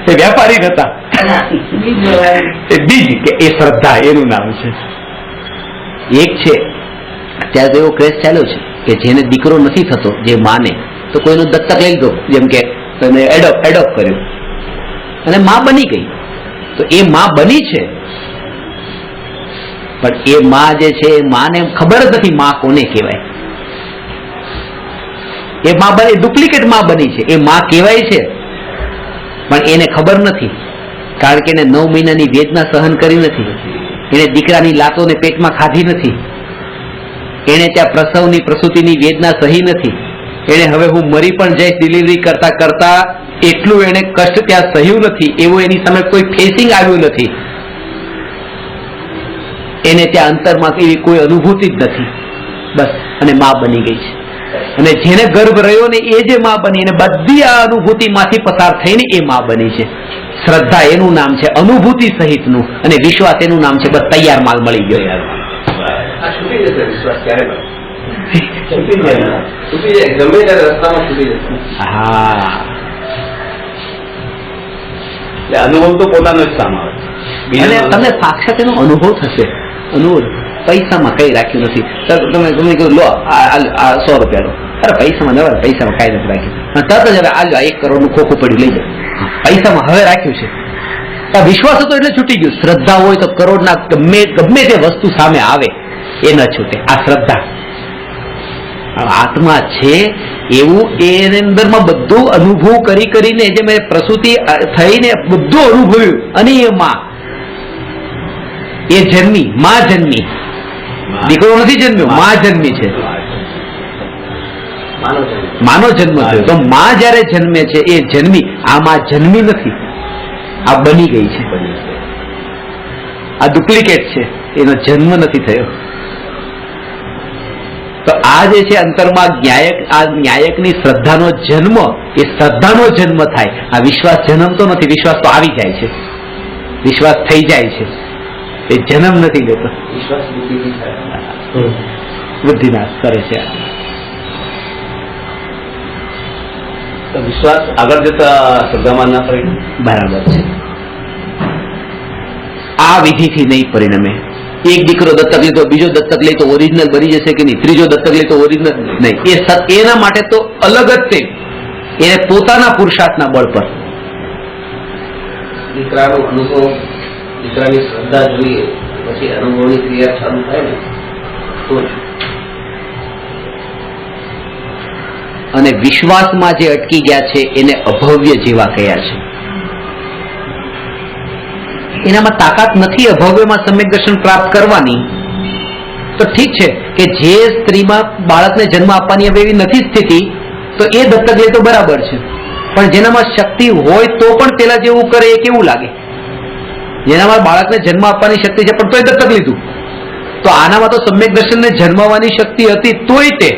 એ વેપારી હતા, એ બીજ કે એ શ્રદ્ધા એનું નામ છે. એક છે અત્યારે તો એવો ક્રેઝ ચાલ્યો છે કે જેને દીકરો નથી થતો, જે માને તો કોઈનો દત્તક લઈ દો, જેમ કે તમે એડોપ્ટ કર્યું અને માં બની ગઈ, તો એ માં બની છે, પણ એ માં જે છે એ માને ખબર જ નથી માં કોને કહેવાય. એ માં બની, ડુપ્લિકેટ માં બની છે. એ માં કહેવાય છે પણ એને ખબર નથી, કારણ કે એને 9 મહિનાની વેદના સહન કરી નથી, એને દીકરાની લાતોને પેટમાં ખાધી નથી, એને ત્યાં પ્રસવની પ્રસૂતિની વેદના સહી નથી, એને હવે હું મરી પણ જઈશ ડિલિવરી કરતા કરતા એટલું એને કષ્ટ ત્યાં સહ્યું નથી, એવું એની સામે કોઈ ફેસિંગ આવ્યું નથી, એને ત્યાં અંતરમાં એવી કોઈ અનુભૂતિ જ નથી, બસ. અને માં બની ગઈ છે. અને જેને ગર્ભ રહ્યો ને એ જે માં બની, એને બધી આ અનુભૂતિમાંથી પસાર થઈને એ માં બની છે. શ્રદ્ધા એનું નામ છે, અનુભૂતિ સહિતનું, અને વિશ્વાસ એનું નામ છે, બસ તૈયાર માલ મળી ગયો. યાર આ છૂટી જશે વિશ્વાસ ક્યારે મળે? છૂટી જાય, ગમે ત્યારે રસ્તામાં છૂટી જશે. હા, એટલે અનુભવ તો પોતાનો જ કામ આવે. અને તમને સાક્ષાત એનો અનુભવ થશે. અનુભવ પૈસામાં કઈ રાખ્યું નથી. તમે કહ્યું લો આ 100 રૂપિયા લો, અરે પૈસામાં નવા, પૈસામાં કઈ નથી રાખ્યું, તરત જ હવે આ 1 કરોડનું ખોખું પડ્યું લઈ જાઓ, પૈસામાં હવે રાખ્યું છે. આ વિશ્વાસ હતો એટલે છૂટી ગયું. શ્રદ્ધા હોય તો કરોડના ગમે તે વસ્તુ સામે આવે એ ન છૂટે. આ શ્રદ્ધા આત્મા છે એવું એની અંદરમાં બધું અનુભવ કરીને જે મેં પ્રસૂતિ થઈને બધું અનુભવ્યું, અને એ માં એ જન્મી, માં જન્મી, દીકરો નથી જન્મ્યો, માં જન્મી છે, માનો જન્મ થયો. તો માં જયારે જન્મે છે એ જન્મી, આ માં જન્મી નથી, આ બની ગઈ છે. આ ડુપ્લિકેટ છે, એનો જન્મ નથી થયો. તો આ જે છે અંતરમાં ન્યાયક, આ ન્યાયકની શ્રદ્ધાનો જન્મ, એ શ્રદ્ધાનો જન્મ થાય. આ વિશ્વાસ જન્મતો નથી, વિશ્વાસ તો આવી જાય છે, વિશ્વાસ થઈ જાય છે, એ જન્મ નથી લેતો. વિશ્વાસ બુદ્ધિનાશ કરે છે. વિશ્વાસ આગળ જતા શ્રદ્ધામાં ના પડે. બરાબર છે. આ વિધિથી નહીં પરિણમે. એક દીકરો દત્તક લે તો બીજો દત્તક લે તો ઓરિજિનલ બની જશે કે નહીં, ત્રીજો દત્તક લે તો ઓરિજિનલ નહીં. એના માટે તો અલગ જ તે એને પોતાના પુરુષાર્થના બળ પર દીકરાનો અનુભવ, દીકરાની શ્રદ્ધા જોઈએ પછી અનુભવની ક્રિયા ચાલુ થાય ને તો જ. અને વિશ્વાસમાં જે અટકી ગયા છે એને અભવ્ય જેવા કહ્યા છે. એનામાં તાકાત નથી અભવ્યમાં સમ્યક દર્શન પ્રાપ્ત કરવાની. તો ઠીક છે કે જે સ્ત્રીમાં બાળકને જન્મ આપવાની હવે એવી નથી સ્થિતિ, તો એ દત્તક લે તો બરાબર છે. પણ જેનામાં શક્તિ હોય તો પણ પેલા જેવું કરે એ કેવું લાગે? જેનામાં બાળકને જન્મ આપવાની શક્તિ છે પણ તોય દત્તક લીધું, તો આનામાં તો સમ્યક દર્શનને જન્મવાની શક્તિ હતી તોય તે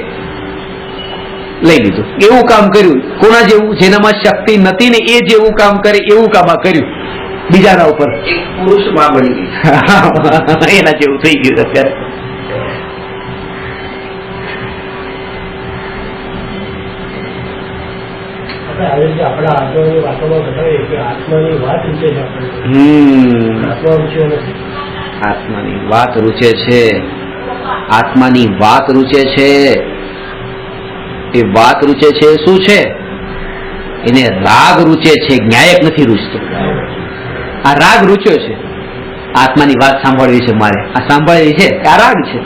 લઈ લીધું. એવું કામ કર્યું. કોના જેવું? જેનામાં શક્તિ નથી ને એ જેવું કામ કરે એવું કામ આ કર્યું બીજાના ઉપર. એક પુરુષ માં બની ગઈ. એના જેવું થઈ ગયું અત્યારે. આવી રીતે આપણા આત્માની વાતોમાં બતાવીએ કે આત્માની વાત રૂચે છે આપણને. આત્મા રૂચ્યો નથી. આત્માની વાત રૂચે છે. આત્માની વાત રૂચે છે. એ વાત રૂચે છે શું છે? એને રાગ રૂચે છે, ન્યાયક નથી રૂચતો. આ રાગ રૂચ્યો છે. આત્માની વાત સાંભળવી છે મારે, આ સાંભળવી છે, આ રાગ છે,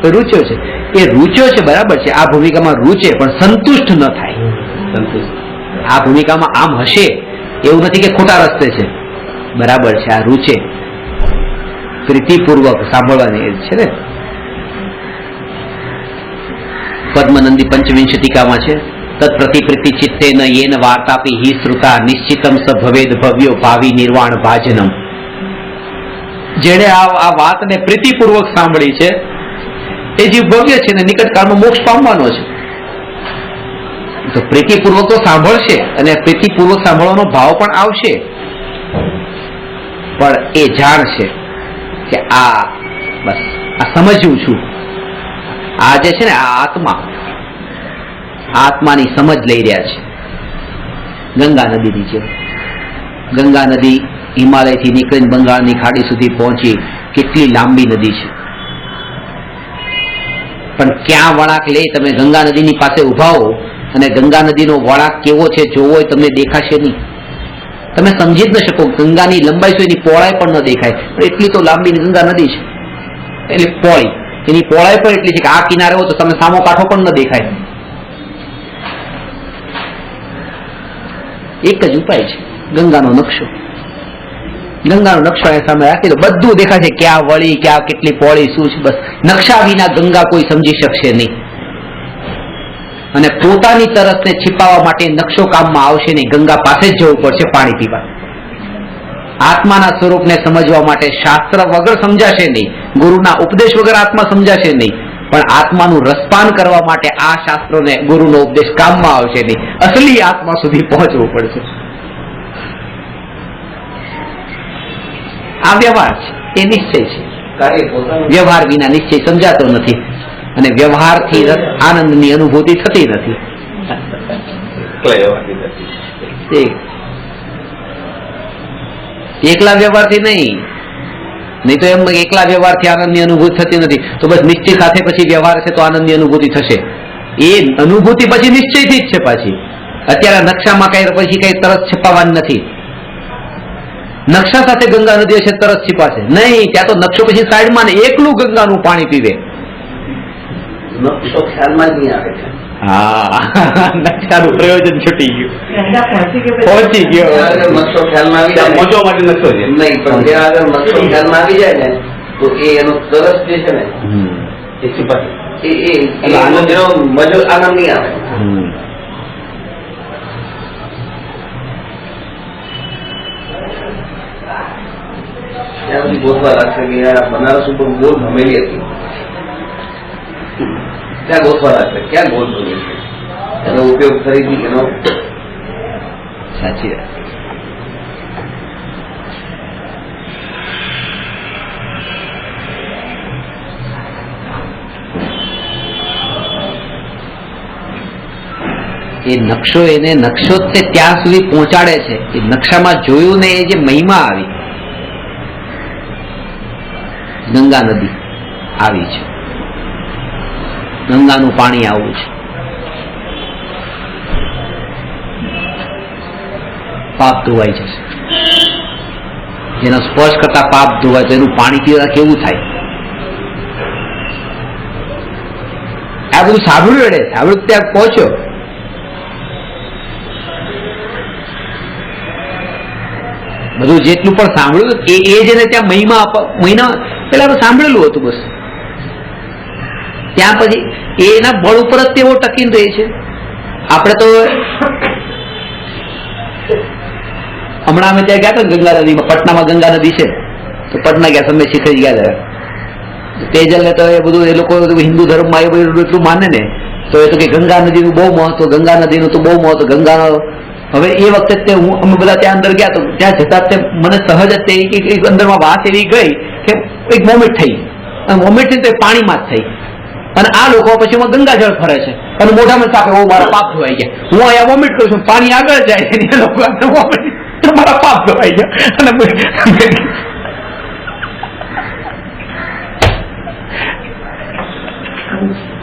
એ રૂચ્યો છે. એ રૂચ્યો છે બરાબર છે, આ ભૂમિકામાં રૂચે પણ સંતુષ્ટ ન થાય. સંતુષ્ટ આ ભૂમિકામાં આમ હશે એવું નથી કે ખોટા રસ્તે છે, બરાબર છે, આ રૂચે પ્રીતિપૂર્વક સાંભળવાની છે ને. પદ્મનંદી પંચવિંશતિકામાં છે તત્પ્રતિપ્રીતિ ચિત્તે ન યેન વાર્તાપી હિ શ્રુતા નિશ્ચિતમ સ ભવેદ ભવ્યો ભાવિ નિર્વાણ ભાજનમ. જેણે આ વાતને પ્રીતિપૂર્વક સાંભળી છે એ જીવ ભવ્ય છે ને નિકટકાળમાં મોક્ષ પામવાનો છે. તો પ્રીતિપૂર્વક તો સાંભળશે અને પ્રીતિપૂર્વક સાંભળવાનો ભાવ પણ આવશે, પણ એ જાણશે કે આ બસ આ સમજ્યું છું. આ જે છે ને આ આત્માની સમજ લઈ રહ્યા છે. ગંગા નદીની છે. ગંગા નદી હિમાલયથી નીકળીને બંગાળની ખાડી સુધી પહોંચી. કેટલી લાંબી નદી છે, પણ ક્યાં વળાંક લે? તમે ગંગા નદીની પાસે ઉભા હો અને ગંગા નદીનો વળાંક કેવો છે જોવો હોય તમને દેખાશે નહીં. તમે સમજી જ ન શકો. ગંગાની લંબાઈ શું એની પહોળાઈ પણ ન દેખાય. એટલી તો લાંબી ગંગા નદી છે, એટલે પહોળી એની પહોળાઈ પણ એટલી છે કે આ કિનારે હો તો તમે સામો કાંઠો પણ ન દેખાય. એક જ ઉપાય છે, ગંગાનો નકશો. ગંગાનો નકશો એ સામે રાખી દો, બધું દેખાય છે, ક્યાં વળી, ક્યાં કેટલી પહોળી, શું છે. બસ નકશા વિના ગંગા કોઈ સમજી શકશે નહીં. અને પોતાની તરસને छिपाવવા માટે નકશો કામમાં આવશે નહીં. ગંગા પાસે જ જવું પડશે પાણી પીવા. આત્માના સ્વરૂપને સમજવા માટે શાસ્ત્ર વગર સમજાશે નહીં, ગુરુના ઉપદેશ વગર આત્મા સમજાશે નહીં. પણ આત્માનું રસપાન કરવા માટે આ શાસ્ત્રોને ગુરુનો ઉપદેશ કામમાં આવશે નહીં. અસલી આત્મા સુધી પહોંચવું પડશે. આ વ્યવહાર છે, એ નિશ્ચય છે. વ્યવહાર વિના નિશ્ચય સમજાતો નથી અને વ્યવહારથી આનંદની અનુભૂતિ થતી નથી. એકલા વ્યવહારથી નહીં તો એમ એકલા વ્યવહારથી આનંદની અનુભૂતિ થતી નથી. તો બસ નિશ્ચય સાથે પછી વ્યવહાર છે તો આનંદની અનુભૂતિ થશે. એ અનુભૂતિ પછી નિશ્ચયથી જ છે. પાછી અત્યારે નકશામાં કઈ પછી કઈ તરસ છપાવવાની નથી. નકશા સાથે ગંગા નદી છે તરસ છીપાશે નહીં. ત્યાં તો નકશો પછી સાઈડમાં ને એકલું ગંગાનું પાણી પીવે. નકશો ખ્યાલમાં જ નહીં આવે છે. હા, નકશાનું પ્રયોજન છૂટી ગયું, પહોંચી ગયો. નકશો ખ્યાલમાં આવી જાય, પહોંચવા માટે નકશો છે નહીં, પણ ત્યાં આગળ નકશો ખ્યાલમાં આવી જાય ને તો એ એનો તરસ જે છે ને એ છીપાય. એનો મજો આનંદ નહીં આવે. ત્યાં સુધી ગોતવા લાગશે કે યાર બનારસ ઉપર ગોળ ભમેલી હતી, ત્યાં ગોતવા લાગશે ક્યાં ગોળ ભમેલી છે, એનો ઉપયોગ ફરીથી એનો. સાચી વાત. એ નકશો એને નકશો જ તે ત્યાં સુધી પહોંચાડે છે. એ નકશામાં જોયું ને એ જે મહિમા આવી ગંગા નદી આવી છે, ગંગાનું પાણી આવું છે, પાપ ધોવાઈ જશે. જેનો સ્પર્શ કરતા પાપ ધોવાય તો એનું પાણી પીવા કેવું થાય? આ બધું સાંભળ્યું એડે, સાંભળ્યું ત્યાં પહોંચ્યો. બધું જેટલું પણ સાંભળ્યું એ જેને ત્યાં મહિના પેલા સાંભળેલું હતું બસ. ત્યાં પછી એના બળ ઉપર જ તેવો ટકીને રહે છે. આપણે તો હમણાં અમે ત્યાં ગયા હતા ગંગા નદીમાં, પટનામાં ગંગા નદી છે, તો પટના ગયા તમે શીખરી ગયા હતા. તેજલ ને તો એ બધું એ લોકો હિન્દુ ધર્મમાં એ બધું એટલું માને ને, તો એ તો કે ગંગા નદીનું બહુ મહત્વ, ગંગા નદીનું તો બહુ મહત્વ. ગંગા હવે એ વખતે અમે બધા ત્યાં અંદર ગયા તો ત્યાં જતા મને સહજ જ એક અંદરમાં વાત એવી ગઈ કે એક વોમિટ થઈ, અને વોમિટ થઈ તો પાણીમાં જ થઈ. અને આ લોકો પછી એમાં ગંગાજળ ફરે છે અને મોઢામાં સાપે ઓ મારા પાપ ધોવાઈ ગયા, હું અહીંયા વોમિટ કરું છું, પાણી આગળ જાય છે, એ લોકો મારા પાપ ધોવાઈ ગયા. અને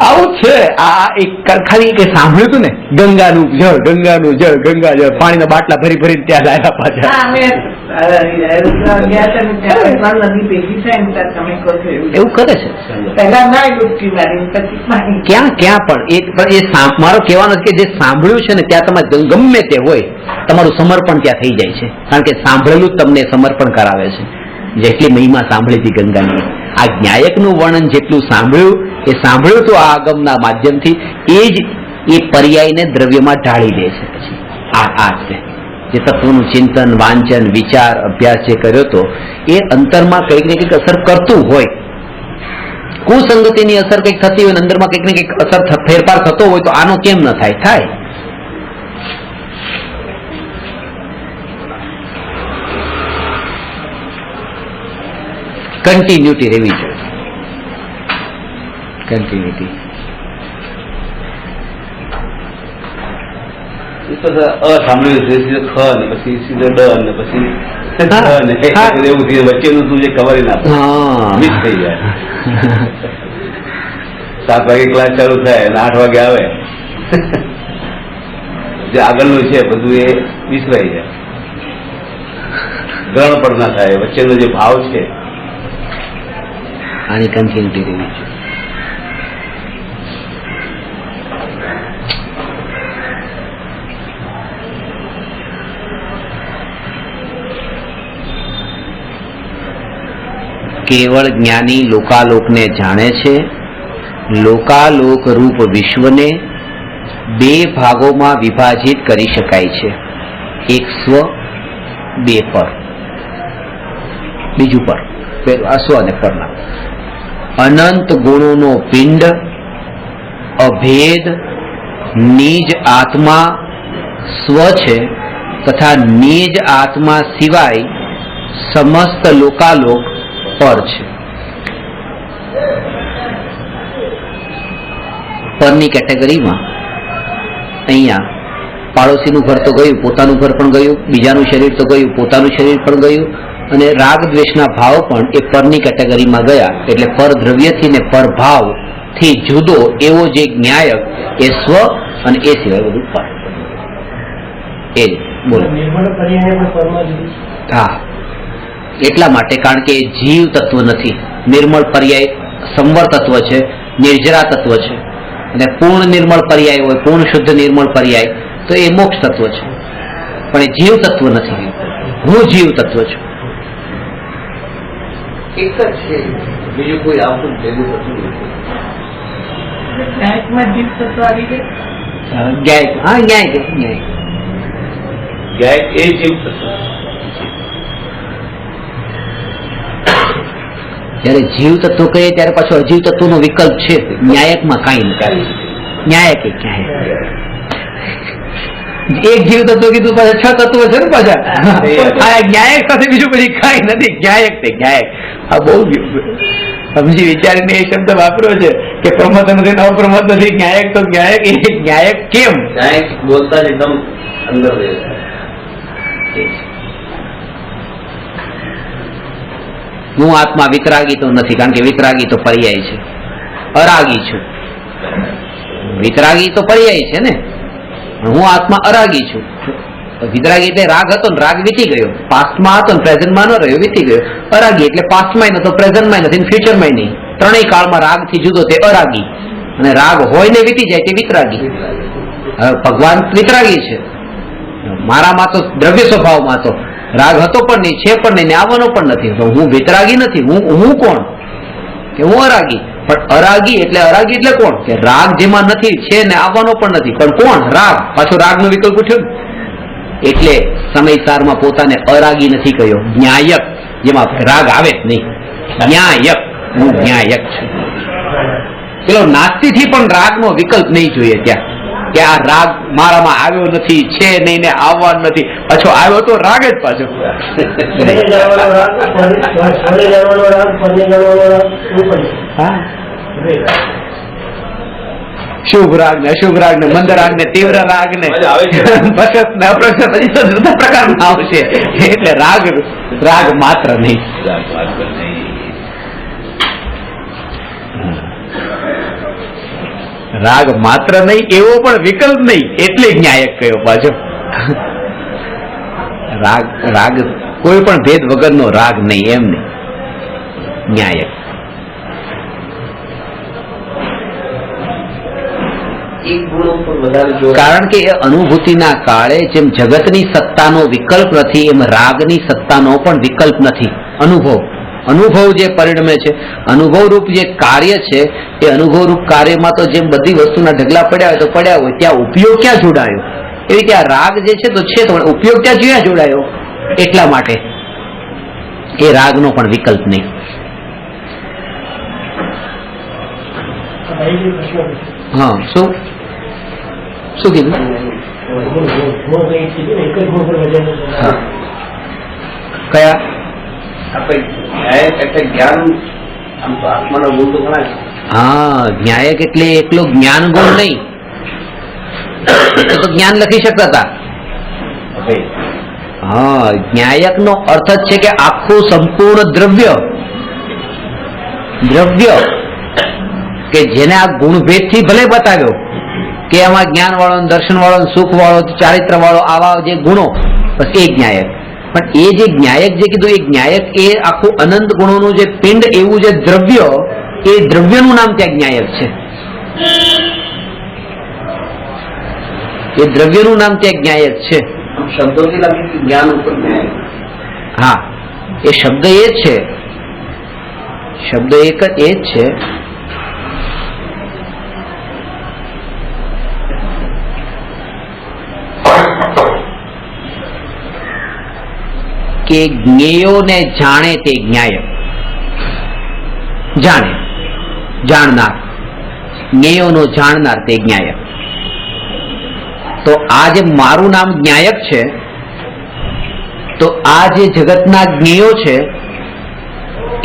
આવું છે. આ એક ખાલી કે સાંભળ્યું હતું ને, ગંગાનું જળ, ગંગાનું જળ, ગંગા જળ, પાણીના બાટલા ભરી ભરીને ત્યાં લાયા પાછા. એવું કરે છે ક્યાં પણ મારો કહેવાનો કે જે સાંભળ્યું છે ને ત્યાં તમારે ગમે તે હોય તમારું સમર્પણ ત્યાં થઈ જાય છે, કારણ કે સાંભળેલું જ તમને સમર્પણ કરાવે છે. જેટલી મહિમા સાંભળી હતી ગંગાની, આ ન્યાયકનું વર્ણન જેટલું સાંભળ્યું એ સાંભળ્યું તો આ આગમના માધ્યમથી એ જ એ પર્યાયને દ્રવ્યમાં ઢાળી દે છે. પછી આ છે જે તત્વનું ચિંતન, વાંચન, વિચાર, અભ્યાસ જે કર્યો હતો એ અંતરમાં કંઈક ને કંઈક અસર કરતું હોય. કુસંગતિની અસર કંઈક થતી હોય, અંદરમાં કંઈક ને કંઈક અસર ફેરફાર થતો હોય તો આનો કેમ ન થાય? થાય. કન્ટિન્યુટી રહેવી જોઈએ. કન્ટિન્યુટી સાંભળ્યું છે સીધો ખ ને પછી સીધો ડ ને પછી એવું વચ્ચેનું તું જે ખબર ના મિસ થઈ જાય. 7 વાગે ક્લાસ ચાલુ થાય અને 8 વાગે આવે, જે આગળનું છે બધું એ વિસરાઈ જાય, ગ્રહણ પણ ના થાય. વચ્ચેનો જે ભાવ છે આની કન્ટિન્યુટી રહેવી છે. કેવળ જ્ઞાની લોકાલોકને જાણે છે. લોકાલોક રૂપ વિશ્વને 2 ભાગોમાં વિભાજિત કરી શકાય છે. એક સ્વ, 2 પર. બીજું પર, આ સ્વ અને પરના. અનંત ગુણોનો પિંડ, અભેદ નિજ આત્મા સ્વ છે તથા નિજ આત્મા સિવાય સમસ્ત લોકાલોક પર છે. પરની કેટેગરીમાં અહીંયા પાડોશીનું ઘર તો ગયું, પોતાનું ઘર પણ ગયું, બીજાનું શરીર તો ગયું, પોતાનું શરીર પણ ગયું, અને રાગ દ્વેષના ભાવ પણ એ પરની કેટેગરીમાં ગયા. એટલે પર દ્રવ્યથી ને પર ભાવથી જુદો એવો જે ન્યાયક એ સ્વ અને એ સિવાય બધું પર. એ બોલો. હા, એટલા માટે કારણ કે એ જીવ તત્વ નથી. નિર્મળ પર્યાય સંવર તત્વ છે, નિર્જરા તત્વ છે, અને પૂર્ણ નિર્મળ પર્યાય હોય, પૂર્ણ શુદ્ધ નિર્મળ પર્યાય તો એ મોક્ષ તત્વ છે, પણ એ જીવ તત્વ નથી. હું જીવ તત્વ છું. એક જ છે, બીજું કોઈ આવતું ભેગું થતું નથી. જીવ તત્વ આવી ગઈ. ન્યાય, હા ન્યાય, ન્યાય એ જીવ તત્વ. જયારે જીવ તત્વ કહીએ ત્યારે પાછો અજીવ તત્વનો વિકલ્પ છે. ન્યાયકમાં કાંઈ નથી. ન્યાયક એ ક્યાં એક જીવ તત્વ કીધું પાછા 6 તત્વો છે ને પાછા. ન્યાયક સાથે બીજું પછી કાંઈ નથી. ન્યાયક તે ન્યાયક. આ બહુ સમજી વિચારીને એ શબ્દ વાપર્યો છે કે પ્રમત નથી, અપ્રમત નથી. ન્યાયક તો ન્યાયક. એ ન્યાયક કેમ? ન્યાયક બોલતા જ એકદમ અંદર રહે છે. હું આત્મા વિતરાગી તો નથી, કારણ કે વિતરાગી તો પર્યાય છે. અરાગી છું. વિતરાગી તો પર્યાય છે ને, હું આત્મા અરાગી છું. વિતરાગી એટલે રાગ હતો ને રાગ વીતી ગયો, પાસ્ટમાં હતો ને પ્રેઝન્ટમાં ન રહ્યો, વીતી ગયો. અરાગી એટલે પાસ્ટમાં નતો, પ્રેઝન્ટમાં નથી, ફ્યુચરમાં નહીં, ત્રણેય કાળમાં રાગથી જુદો તે અરાગી. અને રાગ હોય ને વીતી જાય તે વિતરાગી. હવે ભગવાન વિતરાગી છે, મારામાં તો દ્રવ્ય સ્વભાવમાં તો રાગ હતો પણ નહીં, છે પણ નહીં, આવવાનો પણ નથી. તો હું વિતરાગી નથી. હું કોણ? કે હું અરાગી. પણ અરાગી એટલે કોણ? કે રાગ જેમાં નથી, છે ને આવવાનો પણ નથી, પણ કોણ? રાગ. પાછો રાગનો વિકલ્પ ઉઠ્યો. એટલે સમયસારમાં પોતાને અરાગી નથી કહ્યો, જ્ઞાયક, જેમાં રાગ આવે જ નહીં. જ્ઞાયક, હું જ્ઞાયક છું. પેલો નાસ્તી થી પણ રાગનો વિકલ્પ નહીં જોઈએ ત્યાં, કે આ રાગ મારામાં આવ્યો નથી, છે નહીં ને આવવાનો નથી. પાછો આવ્યો તો રાગ જ પાછો. શુભ રાગ ને અશુભ રાગ ને મંદ રાગ ને તીવ્ર રાગ ને બચત ને અપ્રસત બધા પ્રકારના આવશે. એટલે રાગ માત્ર નહીં. રાગ માત્ર નહીં એવો પણ વિકલ્પ નહીં, એટલે ન્યાયક કયો પાછો. રાગ કોઈ પણ ભેદ વગરનો રાગ નહીં, એમ નહીં, ન્યાયક. કારણ કે એ અનુભૂતિના કાળે જેમ જગતની સત્તાનો વિકલ્પ નથી, એમ રાગની સત્તાનો પણ વિકલ્પ નથી. અનુભવ જે પરિણમે છે, અનુભવરૂપ જે કાર્ય છે, એ અનુભવરૂપ કાર્યમાં તો જેમ બધી વસ્તુના ઢગલા પડ્યા હોય તો પડ્યા હોય, ત્યાં ઉપયોગ ક્યાં જોડાયો? એવી રીતે આ રાગ જે છે તો છે, તો ઉપયોગ ક્યાં જોડાયો? એટલા માટે એ રાગનો પણ વિકલ્પ નહીં. હા, શું કીધું? કયા? હા, ન્યાયક એટલે એકલો જ્ઞાન ગુણ નહીં, તો જ્ઞાન લખી શકતા હતા. હા, ન્યાયક નો અર્થ જ છે કે આખું સંપૂર્ણ દ્રવ્ય કે જેને આ ગુણભેદ થી ભલે બતાવ્યો કે આમાં જ્ઞાન વાળો, દર્શન વાળો, સુખ વાળો, ચારિત્ર વાળો, આવા જે ગુણો, બસ એ જ્ઞાયક. પણ એ જે જ્ઞાયક જે કીધું, એ જ્ઞાયક એ આખું અનંત ગુણોનું જે પિંડ, એવું જે દ્રવ્ય, એ દ્રવ્યનું નામ ત્યાં જ્ઞાયક છે. એ દ્રવ્યનું નામ ત્યાં જ્ઞાયક છે. શબ્દોથી લાગે જ્ઞાન ઉપર જ્ઞાયક. હા, એ શબ્દ એ જ છે, શબ્દ એક જ એ જ છે. કે જ્ઞેયોને જાણે તે જ્ઞાયક. જાણનાર, જ્ઞેયોનો જાણનાર તે જ્ઞાયક. તો આ જે મારું નામ જ્ઞાયક છે, તો આ જે જગતના જ્ઞેયો છે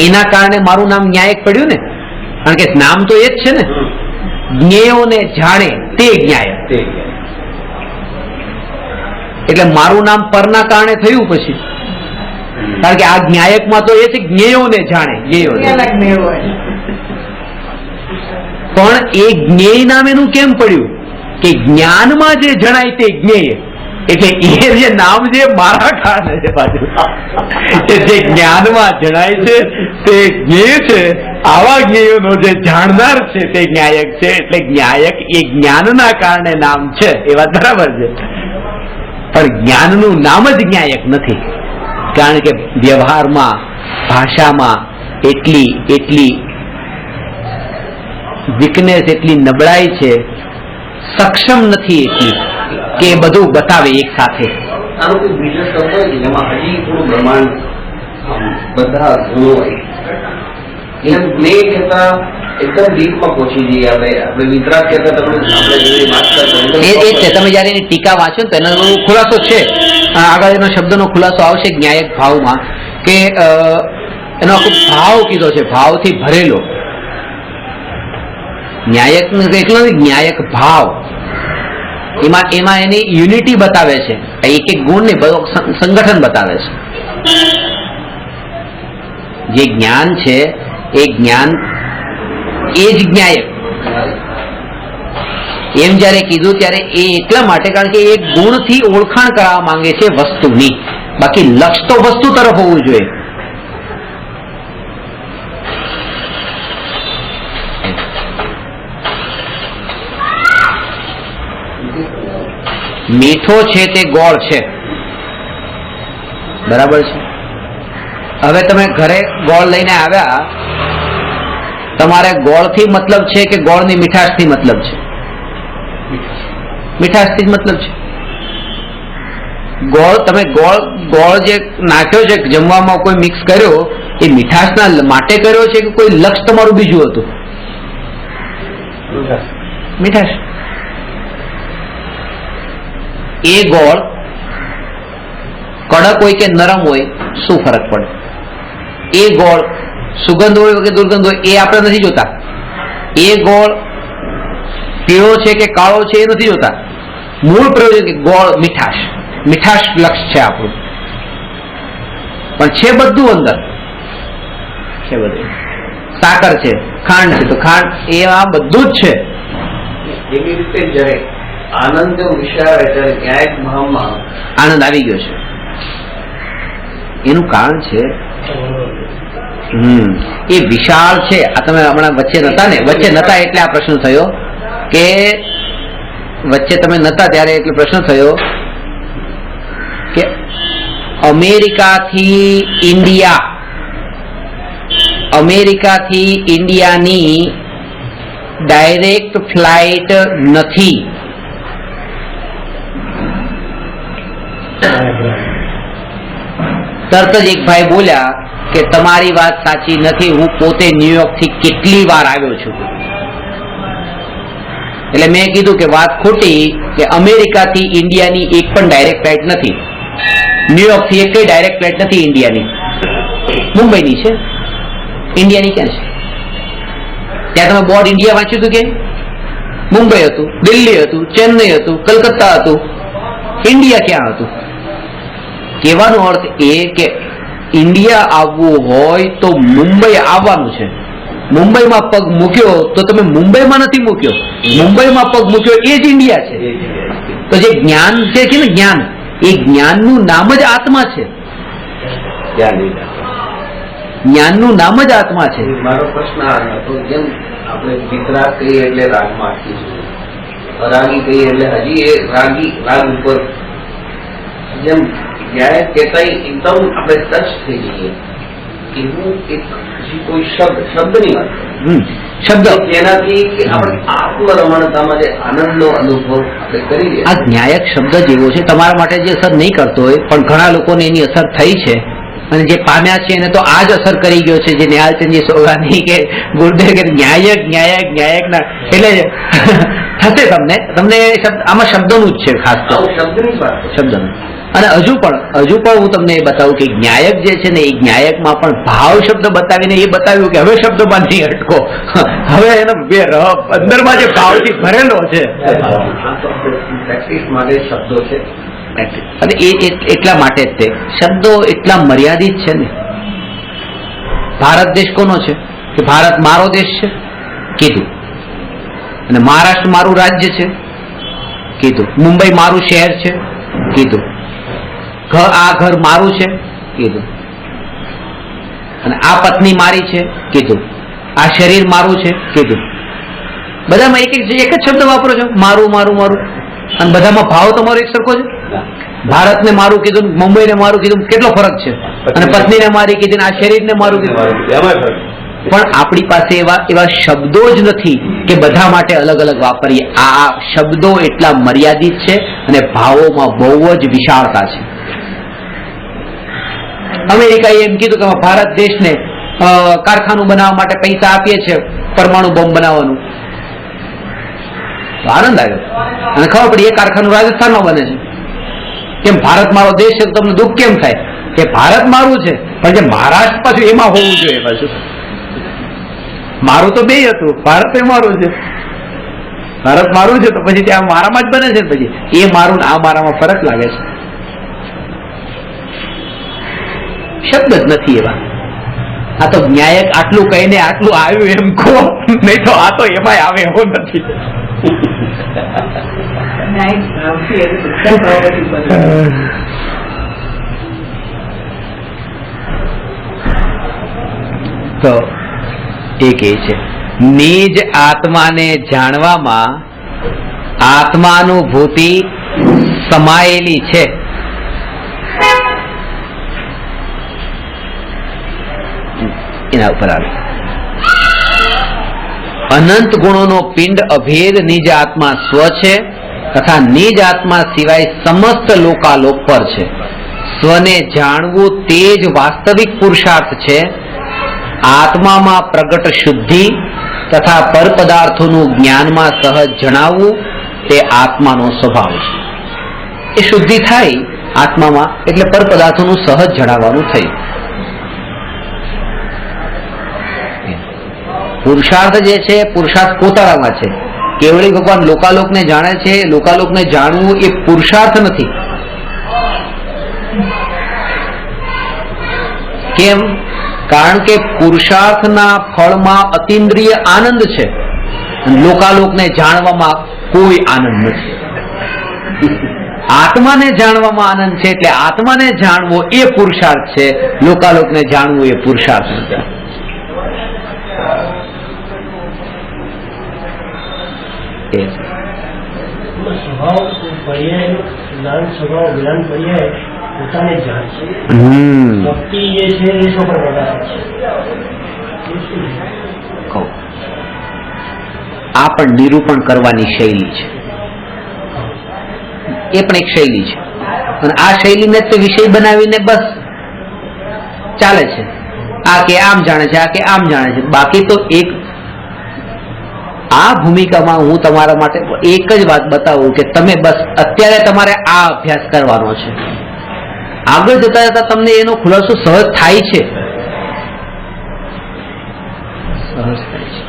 એના કારણે મારું નામ ન્યાયક પડ્યું ને, કારણ કે નામ તો એ જ છે ને. જ્ઞેયોને જાણે તે જ્ઞાયક, એટલે મારું નામ પરના કારણે થયું પછી, કારણ કે આ જ્ઞાયકમાં તો એ છે જ્ઞેયોને જાણે, પણ એ જ્ઞેય નામ એનું કેમ પડ્યું? કે જ્ઞાનમાં જે જણાય તે જ્ઞેય, એટલે એ જે નામ જે મારા કારણે છે પાછું, જે જ્ઞાનમાં જણાય છે તે જ્ઞેય છે. આવા જ્ઞેયોનો જે જાણનાર છે તે જ્ઞાયક છે. એટલે જ્ઞાયક એ જ્ઞાનના કારણે નામ છે, એ વાત બરાબર છે. પણ જ્ઞાનનું નામ જ જ્ઞાયક નથી, કારણ કે વ્યવહારમાં, ભાષામાં એટલી વીકનેસ, એટલી નબળાઈ છે, સક્ષમ નથી એટલી કે બધું બતાવે એક સાથે. આનો કોઈ બીજો શબ્દ હોય જેમાં હજી થોડું બ્રહ્માંડ બધા ગુણો હોય, એમ જ્ઞેય કહેતા એકદમ ડીપમાં પહોંચી જઈએ. આપણે વિતરાગ કહેતા આપણે જેવી વાત કરતા એ છે. તમે જયારે એની ટીકા વાંચો તો એનો ખુલાસો છે, આગળ એનો શબ્દનો ખુલાસો આવશે જ્ઞાયક ભાવમાં, કે એનો આખો ભાવ કીધો છે, ભાવથી ભરેલો. ન્યાયક એકલો જ્ઞાયક ભાવ, એમાં એની યુનિટી બતાવે છે, એક એક ગુણ ને સંગઠન બતાવે છે. જે જ્ઞાન છે એ જ્ઞાન એ જ જ્ઞાયક. એમ જયારે કીધું ત્યારે એ એટલા માટે કારણ કે એ ગુણથી ઓળખાણ કરાવવા માંગે છે વસ્તુની, બાકી લક્ષ તો વસ્તુ તરફ હોવું જોઈએ. મીઠો છે તે ગોળ છે, બરાબર છે. હવે તમે ઘરે ગોળ લઈને આવ્યા, તમારે ગોળથી મતલબ છે કે ગોળની મીઠાશથી મતલબ છે? મીઠાશથી જ મતલબ છે. ગોળ તમે ગોળ જે નાખ્યો છે જમવામાં, કોઈ મિક્સ કર્યો, એ મીઠાશના માટે કર્યો છે કે કોઈ લક્ષ તમારું બીજું હતું? મીઠાશ. એ ગોળ કડક હોય કે નરમ હોય શું ફરક પડે? એ ગોળ સુગંધ હોય કે દુર્ગંધ હોય એ આપણે નથી જોતા. એ ગોળ પીળો છે કે કાળો છે એ નથી જોતા. મૂળ પ્રયોજન કે ગોળ મીઠાશ, મીઠાશ લક્ષ છે આપણું. પણ છે બધું અંદર છે, બધું સાકર છે, ખાંડ છે, તો ખાંડ એ આ બધું જ છે. એવી રીતે જયારે આનંદ વિષય આવે ત્યારે ન્યાયિક ભાવમાં આનંદ આવી ગયો છે. એનું કારણ છે એ વિશાળ છે. આ તમે હમણાં વચ્ચે નતા ને, વચ્ચે નતા એટલે આ પ્રશ્ન થયો કે વચ્ચે તમે નતા ત્યારે એટલે પ્રશ્ન થયો કે અમેરિકાથી ઇન્ડિયાની ડાયરેક્ટ ફ્લાઇટ નથી. તરત જ એક ભાઈ બોલ્યા કે તમારી વાત સાચી નથી, હું પોતે ન્યુયોર્ક થી કેટલી વાર આવ્યો છું. એટલે મેં કીધું કે વાત ખોટી, કે અમેરિકાથી ઇન્ડિયાની એક પણ ડાયરેક્ટ ફ્લાઇટ નથી, ન્યુયોર્ક થી એક ડાયરેક્ટ ફ્લાઇટ નથી ઇન્ડિયાની. મુંબઈની છે, ઇન્ડિયાની ક્યાં છે? ત્યાં તમે બોર્ડ ઇન્ડિયા વાંચ્યું હતું કે? મુંબઈ હતું, દિલ્હી હતું, ચેન્નઈ હતું, કલકત્તા હતું, ઇન્ડિયા ક્યાં હતું? કહેવાનો અર્થ એ કે ઇન્ડિયા આવવું હોય તો મુંબઈ આવવાનું છે. મુંબઈમાં પગ મૂક્યો તો તમે મુંબઈમાં નથી મૂક્યો, મુંબઈમાં પગ મૂક્યો એ જ ઇન્ડિયા છે. તો જે જ્ઞાન છે ને, જ્ઞાન, એ જ્ઞાનનું નામ જ આત્મા છે. જ્ઞાનનું નામ જ આત્મા છે. મારો પ્રશ્ન આ હતો, જેમ આપણે વિતરાગ કહીએ એટલે રાગમાં અટકીશું, રાગી કહીએ એટલે હજી એ રાગ ઉપર, જેમ ન્યાય કહેતા એકદમ આપણે ટચ થઈ જઈએ એવું એક કોઈ શબ્દની વાત, શબ્દ જેનાથી આપણે આત્મરમણતામાં જે આનંદનો અનુભવ આપણે કરીએ. આ જ્ઞાયક શબ્દ જેવો છે, તમારા માટે જે અસર નહીં કરતો હોય પણ ઘણા લોકોને એની અસર થઈ છે, અને જે પામ્યા છે એને તો આ જ અસર કરી ગયો છે. જે ન્યાલચંદજી સોગાની કે ગુરુદેવ કે ન્યાયક ના, એટલે થશે તમને આમાં શબ્દોનું જ છે, ખાસ તો શબ્દની વાત, શબ્દનું. અને હજુ પણ હું તમને એ બતાવું કે જ્ઞાયક જે છે ને, એ જ્ઞાયકમાં પણ ભાવ શબ્દ બતાવીને એ બતાવ્યું કે હવે શબ્દમાં નહીં અટકો, હવે એનો અંદરમાં જે ભાવથી ભરેલો છે. પ્રેક્ટિસ માટે શબ્દો છે, અને એ એટલા માટે જ તે શબ્દો એટલા મર્યાદિત છે ને. ભારત દેશ કોનો છે? કે ભારત મારો દેશ છે, કીધું. અને મહારાષ્ટ્ર મારું રાજ્ય છે, કીધું. મુંબઈ મારું શહેર છે, કીધું. આ ઘર મારું છે, કીધું. અને આ પત્ની મારી છે, કીધું. આ શરીર મારું છે, કીધું. બધામાં એક જ શબ્દ વાપરો છો, મારું મારું મારું. અને બધામાં ભાવ તમારો એક સરખો છે. ભારતને મારું કીધું, મુંબઈને મારું કીધું, કેટલો ફરક છે? અને પત્નીને મારી કીધી, આ શરીરને મારું કીધું. પણ આપણી પાસે એવા શબ્દો જ નથી કે બધા માટે અલગ અલગ વાપરીએ. આ શબ્દો એટલા મર્યાદિત છે અને ભાવોમાં બહુ જ વિશાળતા છે. અમેરિકાએ એમ કીધું કે ભારત દેશને કારખાનું બનાવવા માટે પૈસા આપીએ છીએ પરમાણુ બોમ્બ બનાવવાનું. તો આનંદ આવ્યો અને ખબર પડી એ કારખાનું રાજસ્થાનમાં બને છે. કેમ? ભારત મારો દેશ છે. તો તમને દુઃખ કેમ થાય કે ભારત મારું છે પણ જે મહારાષ્ટ્ર પાછું એમાં હોવું જોઈએ? પાછું મારું તો બે હતું, ભારત એ મારું છે, ભારત મારું છે તો પછી ત્યાં મારામાં જ બને છે. પછી એ મારું ને આ મારામાં ફરક લાગે છે. શબ્દ જ નથી એવા. આ તો ન્યાયક આટલું કહીને આટલું આવ્યું એમ કહો, નહીં તો આ તો એમાંય આવે એવો નથી. ન્યાય ભાવથી એ બધા ભાવોથી બને. તો એક એ છે નિજ આત્માને જાણવામાં આત્માનુભૂતિ સમાયેલી છે. એના ઉપર આવે અનંત ગુણોનો પિંડ અભેદ નિજ આત્મા સ્વ છે તથા નિજ આત્મા સિવાય સમસ્ત લોકાલોક પર છે. સ્વને જાણવું તે જ વાસ્તવિક પુરુષાર્થ છે. આત્મામાં પ્રગટ શુદ્ધિ તથા પર પદાર્થોનું જ્ઞાનમાં સહજ જણાવવું તે આત્માનો સ્વભાવ છે. એ શુદ્ધિ થાય આત્મામાં એટલે પર પદાર્થોનું સહજ જણાવવાનું થયું. પુરુષાર્થ જે છે પુરુષાર્થ પોતાનામાં છે. કેવળી ભગવાન લોકાલોકને જાણે છે. લોકાલોકને જાણવું એ પુરુષાર્થ નથી. કેમ? કારણ કે પુરુષાર્થના ફળમાં અતિન્દ્રિય આનંદ છે. લોકાલોકને જાણવામાં કોઈ આનંદ નથી. આત્માને જાણવામાં આનંદ છે એટલે આત્માને જાણવો એ પુરુષાર્થ છે. લોકાલોકને જાણવું એ પુરુષાર્થ નથી. સ્વભાવ પર્યાય જ્ઞાન સ્વભાવ જ્ઞાન પર્યાય પોતાને જાણ છે. ભક્તિ જે છે એ સ્વભાવ પ્રકાશ છે. આ પણ નિરૂપણ કરવાની શૈલી છે. એ પણ એક શૈલી છે અને આ શૈલીને તે વિષય બનાવીને બસ ચાલે છે. આ કે આમ જાણે છે, આ કે આમ જાણે છે. બાકી તો એક આ ભૂમિકામાં હું તમારા માટે એક જ વાત બતાવું કે તમે બસ અત્યારે તમારે આ અભ્યાસ કરવાનો છે. આગળ જતા જતા તમને એનો ખુલાસો સહજ થાય છે. સહજ થાય છે.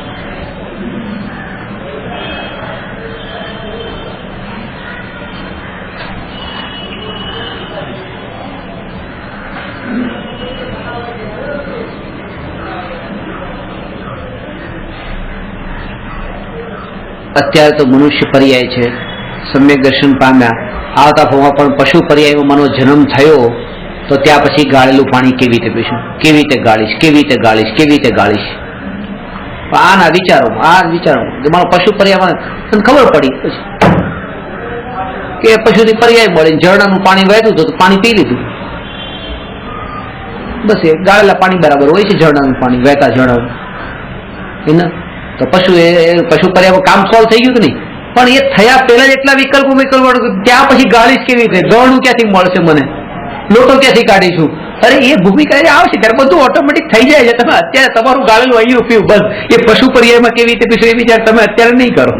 અત્યારે તો મનુષ્ય પર્યાય છે, સમ્યક દર્શન પામ્યા. આવતા ભાવમાં પણ પશુ પર્યાયમાં માનો જન્મ થયો તો ત્યાં પછી ગાળેલું પાણી કેવી રીતે પીશું, કેવી રીતે ગાળીશ, કેવી રીતે ગાળીશ, કેવી રીતે ગાળીશ. આના વિચારો મારો પશુ પર્યાયમાં તને ખબર પડી પછી કે પશુની પર્યાય મળે, ઝરણાનું પાણી વહેતું હતું તો પાણી પી લીધું. બસ એ ગાળેલા પાણી બરાબર હોય છે. ઝરણાનું પાણી વહેતા ઝરણાનું તો પશુ પર્યાયમાં કામ સોલ્વ થઈ ગયું કે નહીં? પણ એ થયા પહેલા જ એટલા વિકલ્પો ત્યાં પછી ગાળીશ કેવી રીતે, ગળનું ક્યાંથી મળશે મને, લોટો ક્યાંથી કાઢીશું? અરે એ ભૂમિકા આવશે ત્યારે બધું ઓટોમેટિક થઈ જાય છે. તમે અત્યારે તમારું ગાળેલું અહીંયા પીવું બસ. એ પશુ પર્યાયમાં કેવી રીતે પીશું એ વિચાર તમે અત્યારે નહીં કરો.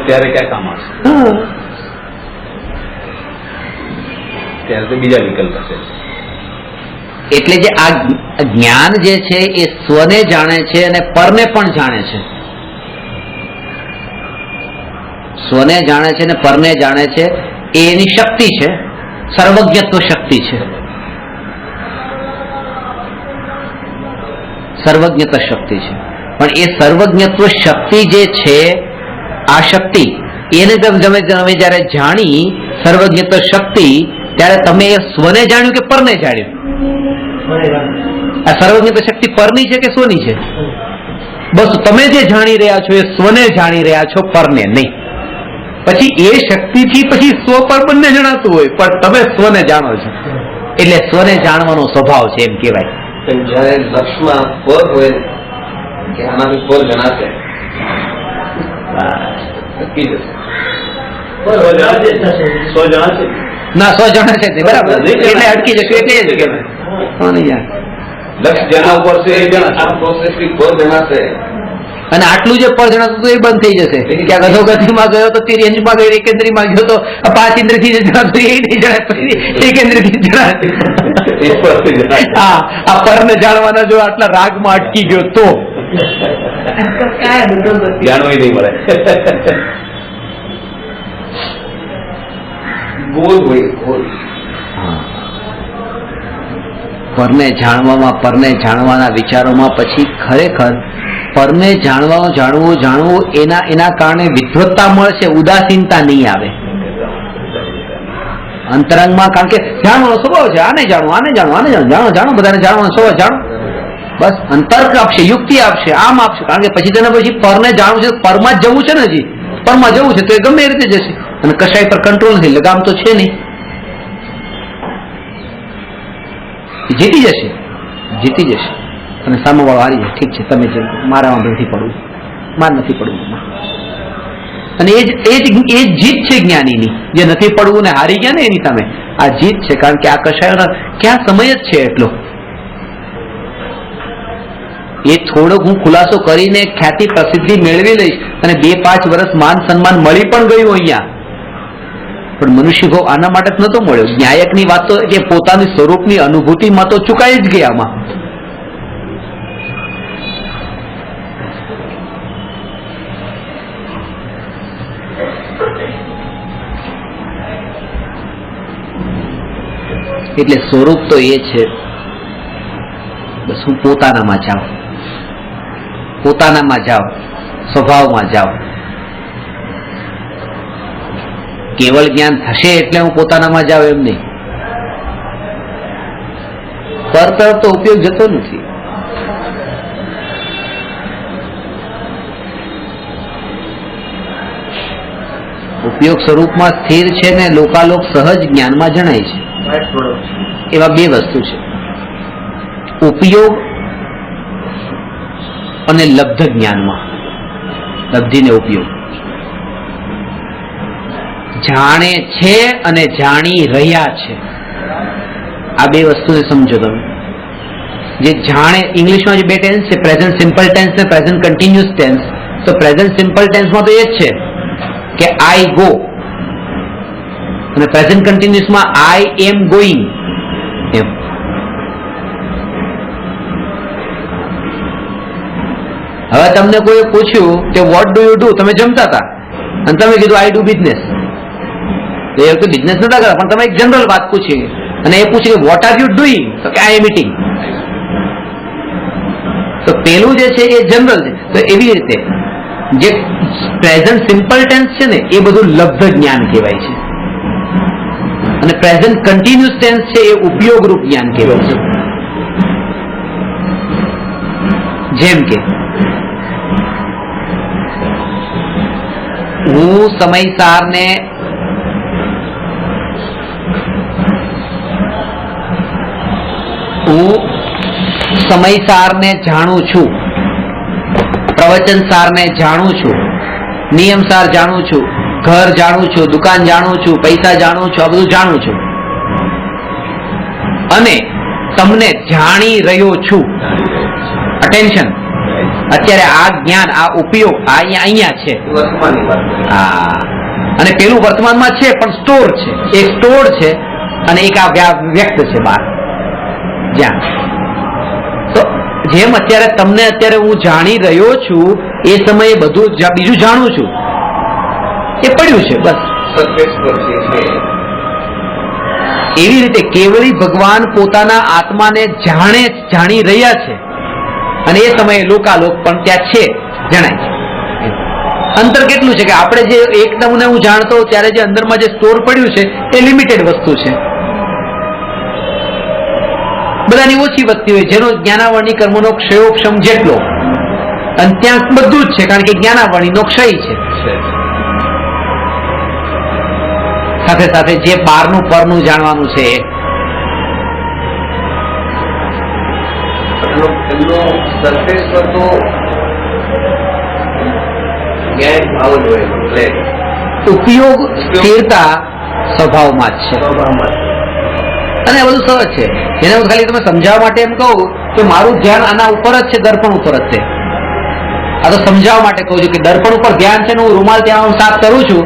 ત્યારે ક્યાં કામ આવશે? ત્યારે તો બીજા વિકલ્પ હશે. એટલે જે આ જ્ઞાન જે છે એ સ્વને જાણે છે અને પરને પણ જાણે છે. સ્વને જાણે છે અને પરને જાણે છે એ એની શક્તિ છે, સર્વજ્ઞત્વ શક્તિ છે. સર્વજ્ઞતા શક્તિ છે. પણ એ સર્વજ્ઞત્વ શક્તિ જે છે આ શક્તિ એને તમે જયારે જાણી સર્વજ્ઞત્વ શક્તિ ત્યારે તમે એ સ્વને જાણ્યું કે પરને જાણ્યું? આ સર્વજ્ઞ શક્તિ પરની છે કે સ્વની છે? બસ તમે જે જાણી રહ્યા છો એ સ્વને જાણી રહ્યા છો, પરને નહીં. પછી એ શક્તિથી પછી સ્વ પર બંને જણાતું હોય પણ તમે સ્વને જાણો છો એટલે સ્વને જાણવાનો સ્વભાવ છે એમ કહેવાય. જયારે લક્ષમાં પર હોય કે આનાથી પર જણાશે ના સ્વ જાણે છે બરાબર એટલે અટકી જશું એટલે જ કહેવાય. લક્ષ જેના ઉપર છે એ આ પ્રોસેસથી પર જણાશે અને આટલું જે પર જણાતું એ બંધ થઈ જશે. ક્યાંક અધોગતિમાં ગયો તો તે રેન્જમાં ગયો, એકેન્દ્રીમાં ગયો તો 5 ઇન્દ્રિયથી જે જણાતું એ નહીં જણાય, પછી એકેન્દ્રીથી જણાય. હા, આ પરને જાણવાના જો આટલા રાગમાં અટકી ગયો તો જાણવાય નહીં મળે. ગોલ હોય ગોલ. પરને જાણવામાં, પરને જાણવાના વિચારોમાં પછી ખરેખર પરને જાણવું એના કારણે વિદ્વત્તા મળશે, ઉદાસીનતા નહીં આવે અંતરંગમાં. કારણ કે જાણવાનો સ્વભાવ છે, આને જાણો, બધાને જાણવાનો સ્વભાવ, જાણો, બસ અંતર્ક આપશે, યુક્તિ આપશે, આમ આપશે. કારણ કે પછી તેને પછી પરને જાણવું છે, પરમાં જ જવું છે ને, હજી પરમાં જવું છે તો એ ગમે એ રીતે જશે, અને કશાય પર કંટ્રોલ નથી, લગામ તો છે નહીં, જીતી જશે અને સામેવાળો હારી જાય. ઠીક છે, તમે મારામાં નથી પડવું, માર નથી પડવું, અને એ જ જીત છે જ્ઞાનીની, જે નથી પડવું ને હારી ગયા ને એની સામે આ જીત છે. કારણ કે આ કશાયોના ક્યાં સમય જ છે એટલો. એ થોડોક હું ખુલાસો કરીને ખ્યાતિ પ્રસિદ્ધિ મેળવી લઈશ અને 2-5 વર્ષ માન સન્માન મળી પણ ગયું અહીંયા, પણ મનુષ્ય ભાવ આના માટે જ નતો મળ્યો. ન્યાયકની વાત તો કે પોતાની સ્વરૂપની અનુભૂતિમાં તો ચુકાઈ જ ગયા આમાં. એટલે સ્વરૂપ તો એ છે, બસ હું પોતાનામાં જાઉં, સ્વભાવમાં જાઉં. કેવળ જ્ઞાન થશે એટલે હું પોતાનામાં જાઉં એમ નહીં, પર તરફ તો ઉપયોગ જતો નથી. ઉપયોગ સ્વરૂપમાં સ્થિર છે ને લોકાલોક સહજ જ્ઞાનમાં જણાય છે. એવા 2 વસ્તુ છે, ઉપયોગ અને લબ્ધ જ્ઞાનમાં. લબ્ધિ ને ઉપયોગ, જાણે છે અને જાણી રહ્યા છે, આ 2 વસ્તુને સમજો તમે. જે જાણે, ઇંગ્લિશમાં જે 2 ટેન્સ છે, પ્રેઝન્ટ સિમ્પલ ટેન્સ ને પ્રેઝન્ટ કન્ટિન્યુઅસ ટેન્સ. તો પ્રેઝન્ટ સિમ્પલ ટેન્સમાં તો એ જ છે કે આઈ ગો, અને પ્રેઝન્ટ કન્ટિન્યુઅસમાં આઈ એમ ગોઈંગ. એમ હવે તમને કોઈ પૂછ્યું કે વોટ ડુ યુ ડુ, તમે જમતા હતા અને તમે કીધું આઈ ડુ બિઝનેસ, એ વખતે બિઝનેસ નતા કરતા, પણ તમે એક જનરલ વાત પૂછી અને એ પૂછી કે વોટ આર યુ ડુઈંગ, તો કે આઈ એમ ઇટિંગ. તો પેલું જે છે એ જનરલ છે. તો એવી રીતે જે પ્રેઝન્ટ સિમ્પલ ટેન્સ છે ને એ બધું લબ્ધ જ્ઞાન કહેવાય છે, અને પ્રેઝન્ટ કન્ટિન્યુઅસ ટેન્સ છે એ ઉપયોગરૂપ જ્ઞાન કહેવાય છે. જેમ કે હું સમયસારને જાણું છું, પ્રવચનસારને જાણું છું, નિયમસાર જાણું છું, ઘર જાણું છું, દુકાન જાણું છું, પૈસા જાણું છું, આ બધું જાણું છું, અને તમને જાણી રહ્યો છું. અટેન્શન, અત્યારે આ જ્ઞાન, આ ઉપયોગ અહીંયા છે, હા, અને પેલું વર્તમાનમાં છે પણ સ્ટોર છે, એક સ્ટોર છે અને એક આ વ્યક્ત છે બહાર જ્યાં. તો જેમ અત્યારે તમને અત્યારે હું જાણી રહ્યો છું એ સમયે બધું બીજું જાણું છું એ પડ્યું છે, બસ. એવી રીતે કેવળી ભગવાન પોતાના આત્માને જાણી રહ્યા છે, અને એ સમયે લોકાલોક પણ ત્યાં છે, જણાય છે. અંતર કેટલું છે કે આપણે જે એક તમને હું જાણતો ત્યારે જે અંદરમાં જે સ્ટોર પડ્યું છે એ લિમિટેડ વસ્તુ છે, બધાની ઓછી વધતી હોય, જેનો જ્ઞાનાવરણી કર્મનો ક્ષયોક્ષમ જેટલો, અને ત્યાં બધું જ છે કારણ કે જ્ઞાનાવરણીનો ક્ષય છે. સાથે સાથે જે બહારનું પરનું જાણવાનું છે ઉપયોગ સ્થિરતા સ્વભાવમાં જ છે, અને આ બધું સહજ છે. એને હું ખાલી તમે સમજાવવા માટે એમ કહું કે મારું ધ્યાન આના ઉપર જ છે, દર્પણ ઉપર જ છે. આ તો સમજાવવા માટે કહું છું કે દર્પણ ઉપર ધ્યાન છે ને હું રૂમાલ ત્યાં હું સાફ કરું છું,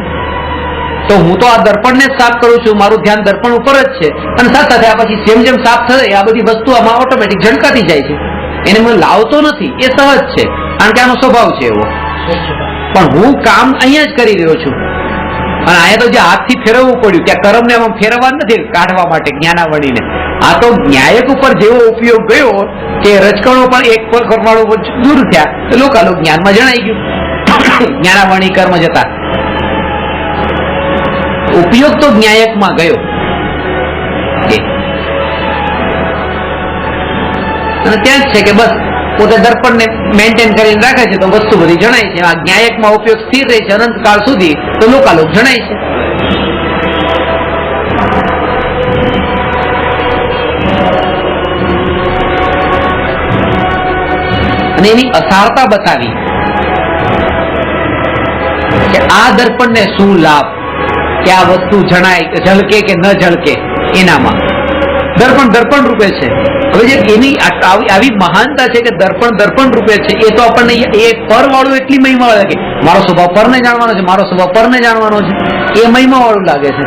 તો હું તો આ દર્પણને જ સાફ કરું છું, મારું ધ્યાન દર્પણ ઉપર જ છે, અને સાથે સાથે આ પછી જેમ જેમ સાફ થશે આ બધી વસ્તુ આમાં ઓટોમેટિક ઝંકાતી જાય છે. એને મને લાવતો નથી, એ સહજ છે કારણ કે આનો સ્વભાવ છે એવો. પણ હું કામ અહીંયા જ કરી રહ્યો છું, અને અહીંયા તો જે હાથથી ફેરવવું પડ્યું ત્યાં કર્મને આમાં ફેરવવા નથી, કાઢવા માટે જ્ઞાનાવરણીને આ તો ન્યાયક ઉપર જેવો ઉપયોગ ગયો કે રજકણો પણ એક પર પરમાણુ દૂર થયા તો લોકાલોક જ્ઞાનમાં જણાઈ ગયું. જ્ઞાનાવરણી કર્મ જતા ઉપયોગ તો ન્યાયકમાં ગયો. અને ત્યાં જ છે કે બસ પોતે દર્પણને મેન્ટેન કરીને રાખે છે તો વસ્તુ બધી જણાય છે. આ ન્યાયકમાં ઉપયોગ સ્થિર રહે છે અનંતકાળ સુધી તો લોકાલોક જણાય છે. અને એની અસારતા બતાવી કે આ દર્પણને શું લાભ કે આ વસ્તુ જણાય ઝળકે કે ન ઝળકે એનામાં દર્પણ દર્પણ રૂપે છે. હવે જે એની આવી મહાનતા છે કે દર્પણ દર્પણ રૂપે છે એ તો આપણને એ પર વાળું એટલી મહિમા લાગે. મારો સ્વભાવ પરને જાણવાનો છે, મારો સ્વભાવ પરને જાણવાનો છે, એ મહિમા વાળું લાગે છે.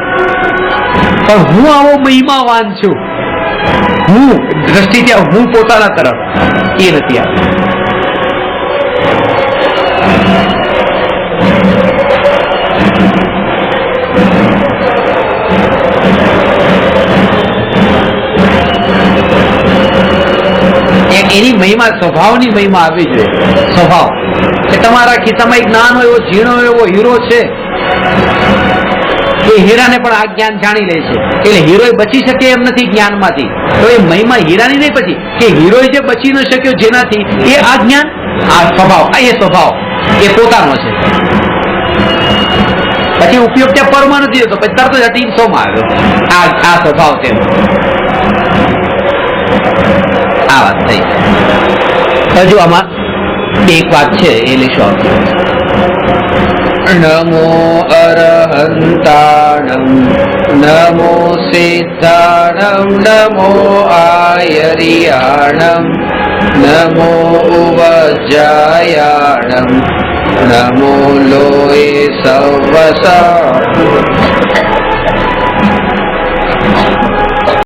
પણ હું આવો મહિમાવાન છું, હું દ્રષ્ટિથી હું પોતાના તરફ એ નથી આવતું. એની મહિમા સ્વભાવની મહિમા આવી જોઈએ. સ્વભાવ કે તમારા ખિસ્સામાં એક નાનો એવો ઝીણો એવો હીરો છે, એ હીરાને પણ આ જ્ઞાન જાણી લે છે. એટલે હીરો બચી શકે એમ નથી જ્ઞાનમાંથી. તો એ મહિમા હીરાની નહીં પછી કે હીરો જે બચી ન શક્યો જેનાથી એ આ જ્ઞાન આ સ્વભાવ એ સ્વભાવ એ પોતાનો છે. પછી ઉપયોગ ત્યાં પરમાં નથી થતો, પછી તરત જ હટીને સોમાં આવ્યો આ સ્વભાવ તેનો. આ વાત થઈ. હજુ આમાં એક વાત છે એ લઈશું. નમો અરહંતાણમ નમો સિદ્ધાણમ નમો આયરિયાણમ નમો ઉવજ્જાયાણમ નમો લોય સવસા